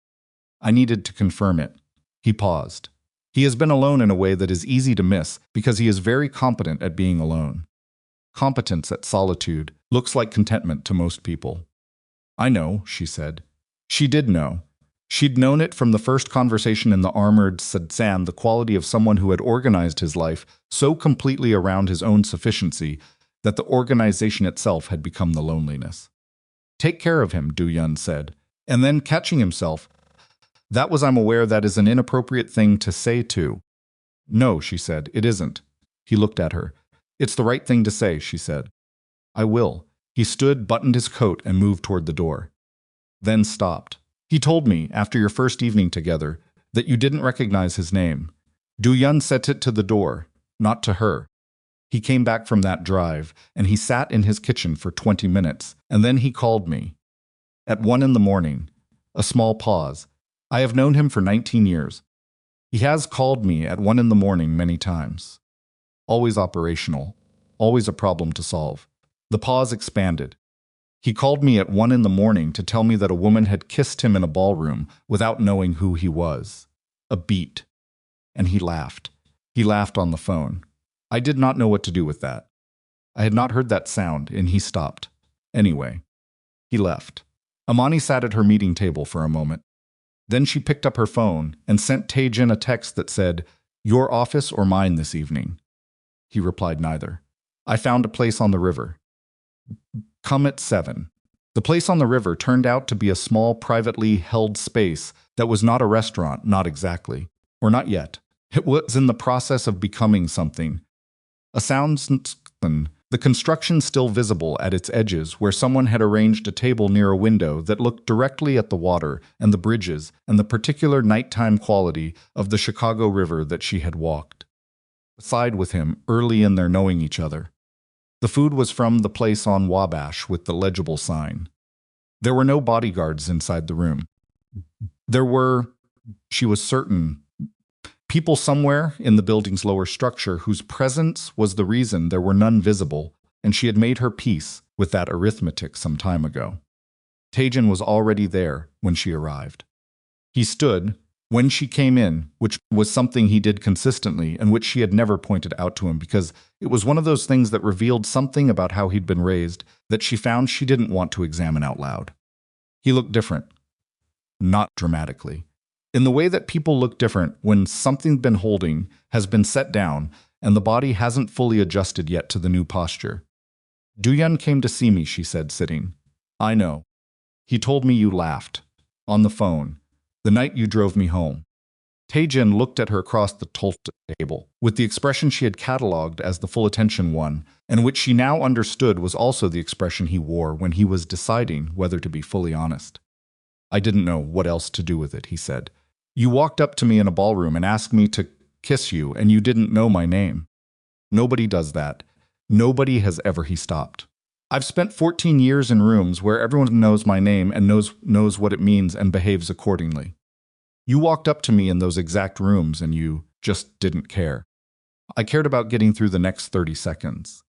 I needed to confirm it. He paused. He has been alone in a way that is easy to miss because he is very competent at being alone. Competence at solitude looks like contentment to most people. "I know," she said. She did know. She'd known it from the first conversation in the armored sedan, the quality of someone who had organized his life so completely around his own sufficiency that the organization itself had become the loneliness. "Take care of him," Do-yeon said, and then catching himself, "That was, I'm aware, that is an inappropriate thing to say too." "No," she said, "it isn't." He looked at her. "It's the right thing to say," she said. "I will." He stood, buttoned his coat, and moved toward the door. Then stopped. "He told me, after your first evening together, that you didn't recognize his name." Do-yeon set it to the door, not to her. "He came back from that drive, and he sat in his kitchen for 20 minutes, and then he called me. At 1 in the morning. A small pause. I have known him for 19 years. He has called me at 1 in the morning many times. Always operational. Always a problem to solve." The pause expanded. "He called me at 1 in the morning to tell me that a woman had kissed him in a ballroom without knowing who he was. A beat. And he laughed. He laughed on the phone. I did not know what to do with that. I had not heard that sound, and he stopped. Anyway. He left. Imani sat at her meeting table for a moment. Then she picked up her phone and sent Tae-jin a text that said, "Your office or mine this evening?" He replied neither. "I found a place on the river. Come at 7. The place on the river turned out to be a small, privately held space that was not a restaurant, not exactly, or not yet. It was in the process of becoming something. A the construction still visible at its edges, where someone had arranged a table near a window that looked directly at the water and the bridges and the particular nighttime quality of the Chicago River that she had walked beside with him early in their knowing each other. The food was from the place on Wabash with the legible sign. There were no bodyguards inside the room. There were, she was certain, people somewhere in the building's lower structure whose presence was the reason there were none visible, and she had made her peace with that arithmetic some time ago. Tae-jin was already there when she arrived. He stood when she came in, which was something he did consistently and which she had never pointed out to him because it was one of those things that revealed something about how he'd been raised that she found she didn't want to examine out loud. He looked different. Not dramatically. In the way that people look different when something been holding has been set down and the body hasn't fully adjusted yet to the new posture. "Dooyeon came to see me," she said, sitting. "I know. He told me you laughed. On the phone. The night you drove me home." Tae-jin looked at her across the table, with the expression she had catalogued as the full attention one, and which she now understood was also the expression he wore when he was deciding whether to be fully honest. "I didn't know what else to do with it," he said. "You walked up to me in a ballroom and asked me to kiss you, and you didn't know my name. Nobody does that. Nobody has ever," he stopped. "I've spent 14 years in rooms where everyone knows my name and knows what it means and behaves accordingly. You walked up to me in those exact rooms and you just didn't care. I cared about getting through the next 30 seconds.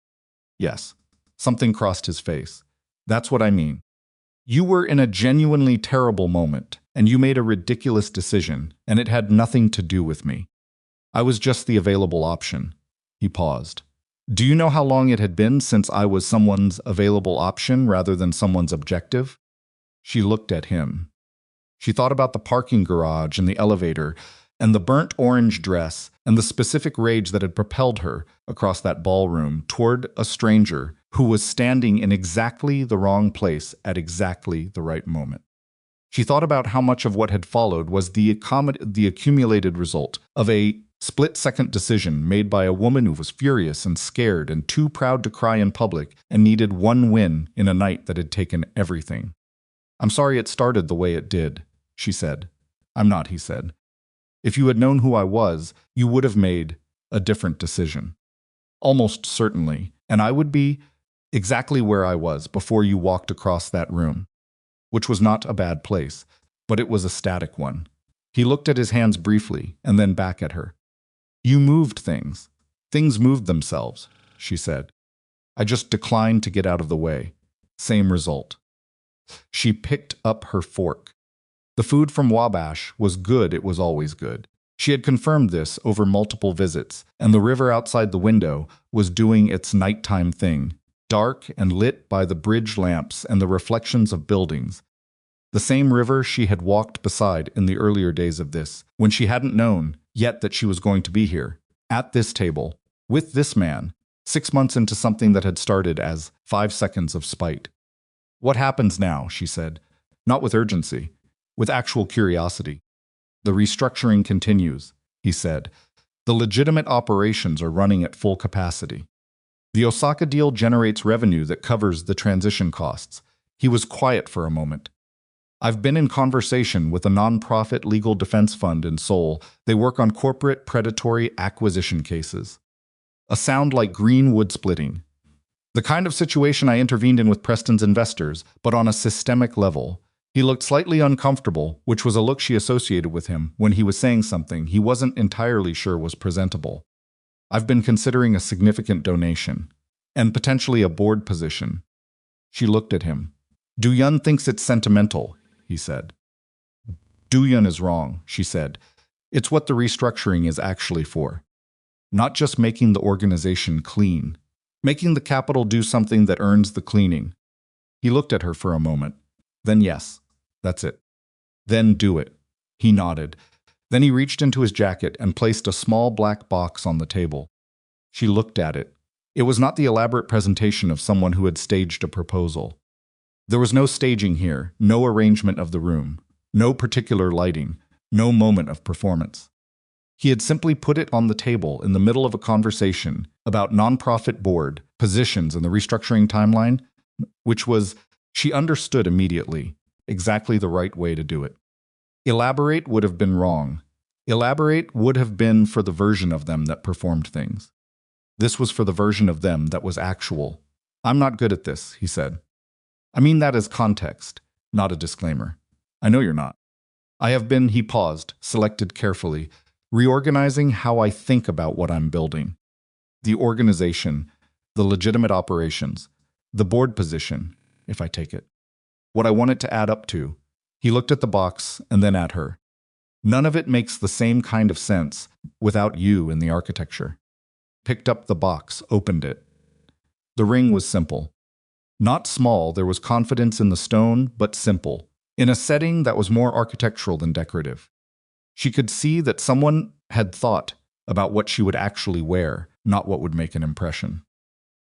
Yes, something crossed his face. That's what I mean. You were in a genuinely terrible moment, and you made a ridiculous decision, and it had nothing to do with me. I was just the available option." He paused. "Do you know how long it had been since I was someone's available option rather than someone's objective?" She looked at him. She thought about the parking garage and the elevator, and the burnt orange dress, and the specific rage that had propelled her across that ballroom toward a stranger who was standing in exactly the wrong place at exactly the right moment. She thought about how much of what had followed was the accumulated result of a split-second decision made by a woman who was furious and scared and too proud to cry in public and needed one win in a night that had taken everything. "I'm sorry it started the way it did," she said. "I'm not," he said. "If you had known who I was, you would have made a different decision. Almost certainly, and I would be exactly where I was before you walked across that room," which was not a bad place, but it was a static one. He looked at his hands briefly and then back at her. "You moved things. Things moved themselves," she said. "I just declined to get out of the way. Same result." She picked up her fork. The food from Wabash was good. It was always good. She had confirmed this over multiple visits, and the river outside the window was doing its nighttime thing, dark and lit by the bridge lamps and the reflections of buildings. The same river she had walked beside in the earlier days of this, when she hadn't known yet that she was going to be here, at this table, with this man, 6 months into something that had started as 5 seconds of spite. "What happens now?" she said. Not with urgency, with actual curiosity. "The restructuring continues," he said. "The legitimate operations are running at full capacity. The Osaka deal generates revenue that covers the transition costs." He was quiet for a moment. "I've been in conversation with a non-profit legal defense fund in Seoul. They work on corporate predatory acquisition cases. A sound like green wood splitting. The kind of situation I intervened in with Preston's investors, but on a systemic level." He looked slightly uncomfortable, which was a look she associated with him when he was saying something he wasn't entirely sure was presentable. "I've been considering a significant donation, and potentially a board position." She looked at him. "Dooyeon thinks it's sentimental," he said. "Dooyeon is wrong," she said. "It's what the restructuring is actually for. Not just making the organization clean. Making the capital do something that earns the cleaning." He looked at her for a moment. Then yes, that's it. Then do it. He nodded. Then he reached into his jacket and placed a small black box on the table. She looked at it. It was not the elaborate presentation of someone who had staged a proposal. There was no staging here, no arrangement of the room, no particular lighting, no moment of performance. He had simply put it on the table in the middle of a conversation about nonprofit board, positions, and the restructuring timeline, which was, she understood immediately, exactly the right way to do it. Elaborate would have been wrong. Elaborate would have been for the version of them that performed things. This was for the version of them that was actual. I'm not good at this, he said. I mean that as context, not a disclaimer. I know you're not. I have been, he paused, selected carefully, reorganizing how I think about what I'm building. The organization, the legitimate operations, the board position, if I take it. What I want it to add up to. He looked at the box and then at her. None of it makes the same kind of sense without you in the architecture. Picked up the box, opened it. The ring was simple. Not small, there was confidence in the stone, but simple, in a setting that was more architectural than decorative. She could see that someone had thought about what she would actually wear, not what would make an impression.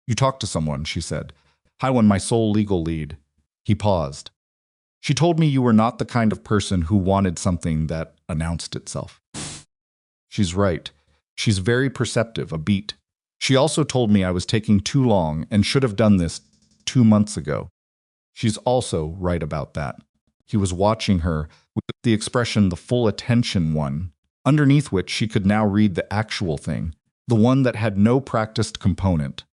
You talked to someone, she said. Hi, my sole legal lead. He paused. She told me you were not the kind of person who wanted something that announced itself. She's right. She's very perceptive, a beat. She also told me I was taking too long and should have done this 2 months ago. She's also right about that. He was watching her with the expression the full attention one, underneath which she could now read the actual thing, the one that had no practiced component.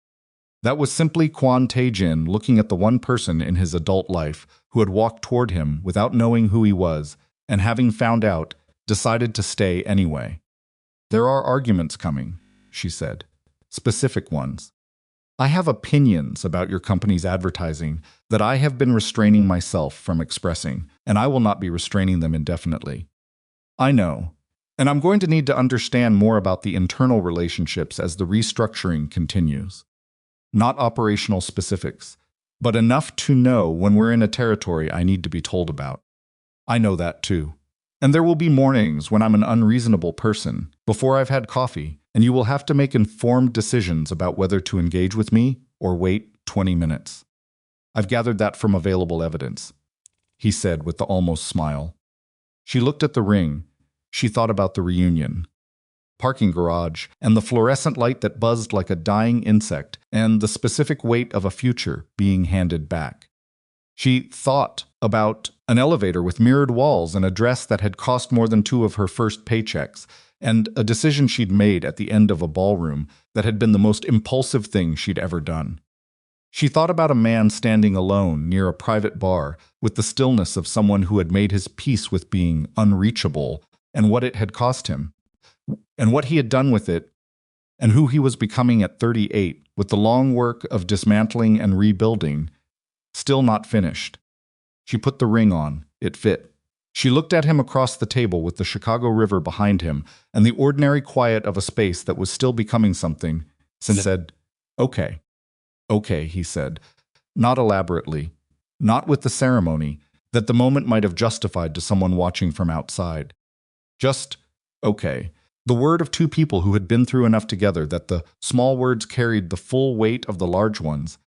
That was simply Tae-jin looking at the one person in his adult life who had walked toward him without knowing who he was, and having found out, decided to stay anyway. There are arguments coming, she said. Specific ones. I have opinions about your company's advertising that I have been restraining myself from expressing, and I will not be restraining them indefinitely. I know, and I'm going to need to understand more about the internal relationships as the restructuring continues. Not operational specifics, but enough to know when we're in a territory I need to be told about. I know that too. And there will be mornings when I'm an unreasonable person, before I've had coffee, and you will have to make informed decisions about whether to engage with me or wait 20 minutes. I've gathered that from available evidence, he said with the almost smile. She looked at the ring. She thought about the reunion. Parking garage, and the fluorescent light that buzzed like a dying insect, and the specific weight of a future being handed back. She thought about an elevator with mirrored walls and a dress that had cost more than 2 of her first paychecks, and a decision she'd made at the end of a ballroom that had been the most impulsive thing she'd ever done. She thought about a man standing alone near a private bar with the stillness of someone who had made his peace with being unreachable and what it had cost him, and what he had done with it, and who he was becoming at 38 with the long work of dismantling and rebuilding, still not finished. She put the ring on. It fit. She looked at him across the table with the Chicago River behind him and the ordinary quiet of a space that was still becoming something, and said, "Okay." "Okay," he said, not elaborately, not with the ceremony that the moment might have justified to someone watching from outside. Just, okay. The word of 2 people who had been through enough together that the small words carried the full weight of the large ones,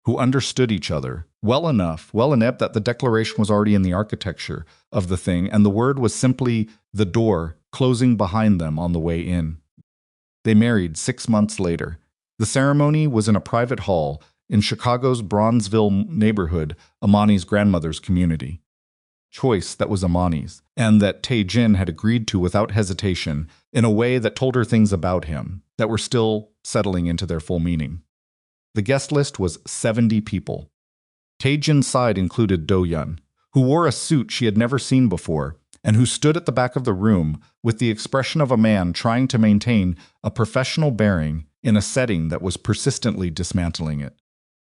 who understood each other well enough that the declaration was already in the architecture of the thing, and the word was simply the door closing behind them on the way in. They married 6 months later. The ceremony was in a private hall in Chicago's Bronzeville neighborhood, Imani's grandmother's community. Choice that was Imani's, and that Tae-jin had agreed to without hesitation, in a way that told her things about him that were still settling into their full meaning. The guest list was 70 people. Tae-jin's side included Do-yeon, who wore a suit she had never seen before, and who stood at the back of the room with the expression of a man trying to maintain a professional bearing in a setting that was persistently dismantling it.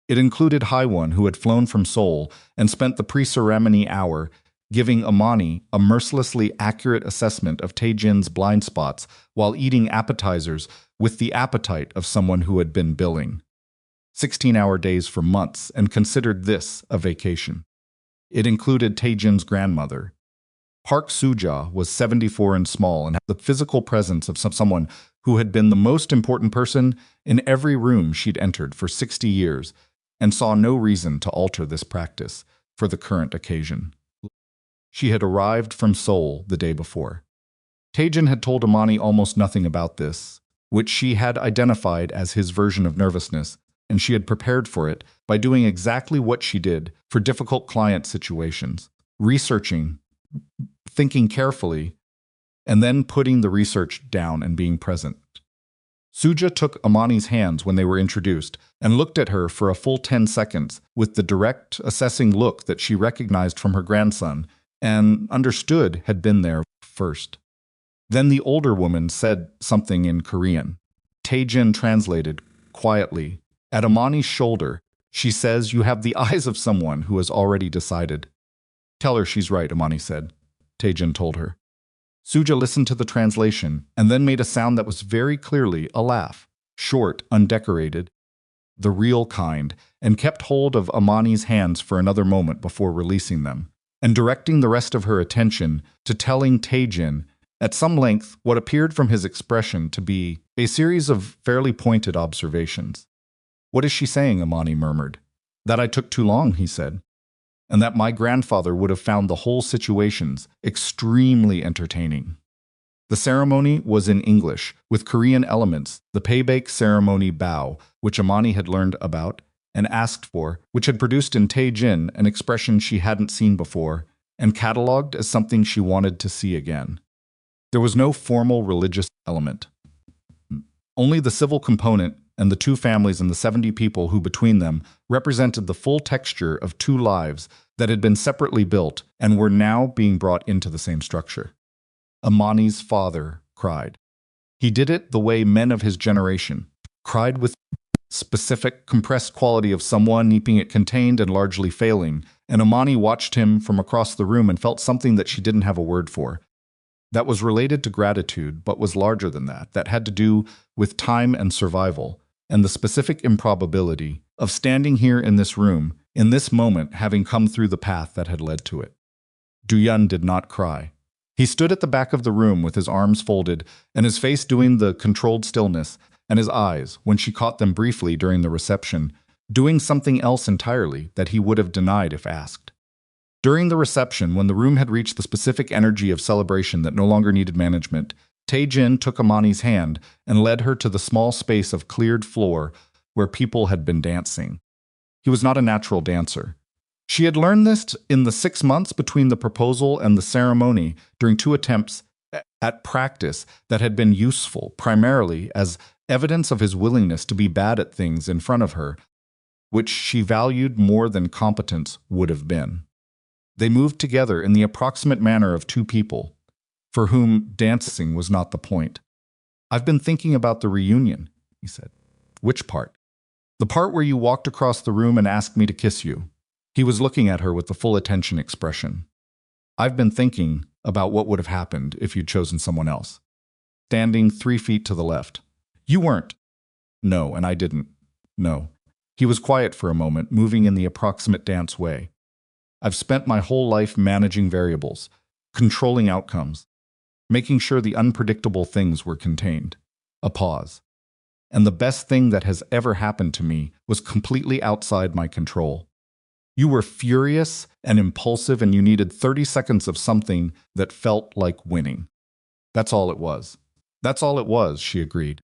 It included Haiwon, who had flown from Seoul and spent the pre-ceremony hour giving Imani a mercilessly accurate assessment of Tae-jin's blind spots while eating appetizers with the appetite of someone who had been billing 16-hour days for months and considered this a vacation. It included Tae-jin's grandmother. Park Soo-ja was 74 and small and had the physical presence of someone who had been the most important person in every room she'd entered for 60 years and saw no reason to alter this practice for the current occasion. She had arrived from Seoul the day before. Tae-jin had told Imani almost nothing about this, which she had identified as his version of nervousness, and she had prepared for it by doing exactly what she did for difficult client situations, researching, thinking carefully, and then putting the research down and being present. Soo-ja took Imani's hands when they were introduced and looked at her for a full 10 seconds with the direct, assessing look that she recognized from her grandson and understood had been there first. Then the older woman said something in Korean. Tae-jin translated quietly. At Imani's shoulder, she says, "You have the eyes of someone who has already decided." "Tell her she's right," Imani said. Tae-jin told her. Soo-ja listened to the translation and then made a sound that was very clearly a laugh, short, undecorated, the real kind, and kept hold of Imani's hands for another moment before releasing them, and directing the rest of her attention to telling Tae-jin at some length what appeared from his expression to be a series of fairly pointed observations. "What is she saying?" Imani murmured. "That I took too long," he said, "and that my grandfather would have found the whole situations extremely entertaining." The ceremony was in English, with Korean elements, the payback ceremony bow, which Imani had learned about and asked for, which had produced in Tae-jin an expression she hadn't seen before, and catalogued as something she wanted to see again. There was no formal religious element. Only the civil component and the two families and the 70 people who between them represented the full texture of two lives that had been separately built and were now being brought into the same structure. Imani's father cried. He did it the way men of his generation cried, with specific compressed quality of someone keeping it contained and largely failing, and Imani watched him from across the room and felt something that she didn't have a word for. That was related to gratitude, but was larger than that, that had to do with time and survival, and the specific improbability of standing here in this room, in this moment, having come through the path that had led to it. Do-yeon did not cry. He stood at the back of the room with his arms folded and his face doing the controlled stillness, and his eyes, when she caught them briefly during the reception, doing something else entirely that he would have denied if asked. During the reception, when the room had reached the specific energy of celebration that no longer needed management, Tae-jin took Imani's hand and led her to the small space of cleared floor where people had been dancing. He was not a natural dancer. She had learned this in the 6 months between the proposal and the ceremony during 2 attempts at practice that had been useful primarily as evidence of his willingness to be bad at things in front of her, which she valued more than competence would have been. They moved together in the approximate manner of 2 people, for whom dancing was not the point. "I've been thinking about the reunion," he said. "Which part?" "The part where you walked across the room and asked me to kiss you." He was looking at her with the full attention expression. "I've been thinking about what would have happened if you'd chosen someone else." Standing 3 feet to the left. "You weren't." "No, and I didn't." "No." He was quiet for a moment, moving in the approximate dance way. "I've spent my whole life managing variables, controlling outcomes, making sure the unpredictable things were contained." A pause. "And the best thing that has ever happened to me was completely outside my control. You were furious and impulsive, and you needed 30 seconds of something that felt like winning. That's all it was." "That's all it was," she agreed.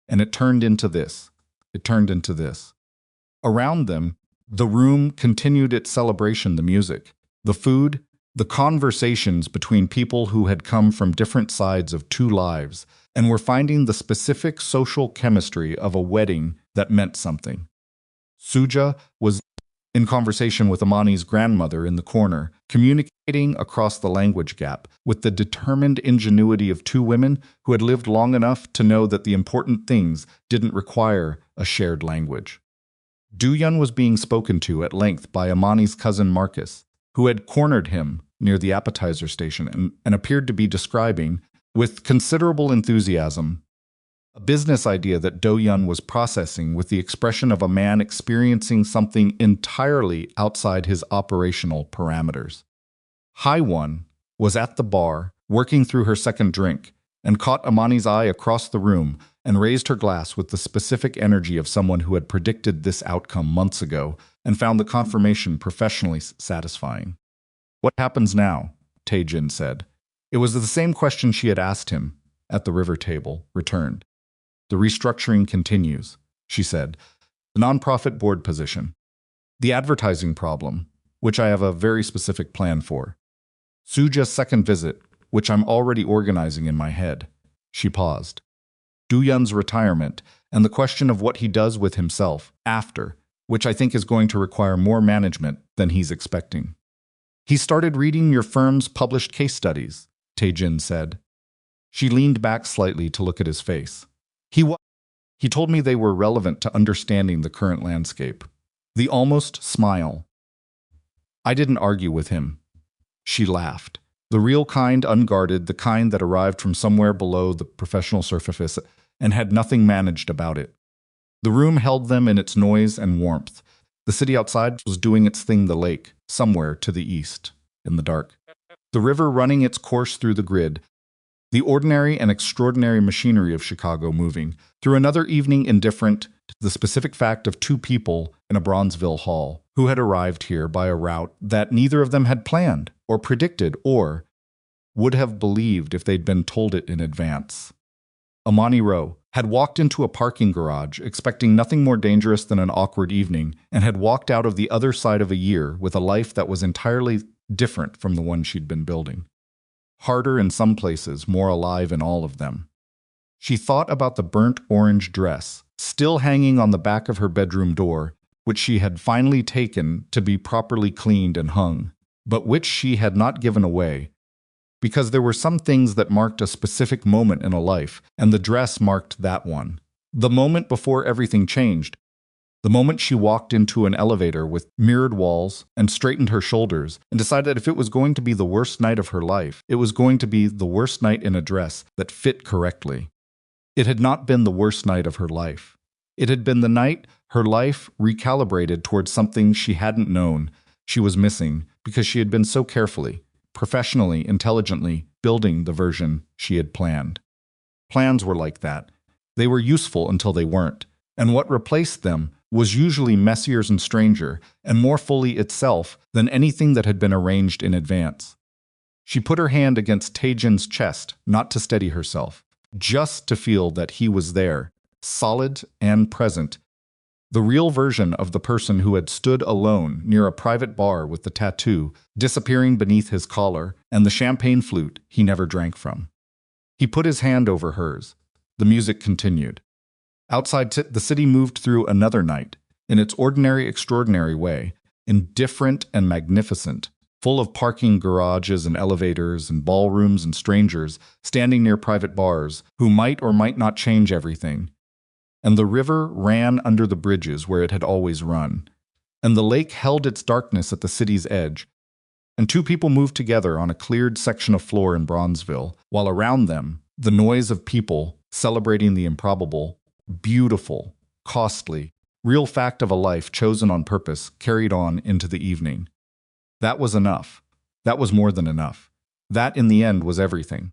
"And it turned into this. It turned into this." Around them, the room continued its celebration, the music, the food, the conversations between people who had come from different sides of 2 lives and were finding the specific social chemistry of a wedding that meant something. Soo-ja was in conversation with Imani's grandmother in the corner, communicating across the language gap with the determined ingenuity of 2 women who had lived long enough to know that the important things didn't require a shared language. Do-yeon was being spoken to at length by Imani's cousin Marcus, who had cornered him near the appetizer station and appeared to be describing, with considerable enthusiasm, A business idea that Do-yun was processing with the expression of a man experiencing something entirely outside his operational parameters. Hai-won was at the bar, working through her second drink, and caught Imani's eye across the room and raised her glass with the specific energy of someone who had predicted this outcome months ago and found the confirmation professionally satisfying. "What happens now?" Tae-jin said. It was the same question she had asked him at the river table, returned. "The restructuring continues," she said. "The nonprofit board position. The advertising problem, which I have a very specific plan for. Suja's second visit, which I'm already organizing in my head." She paused. Do-yun's retirement, and the question of what he does with himself after, which I think is going to require more management than he's expecting. "He started reading your firm's published case studies," Tae-jin said. She leaned back slightly to look at his face. He told me they were relevant to understanding the current landscape." The almost smile. "I didn't argue with him." She laughed. The real kind, unguarded, the kind that arrived from somewhere below the professional surface and had nothing managed about it. The room held them in its noise and warmth. The city outside was doing its thing, the lake, somewhere to the east, in the dark. The river running its course through the grid. The ordinary and extraordinary machinery of Chicago moving through another evening indifferent to the specific fact of two people in a Bronzeville hall who had arrived here by a route that neither of them had planned or predicted or would have believed if they'd been told it in advance. Imani Rowe had walked into a parking garage expecting nothing more dangerous than an awkward evening and had walked out of the other side of a year with a life that was entirely different from the one she'd been building. Harder in some places, more alive in all of them. She thought about the burnt orange dress, still hanging on the back of her bedroom door, which she had finally taken to be properly cleaned and hung, but which she had not given away, because there were some things that marked a specific moment in a life, and the dress marked that one. The moment before everything changed. The moment she walked into an elevator with mirrored walls and straightened her shoulders and decided that if it was going to be the worst night of her life, it was going to be the worst night in a dress that fit correctly. It had not been the worst night of her life. It had been the night her life recalibrated towards something she hadn't known she was missing because she had been so carefully, professionally, intelligently building the version she had planned. Plans were like that. They were useful until they weren't, and what replaced them was usually messier and stranger, and more fully itself than anything that had been arranged in advance. She put her hand against Tae-jin's chest, not to steady herself, just to feel that he was there, solid and present, the real version of the person who had stood alone near a private bar with the tattoo disappearing beneath his collar and the champagne flute he never drank from. He put his hand over hers. The music continued. Outside, the city moved through another night, in its ordinary, extraordinary way, indifferent and magnificent, full of parking garages and elevators and ballrooms and strangers standing near private bars who might or might not change everything. And the river ran under the bridges where it had always run, and the lake held its darkness at the city's edge, and two people moved together on a cleared section of floor in Bronzeville, while around them, the noise of people celebrating the improbable, beautiful, costly, real fact of a life chosen on purpose carried on into the evening. That was enough. That was more than enough. That, in the end, was everything.